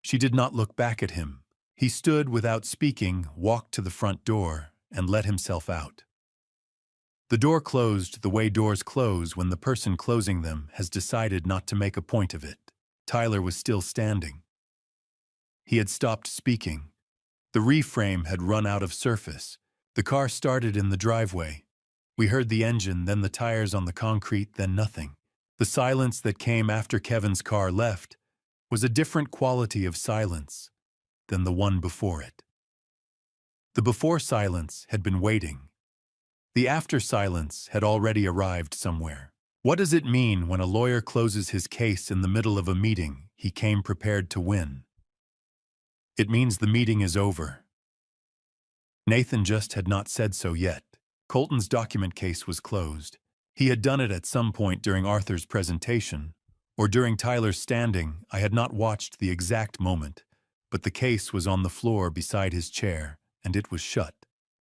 She did not look back at him. He stood without speaking, walked to the front door, and let himself out. The door closed the way doors close when the person closing them has decided not to make a point of it. Tyler was still standing. He had stopped speaking. The reframe had run out of surface. The car started in the driveway. We heard the engine, then the tires on the concrete, then nothing. The silence that came after Kevin's car left was a different quality of silence than the one before it. The before silence had been waiting. The after silence had already arrived somewhere. What does it mean when a lawyer closes his case in the middle of a meeting he came prepared to win? It means the meeting is over. Nathan just had not said so yet. Colton's document case was closed. He had done it at some point during Arthur's presentation, or during Tyler's standing. I had not watched the exact moment, but the case was on the floor beside his chair, and it was shut.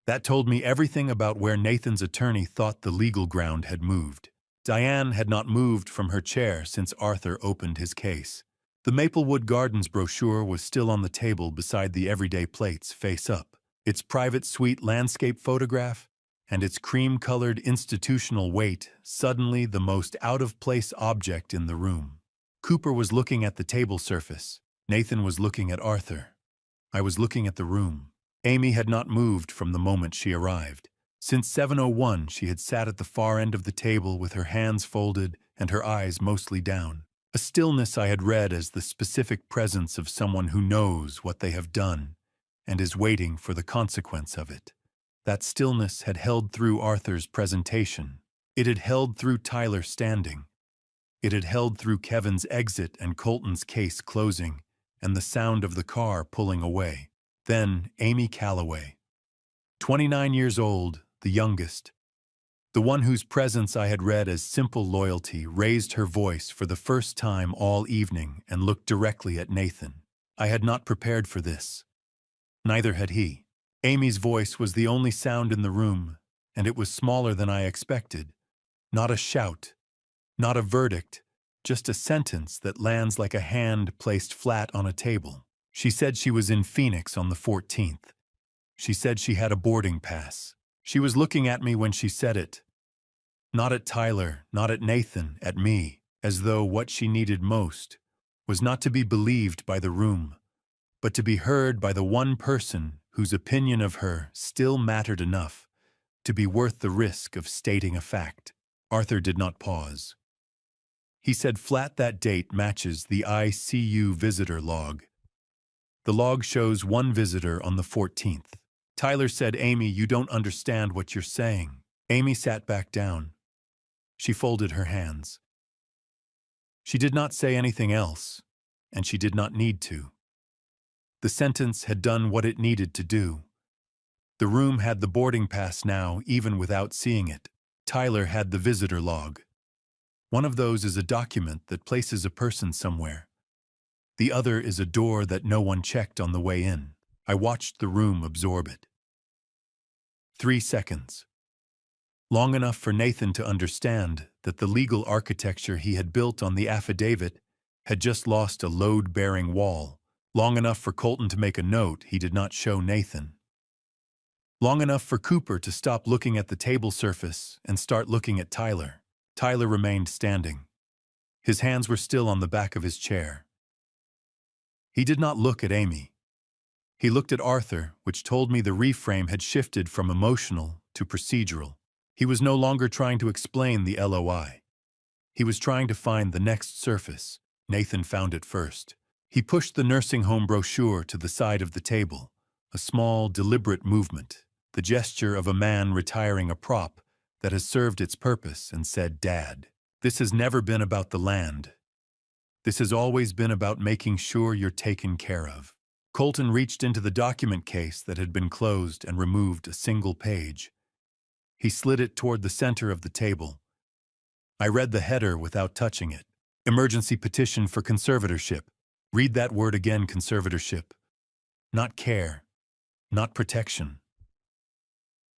That told me everything about where Nathan's attorney thought the legal ground had moved. Diane had not moved from her chair since Arthur opened his case. The Maplewood Gardens brochure was still on the table beside the everyday plates, face up. Its private suite landscape photograph and its cream-colored institutional weight, suddenly the most out-of-place object in the room. Cooper was looking at the table surface. Nathan was looking at Arthur. I was looking at the room. Amy had not moved from the moment she arrived. Since 7:01, she had sat at the far end of the table with her hands folded and her eyes mostly down. A stillness I had read as the specific presence of someone who knows what they have done and is waiting for the consequence of it. That stillness had held through Arthur's presentation. It had held through Tyler standing. It had held through Kevin's exit and Colton's case closing and the sound of the car pulling away. Then Amy Calloway, 29 years old, the youngest, the one whose presence I had read as simple loyalty, raised her voice for the first time all evening and looked directly at Nathan. I had not prepared for this. Neither had he. Amy's voice was the only sound in the room, and it was smaller than I expected. Not a shout, not a verdict, just a sentence that lands like a hand placed flat on a table. She said she was in Phoenix on the 14th. She said she had a boarding pass. She was looking at me when she said it. Not at Tyler, not at Nathan, at me, as though what she needed most was not to be believed by the room, but to be heard by the one person whose opinion of her still mattered enough to be worth the risk of stating a fact. Arthur did not pause. He said flat that date matches the ICU visitor log. The log shows one visitor on the 14th. Tyler said, "Amy, you don't understand what you're saying." Amy sat back down. She folded her hands. She did not say anything else, and she did not need to. The sentence had done what it needed to do. The room had the boarding pass now, even without seeing it. Tyler had the visitor log. One of those is a document that places a person somewhere. The other is a door that no one checked on the way in. I watched the room absorb it. 3 seconds. Long enough for Nathan to understand that the legal architecture he had built on the affidavit had just lost a load-bearing wall. Long enough for Colton to make a note he did not show Nathan. Long enough for Cooper to stop looking at the table surface and start looking at Tyler. Tyler remained standing. His hands were still on the back of his chair. He did not look at Amy. He looked at Arthur, which told me the reframe had shifted from emotional to procedural. He was no longer trying to explain the LOI. He was trying to find the next surface. Nathan found it first. He pushed the nursing home brochure to the side of the table, a small, deliberate movement, the gesture of a man retiring a prop that has served its purpose, and said, "Dad, this has never been about the land. This has always been about making sure you're taken care of." Colton reached into the document case that had been closed and removed a single page. He slid it toward the center of the table. I read the header without touching it. Emergency petition for conservatorship. Read that word again, conservatorship. Not care, not protection.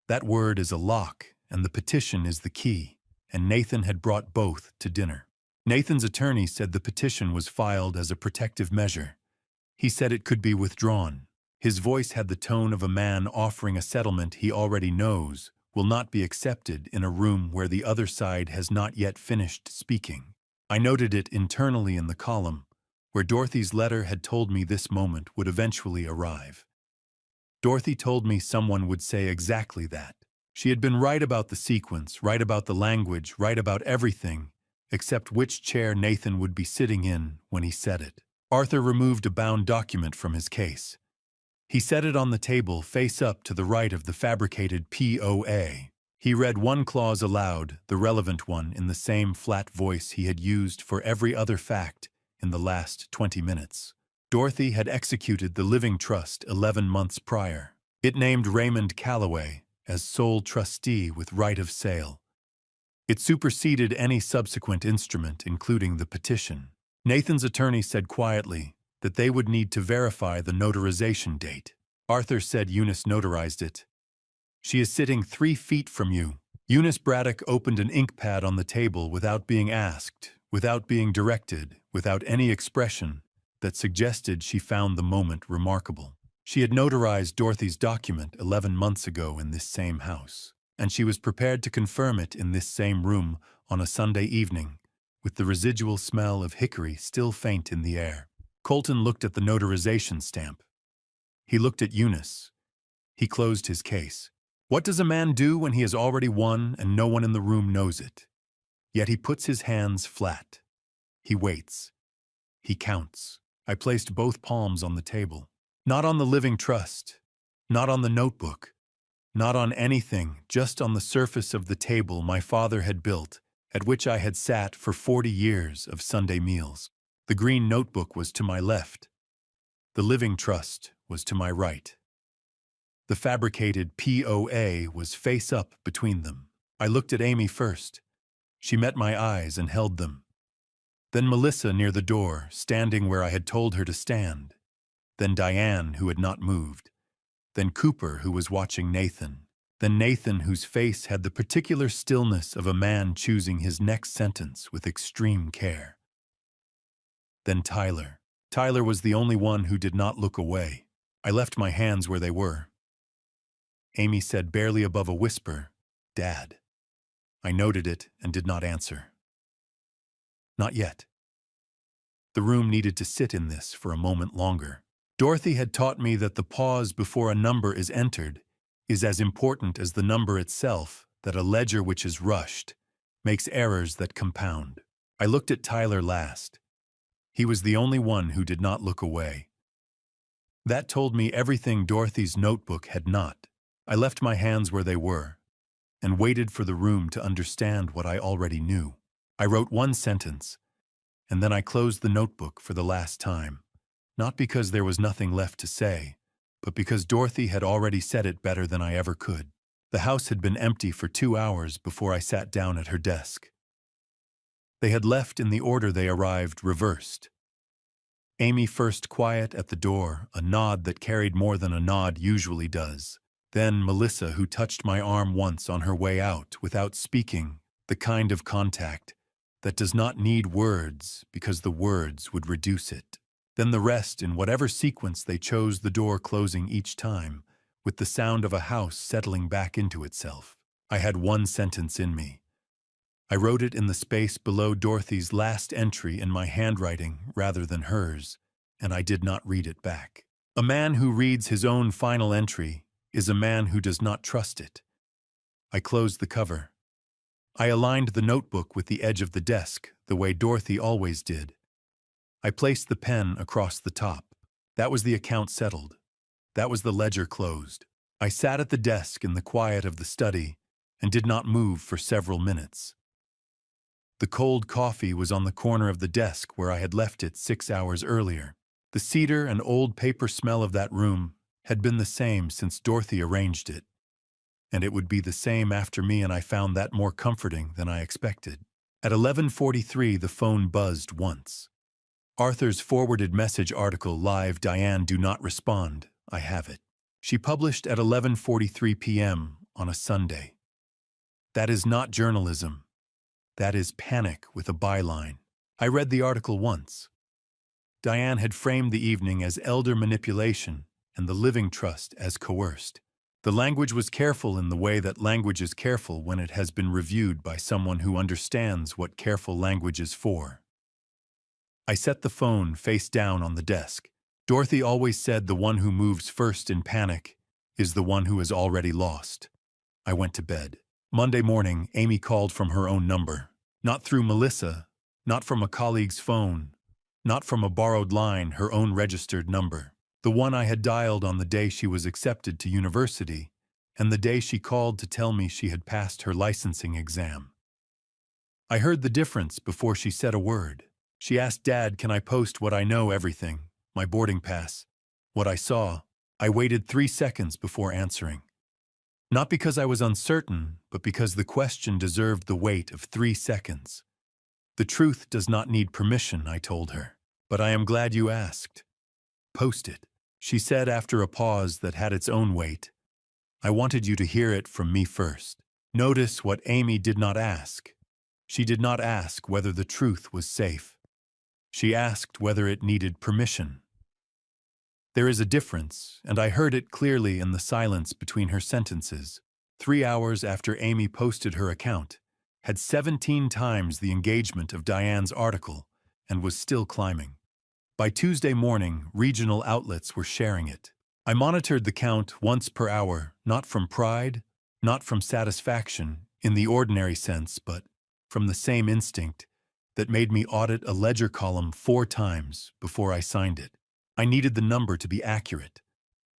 That word is a lock, and the petition is the key, and Nathan had brought both to dinner. Nathan's attorney said the petition was filed as a protective measure. He said it could be withdrawn. His voice had the tone of a man offering a settlement he already knows will not be accepted in a room where the other side has not yet finished speaking. I noted it internally in the column, where Dorothy's letter had told me this moment would eventually arrive. Dorothy told me someone would say exactly that. She had been right about the sequence, right about the language, right about everything, except which chair Nathan would be sitting in when he said it. Arthur removed a bound document from his case. He set it on the table face up to the right of the fabricated POA. He read one clause aloud, the relevant one, in the same flat voice he had used for every other fact in the last 20 minutes. Dorothy had executed the living trust 11 months prior. It named Raymond Calloway as sole trustee with right of sale. It superseded any subsequent instrument, including the petition. Nathan's attorney said quietly that they would need to verify the notarization date. Arthur said Eunice notarized it. "She is sitting 3 feet from you." Eunice Braddock opened an ink pad on the table without being asked, without being directed, without any expression that suggested she found the moment remarkable. She had notarized Dorothy's document 11 months ago in this same house, and she was prepared to confirm it in this same room on a Sunday evening, with the residual smell of hickory still faint in the air. Colton looked at the notarization stamp. He looked at Eunice. He closed his case. What does a man do when he has already won and no one in the room knows it? Yet he puts his hands flat. He waits. He counts. I placed both palms on the table. Not on the living trust. Not on the notebook. Not on anything, just on the surface of the table my father had built, at which I had sat for 40 years of Sunday meals. The green notebook was to my left. The living trust was to my right. The fabricated POA was face up between them. I looked at Amy first. She met my eyes and held them. Then Melissa near the door, standing where I had told her to stand. Then Diane, who had not moved. Then Cooper, who was watching Nathan. Then Nathan, whose face had the particular stillness of a man choosing his next sentence with extreme care. then Tyler. Tyler was the only one who did not look away. I left my hands where they were. Amy said barely above a whisper, "Dad." I noted it and did not answer. Not yet. The room needed to sit in this for a moment longer. Dorothy had taught me that the pause before a number is entered is as important as the number itself, that a ledger which is rushed makes errors that compound. I looked at Tyler last. He was the only one who did not look away. That told me everything Dorothy's notebook had not. I left my hands where they were and waited for the room to understand what I already knew. I wrote one sentence, and then I closed the notebook for the last time, not because there was nothing left to say, but because Dorothy had already said it better than I ever could. The house had been empty for 2 hours before I sat down at her desk. They had left in the order they arrived, reversed. Amy first quiet at the door, a nod that carried more than a nod usually does. Then Melissa, who touched my arm once on her way out without speaking, the kind of contact that does not need words because the words would reduce it. Then the rest in whatever sequence they chose, the door closing each time, with the sound of a house settling back into itself. I had one sentence in me. I wrote it in the space below Dorothy's last entry in my handwriting rather than hers, and I did not read it back. A man who reads his own final entry is a man who does not trust it. I closed the cover. I aligned the notebook with the edge of the desk, the way Dorothy always did. I placed the pen across the top. That was the account settled. That was the ledger closed. I sat at the desk in the quiet of the study and did not move for several minutes. The cold coffee was on the corner of the desk where I had left it 6 hours earlier. The cedar and old paper smell of that room had been the same since Dorothy arranged it, and it would be the same after me, and I found that more comforting than I expected. At 11:43, the phone buzzed once. Arthur's forwarded message article, live, Diane, do not respond. I have it. She published at 11:43 p.m. on a Sunday. That is not journalism. That is panic with a byline. I read the article once. Diane had framed the evening as elder manipulation and the living trust as coerced. The language was careful in the way that language is careful when it has been reviewed by someone who understands what careful language is for. I set the phone face down on the desk. Dorothy always said the one who moves first in panic is the one who is already lost. I went to bed. Monday morning, Amy called from her own number. Not through Melissa, not from a colleague's phone, not from a borrowed line, her own registered number. The one I had dialed on the day she was accepted to university, and the day she called to tell me she had passed her licensing exam. I heard the difference before she said a word. She asked, "Dad, can I post what I know, everything, my boarding pass, what I saw?" I waited 3 seconds before answering. Not because I was uncertain, but because the question deserved the weight of 3 seconds. The truth does not need permission, I told her. But I am glad you asked. Post it, she said after a pause that had its own weight. I wanted you to hear it from me first. Notice what Amy did not ask. She did not ask whether the truth was safe. She asked whether it needed permission. There is a difference, and I heard it clearly in the silence between her sentences. 3 hours after Amy posted her account, had 17 times the engagement of Diane's article, and was still climbing. By Tuesday morning, regional outlets were sharing it. I monitored the count once per hour, not from pride, not from satisfaction, in the ordinary sense, but from the same instinct that made me audit a ledger column 4 times before I signed it. I needed the number to be accurate.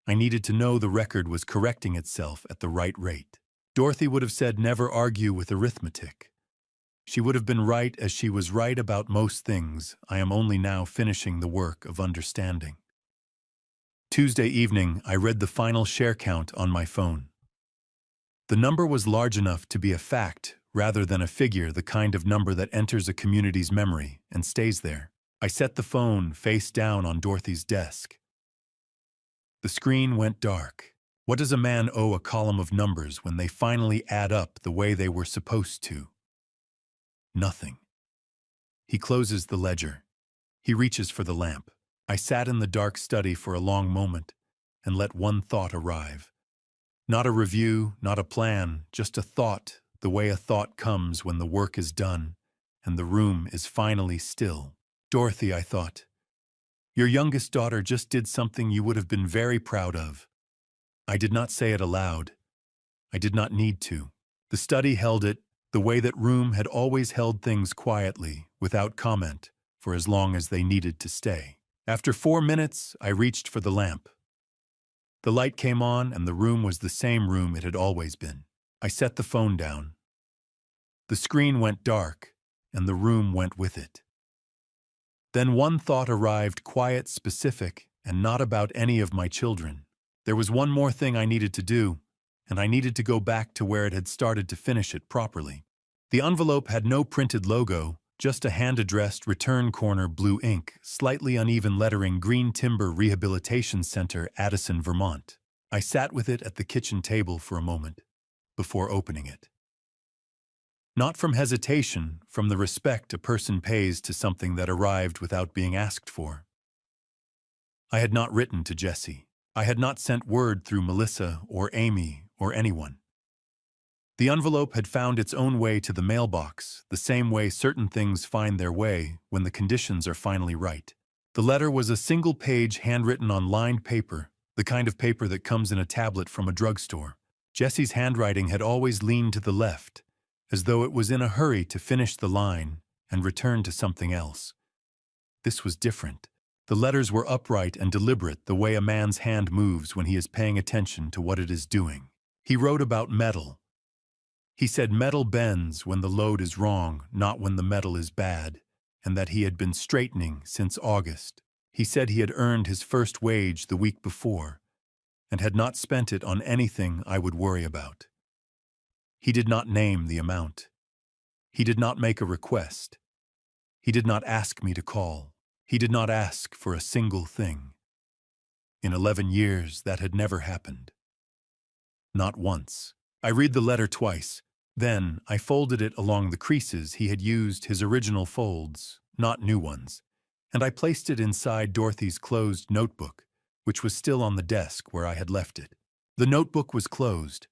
I needed to know the record was correcting itself at the right rate. Dorothy would have said never argue with arithmetic. She would have been right as she was right about most things. I am only now finishing the work of understanding. Tuesday evening, I read the final share count on my phone. The number was large enough to be a fact rather than a figure, the kind of number that enters a community's memory and stays there. I set the phone face down on Dorothy's desk. The screen went dark. What does a man owe a column of numbers when they finally add up the way they were supposed to? Nothing. He closes the ledger. He reaches for the lamp. I sat in the dark study for a long moment and let one thought arrive. Not a review, not a plan, just a thought, the way a thought comes when the work is done and the room is finally still. Dorothy, I thought, your youngest daughter just did something you would have been very proud of. I did not say it aloud. I did not need to. The study held it the way that room had always held things quietly, without comment, for as long as they needed to stay. After 4 minutes, I reached for the lamp. The light came on and the room was the same room it had always been. I set the phone down. The screen went dark and the room went with it. Then one thought arrived, quiet, specific, and not about any of my children. There was one more thing I needed to do, and I needed to go back to where it had started to finish it properly. The envelope had no printed logo, just a hand-addressed return corner blue ink, slightly uneven lettering, Green Timber Rehabilitation Center, Addison, Vermont. I sat with it at the kitchen table for a moment before opening it. Not from hesitation, from the respect a person pays to something that arrived without being asked for. I had not written to Jessie. I had not sent word through Melissa or Amy or anyone. The envelope had found its own way to the mailbox, the same way certain things find their way when the conditions are finally right. The letter was a single page handwritten on lined paper, the kind of paper that comes in a tablet from a drugstore. Jessie's handwriting had always leaned to the left, as though it was in a hurry to finish the line and return to something else. This was different. The letters were upright and deliberate, the way a man's hand moves when he is paying attention to what it is doing. He wrote about metal. He said metal bends when the load is wrong, not when the metal is bad, and that he had been straightening since August. He said he had earned his first wage the week before, and had not spent it on anything I would worry about. He did not name the amount. He did not make a request. He did not ask me to call. He did not ask for a single thing. In 11 years, that had never happened. Not once. I read the letter twice. Then I folded it along the creases he had used his original folds, not new ones, and I placed it inside Dorothy's closed notebook, which was still on the desk where I had left it. The notebook was closed.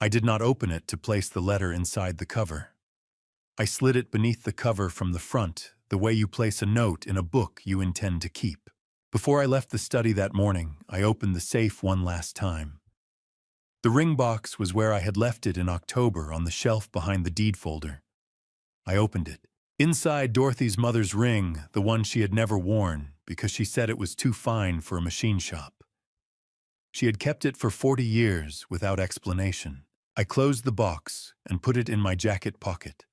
I did not open it to place the letter inside the cover. I slid it beneath the cover from the front, the way you place a note in a book you intend to keep. Before I left the study that morning, I opened the safe one last time. The ring box was where I had left it in October, on the shelf behind the deed folder. I opened it. Inside, Dorothy's mother's ring, the one she had never worn because she said it was too fine for a machine shop. She had kept it for 40 years without explanation. I closed the box and put it in my jacket pocket.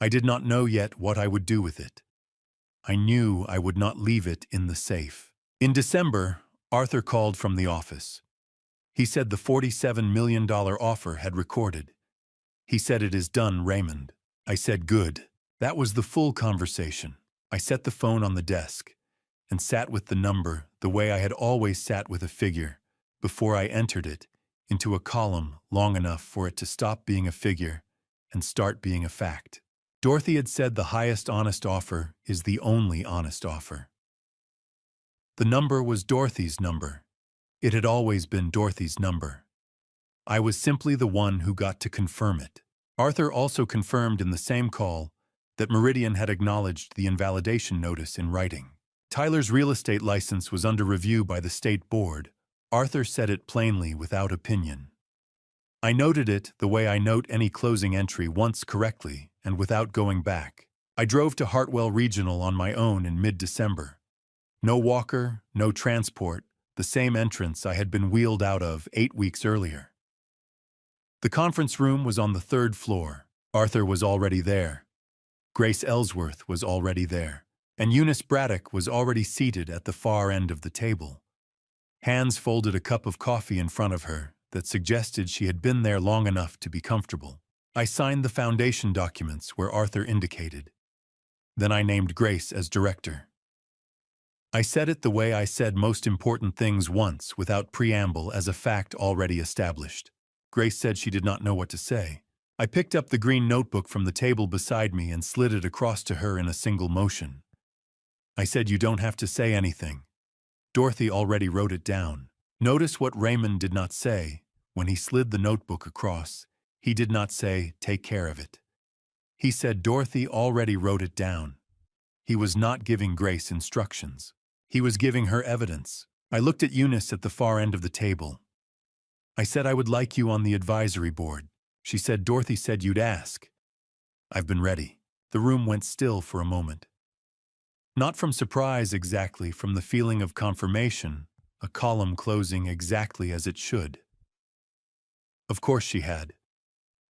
I did not know yet what I would do with it. I knew I would not leave it in the safe. In December, Arthur called from the office. He said the $47 million offer had recorded. He said, "It is done, Raymond." I said, "Good." That was the full conversation. I set the phone on the desk and sat with the number the way I had always sat with a figure before I entered it into a column long enough for it to stop being a figure and start being a fact. Dorothy had said the highest honest offer is the only honest offer. The number was Dorothy's number. It had always been Dorothy's number. I was simply the one who got to confirm it. Arthur also confirmed in the same call that Meridian had acknowledged the invalidation notice in writing. Tyler's real estate license was under review by the state board. Arthur said it plainly, without opinion. I noted it the way I note any closing entry, once correctly and without going back. I drove to Hartwell Regional on my own in mid-December. No walker, no transport, the same entrance I had been wheeled out of 8 weeks earlier. The conference room was on the 3rd floor. Arthur was already there. Grace Ellsworth was already there. And Eunice Braddock was already seated at the far end of the table. Hands folded a cup of coffee in front of her that suggested she had been there long enough to be comfortable. I signed the foundation documents where Arthur indicated. Then I named Grace as director. I said it the way I said most important things once, without preamble, as a fact already established. Grace said she did not know what to say. I picked up the green notebook from the table beside me and slid it across to her in a single motion. I said you don't have to say anything. Dorothy already wrote it down. Notice what Raymond did not say. When he slid the notebook across, he did not say, take care of it. He said Dorothy already wrote it down. He was not giving Grace instructions. He was giving her evidence. I looked at Eunice at the far end of the table. I said I would like you on the advisory board. She said Dorothy said you'd ask. I've been ready. The room went still for a moment. Not from surprise exactly, from the feeling of confirmation, a column closing exactly as it should. Of course she had.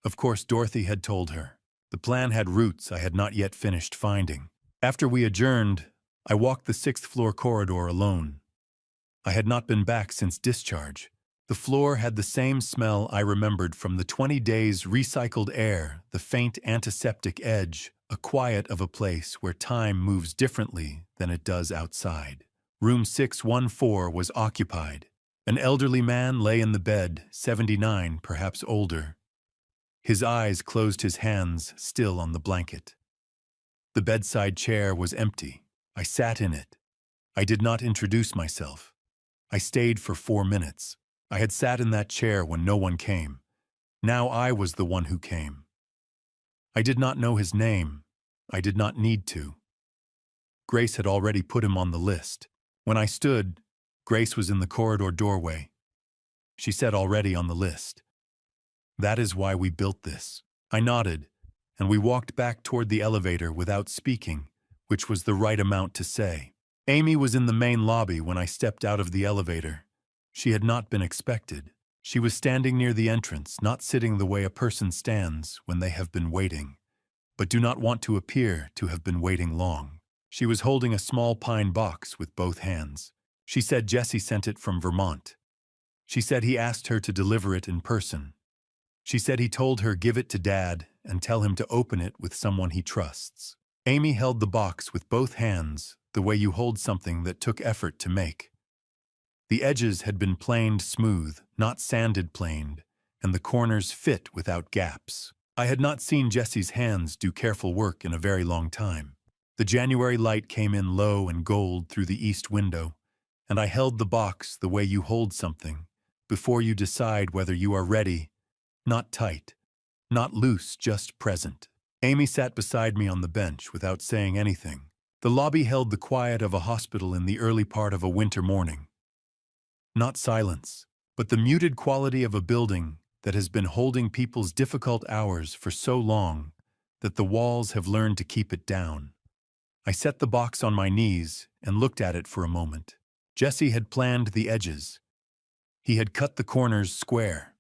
Of course Dorothy had told her. The plan had roots I had not yet finished finding. After we adjourned, I walked the 6th floor corridor alone. I had not been back since discharge. The floor had the same smell I remembered from the 20 days recycled air, the faint antiseptic edge, a quiet of a place where time moves differently than it does outside. Room 614 was occupied. An elderly man lay in the bed, 79, perhaps older. His eyes closed, his hands still on the blanket. The bedside chair was empty. I sat in it. I did not introduce myself. I stayed for 4 minutes. I had sat in that chair when no one came. Now I was the one who came. I did not know his name. I did not need to. Grace had already put him on the list. When I stood, Grace was in the corridor doorway. She said already on the list. That is why we built this. I nodded, and we walked back toward the elevator without speaking, which was the right amount to say. Amy was in the main lobby when I stepped out of the elevator. She had not been expected. She was standing near the entrance, not sitting the way a person stands when they have been waiting, but do not want to appear to have been waiting long. She was holding a small pine box with both hands. She said Jesse sent it from Vermont. She said he asked her to deliver it in person. She said he told her give it to Dad and tell him to open it with someone he trusts. Amy held the box with both hands, the way you hold something that took effort to make. The edges had been planed smooth, not sanded planed, and the corners fit without gaps. I had not seen Jesse's hands do careful work in a very long time. The January light came in low and gold through the east window, and I held the box the way you hold something, before you decide whether you are ready, not tight, not loose, just present. Amy sat beside me on the bench without saying anything. The lobby held the quiet of a hospital in the early part of a winter morning. Not silence, but the muted quality of a building that has been holding people's difficult hours for so long that the walls have learned to keep it down. I set the box on my knees and looked at it for a moment. Jesse had planned the edges. He had cut the corners square.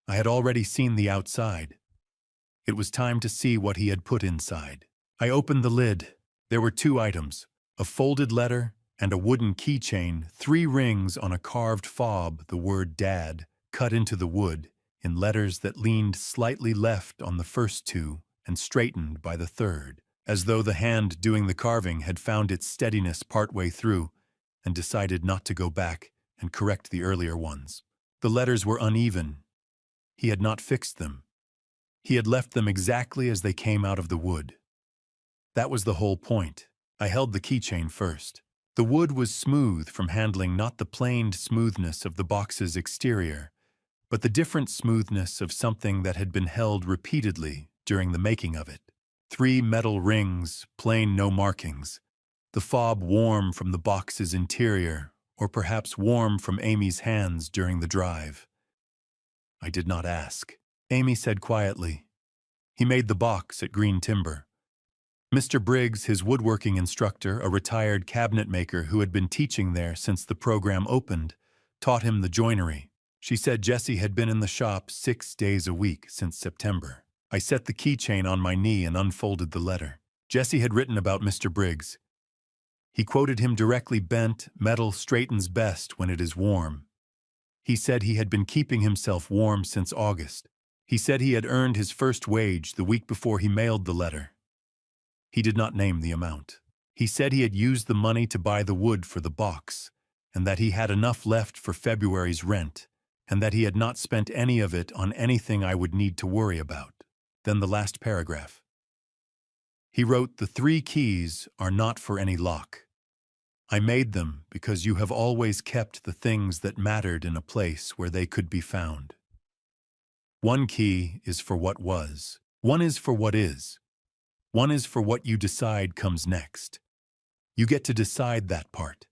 I had already seen the outside. It was time to see what he had put inside. I opened the lid. There were 2 items, a folded letter and a wooden keychain, 3 rings on a carved fob, the word Dad, cut into the wood, in letters that leaned slightly left on the first 2 and straightened by the 3rd, as though the hand doing the carving had found its steadiness partway through and decided not to go back and correct the earlier ones. The letters were uneven. He had not fixed them. He had left them exactly as they came out of the wood. That was the whole point. I held the keychain first. The wood was smooth from handling, not the planed smoothness of the box's exterior, but the different smoothness of something that had been held repeatedly during the making of it. 3 metal rings, plain, no markings. The fob warm from the box's interior, or perhaps warm from Amy's hands during the drive. I did not ask. Amy said quietly, "He made the box at Green Timber." Mr. Briggs, his woodworking instructor, a retired cabinet maker who had been teaching there since the program opened, taught him the joinery. She said Jesse had been in the shop 6 days a week since September. I set the keychain on my knee and unfolded the letter. Jesse had written about Mr. Briggs. He quoted him directly: "Bent metal straightens best when it is warm." He said he had been keeping himself warm since August. He said he had earned his first wage the week before he mailed the letter. He did not name the amount. He said he had used the money to buy the wood for the box, and that he had enough left for February's rent, and that he had not spent any of it on anything I would need to worry about. Then the last paragraph. He wrote, "The 3 keys are not for any lock. I made them because you have always kept the things that mattered in a place where they could be found. 1 key is for what was. 1 is for what is. 1 is for what you decide comes next. You get to decide that part.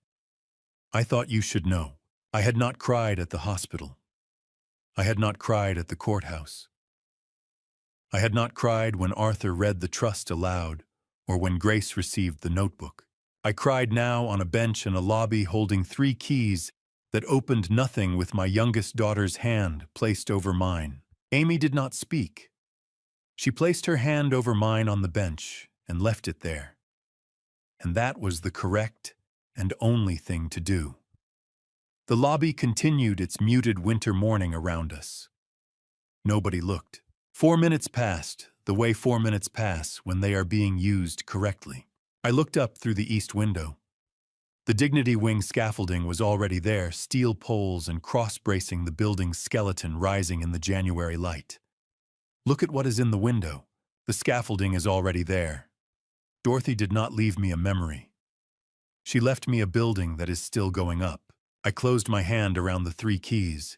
I thought you should know. I had not cried at the hospital. I had not cried at the courthouse. I had not cried when Arthur read the trust aloud or when Grace received the notebook. I cried now on a bench in a lobby holding 3 keys that opened nothing with my youngest daughter's hand placed over mine. Amy did not speak. She placed her hand over mine on the bench and left it there. And that was the correct and only thing to do. The lobby continued its muted winter morning around us. Nobody looked. 4 minutes passed, the way 4 minutes pass when they are being used correctly. I looked up through the east window. The Dignity Wing scaffolding was already there, steel poles and cross-bracing the building's skeleton rising in the January light. Look at what is in the window. The scaffolding is already there. Dorothy did not leave me a memory. She left me a building that is still going up. I closed my hand around the 3 keys.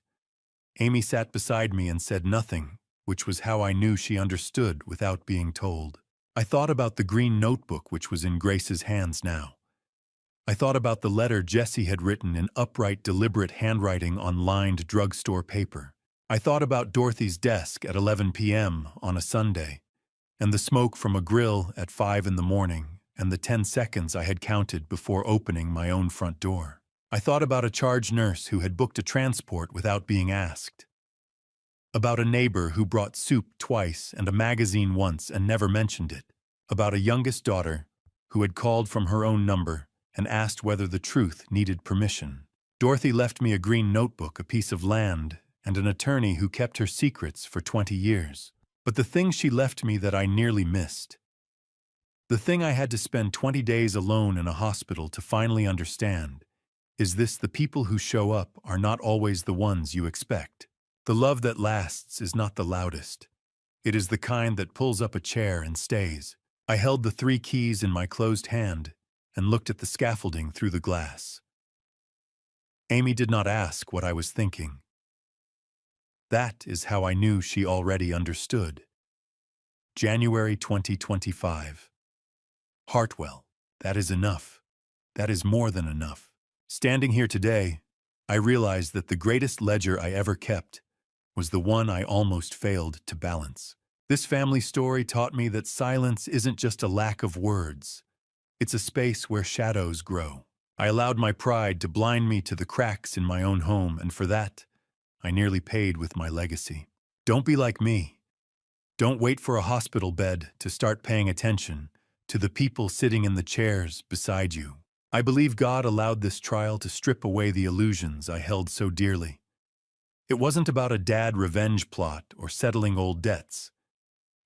Amy sat beside me and said nothing, which was how I knew she understood without being told. I thought about the green notebook which was in Grace's hands now. I thought about the letter Jessie had written in upright, deliberate handwriting on lined drugstore paper. I thought about Dorothy's desk at 11 p.m. on a Sunday, and the smoke from a grill at 5 in the morning, and the 10 seconds I had counted before opening my own front door. I thought about a charge nurse who had booked a transport without being asked. About a neighbor who brought soup twice and a magazine once and never mentioned it. About a youngest daughter who had called from her own number and asked whether the truth needed permission. Dorothy left me a green notebook, a piece of land, and an attorney who kept her secrets for 20 years. But the thing she left me that I nearly missed, the thing I had to spend 20 days alone in a hospital to finally understand, is this: the people who show up are not always the ones you expect. The love that lasts is not the loudest. It is the kind that pulls up a chair and stays. I held the 3 keys in my closed hand and looked at the scaffolding through the glass. Amy did not ask what I was thinking. That is how I knew she already understood. January 2025. Hartwell. That is enough. That is more than enough. Standing here today, I realized that the greatest ledger I ever kept was the one I almost failed to balance. This family story taught me that silence isn't just a lack of words. It's a space where shadows grow. I allowed my pride to blind me to the cracks in my own home, and for that, I nearly paid with my legacy. Don't be like me. Don't wait for a hospital bed to start paying attention to the people sitting in the chairs beside you. I believe God allowed this trial to strip away the illusions I held so dearly. It wasn't about a dad revenge plot or settling old debts.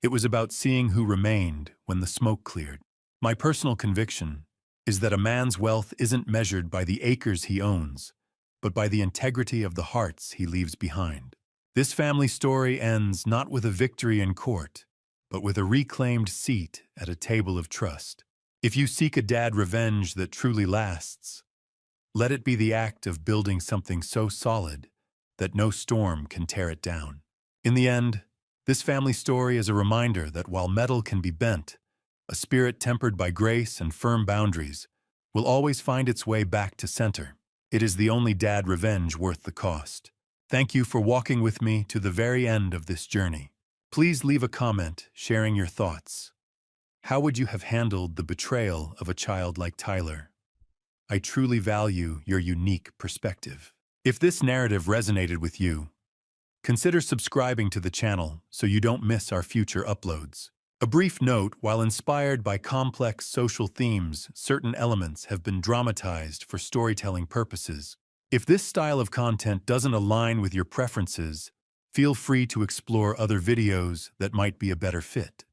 It was about seeing who remained when the smoke cleared. My personal conviction is that a man's wealth isn't measured by the acres he owns, but by the integrity of the hearts he leaves behind. This family story ends not with a victory in court, but with a reclaimed seat at a table of trust. If you seek a dad revenge that truly lasts, let it be the act of building something so solid that no storm can tear it down. In the end, this family story is a reminder that while metal can be bent, a spirit tempered by grace and firm boundaries will always find its way back to center. It is the only dad revenge worth the cost. Thank you for walking with me to the very end of this journey. Please leave a comment sharing your thoughts. How would you have handled the betrayal of a child like Tyler? I truly value your unique perspective. If this narrative resonated with you, consider subscribing to the channel so you don't miss our future uploads. A brief note: while inspired by complex social themes, certain elements have been dramatized for storytelling purposes. If this style of content doesn't align with your preferences, feel free to explore other videos that might be a better fit.